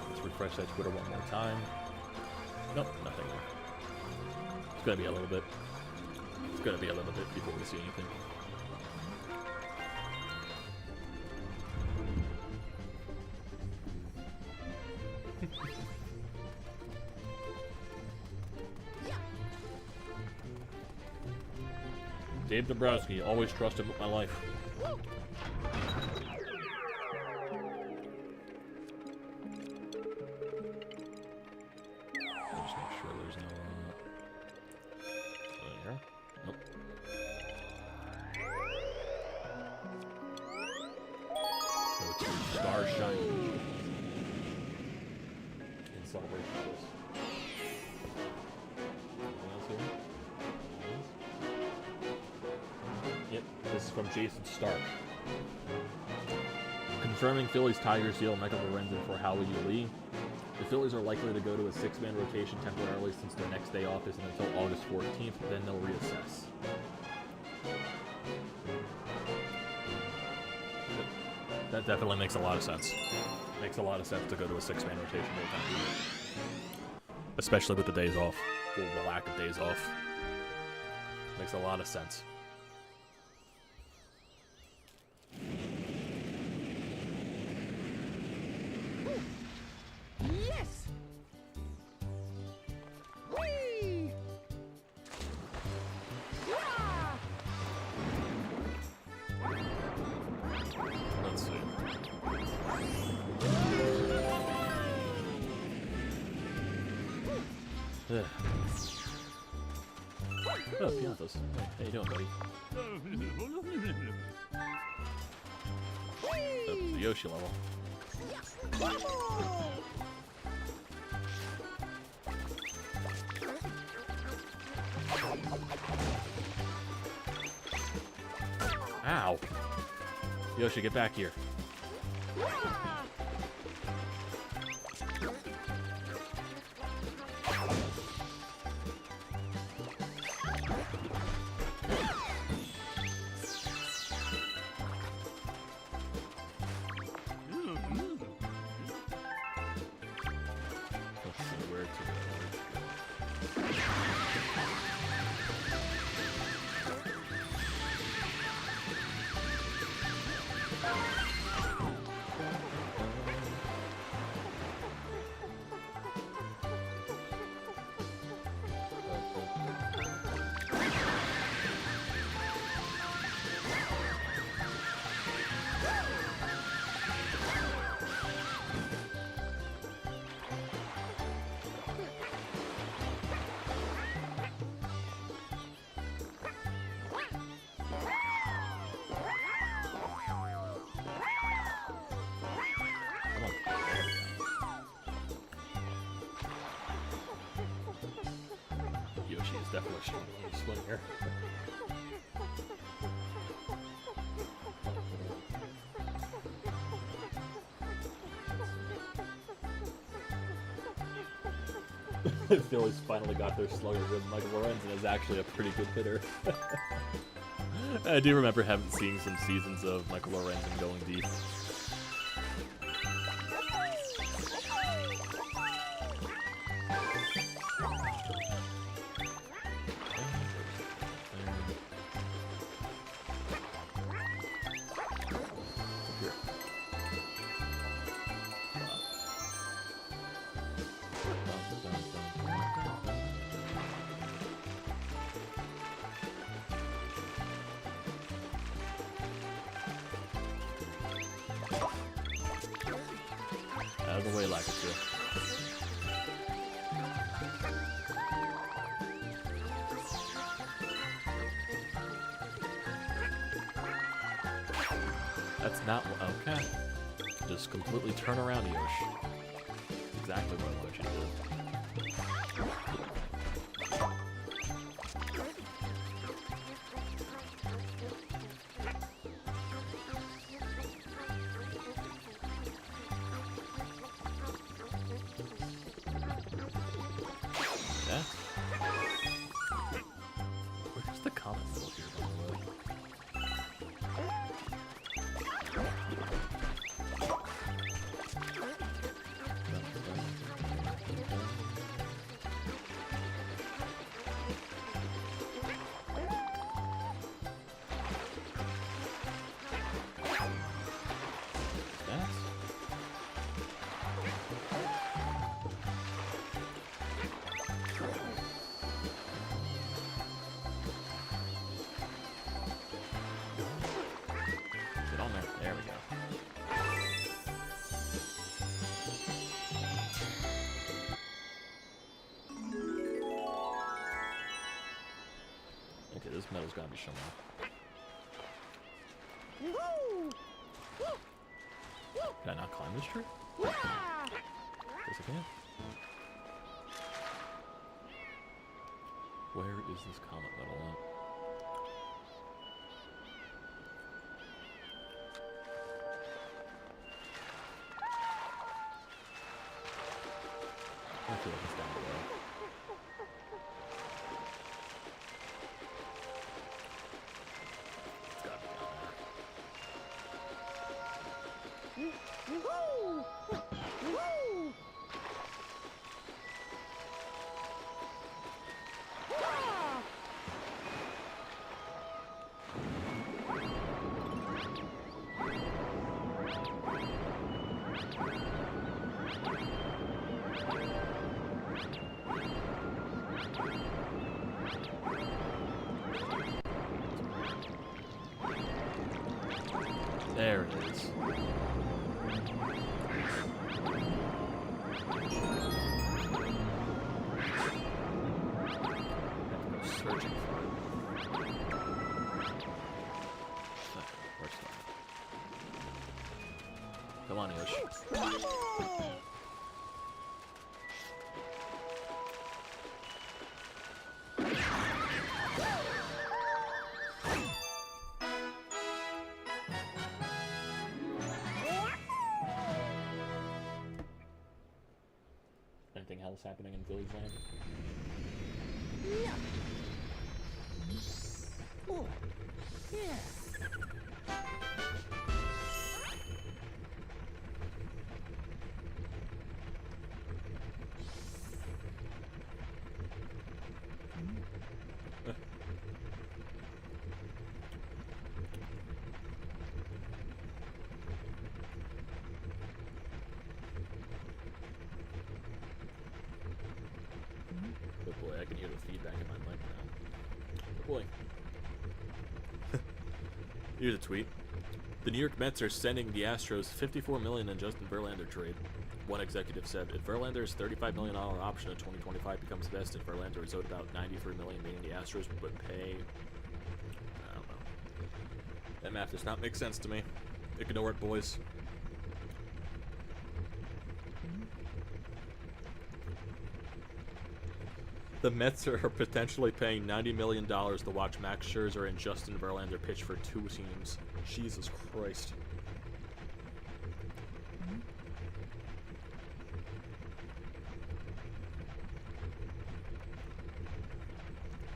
Let's refresh that Twitter one more time. Nope, nothing there. It's gonna be a little bit. It's gonna be a little bit before we see anything. Dave Dombrowski, always trust him with my life. I'll just make sure there's no there. Nope. Go to Star Shine in celebration of this. Anything else here? Yep, this is from Jason Stark. Confirming Phillies Tigers deal Michael Lorenzen for Howie Lee. The Phillies are likely to go to a 6-man rotation temporarily since their next day off isn't until August 14th, then they'll reassess. That definitely makes a lot of sense. Makes a lot of sense to go to a 6-man rotation anytime. Especially with the days off, or the lack of days off. Makes a lot of sense. Yes! Whee! Yeah! Let's see. Ugh. Oh, Piantos. How you doing, buddy? Up to the Yoshi level. Ow! Yoshi, get back here. Let's see where to go. definitely shouldn't be a swing here. The Phillies finally got their slugger with Michael Lorenzen is actually a pretty good hitter. I do remember having seen some seasons of Michael Lorenzen going deep. Out of the way, like it to. That's not okay. Just completely turn around, Yosh. Exactly what I want you to do. Yeah. Where's the comment middle here, by the way? Get on there. There we go. Okay, this metal's gotta be showing up. Can I not climb this tree? Yes, I can. Where is this comet metal at? I feel like it's down below. It's gotta be down there. There it is. I have to go searching for it. Where's that? Come on, Yosh. Anything else happening in Phillies land? Oh, yeah. Good boy, I can hear the feedback in my mic now. Good boy. Here's a tweet. The New York Mets are sending the Astros $54 million in Justin Verlander trade. One executive said, if Verlander's $35 million option in 2025 becomes vested, Verlander is owed about $93 million, meaning the Astros would pay... I don't know. That math does not make sense to me. Ignore it, boys. The Mets are potentially paying $90 million to watch Max Scherzer and Justin Verlander pitch for 2 teams. Jesus Christ.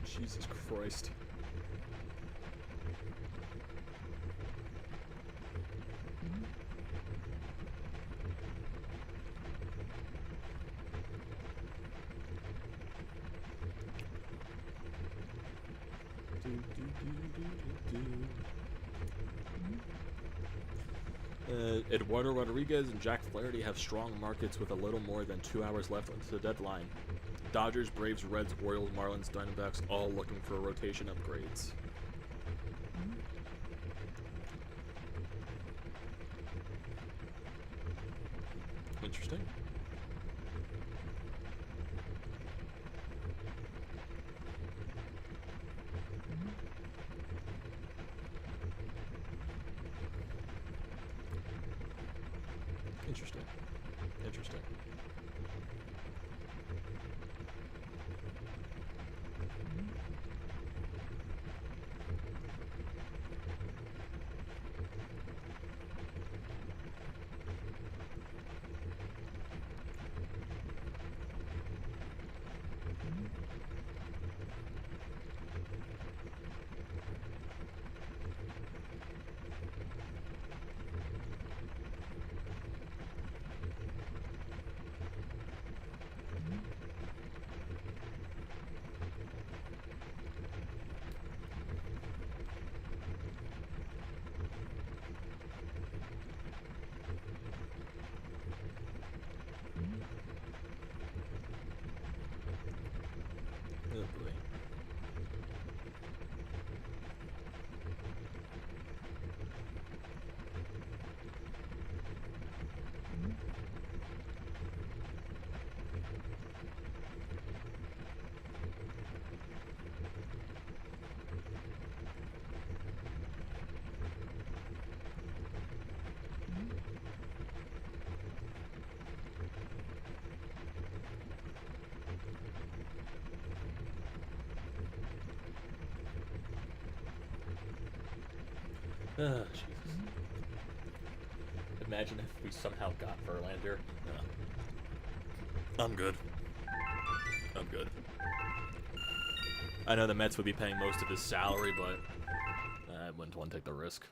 Jesus Christ. Eduardo Rodriguez and Jack Flaherty have strong markets with a little more than 2 hours left until the deadline. Dodgers, Braves, Reds, Orioles, Marlins, Diamondbacks all looking for rotation upgrades. Interesting. Interesting. Interesting. Oh boy. Oh, Jesus. Imagine if we somehow got Verlander. I'm good. I'm good. I know the Mets would be paying most of his salary, but I wouldn't want to take the risk.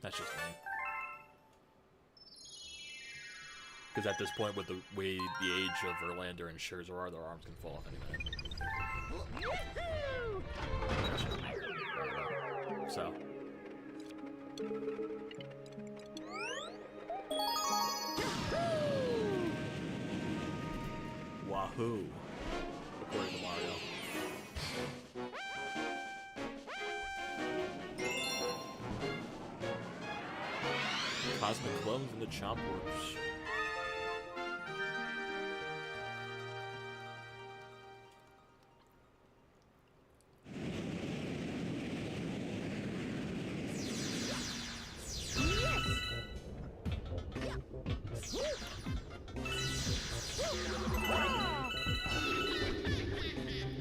That's just me. Because at this point, with the way the age of Verlander and Scherzer are, their arms can fall off any minute. So. Wahoo! According to Mario. Cosmic Clones and the Chomp Works.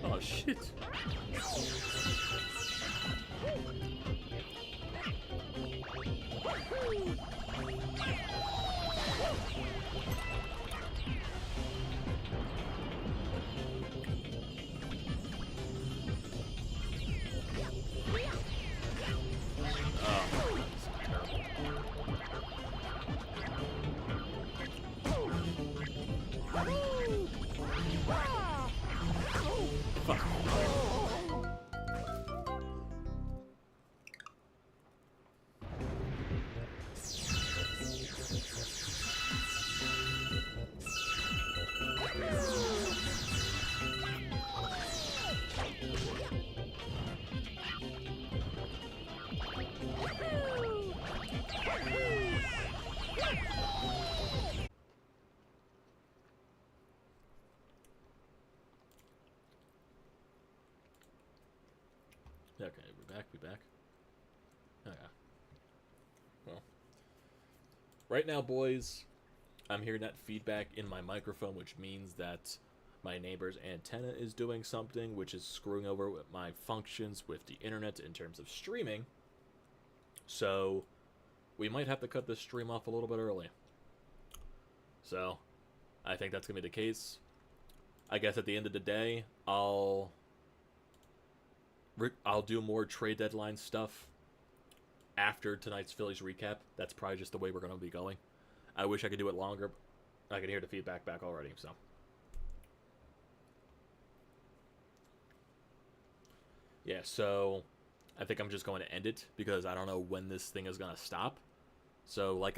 Oh shit. Okay, we back. Oh yeah. Well. Right now, boys, I'm hearing that feedback in my microphone, which means that my neighbor's antenna is doing something, which is screwing over with my functions with the internet in terms of streaming. So we might have to cut this stream off a little bit early. So I think that's gonna be the case. I guess at the end of the day, I'll do more trade deadline stuff after tonight's Phillies recap. That's probably just the way we're gonna be going. I wish I could do it longer, but I can hear the feedback back already. So yeah, so I think I'm just going to end it because I don't know when this thing is gonna stop. So like I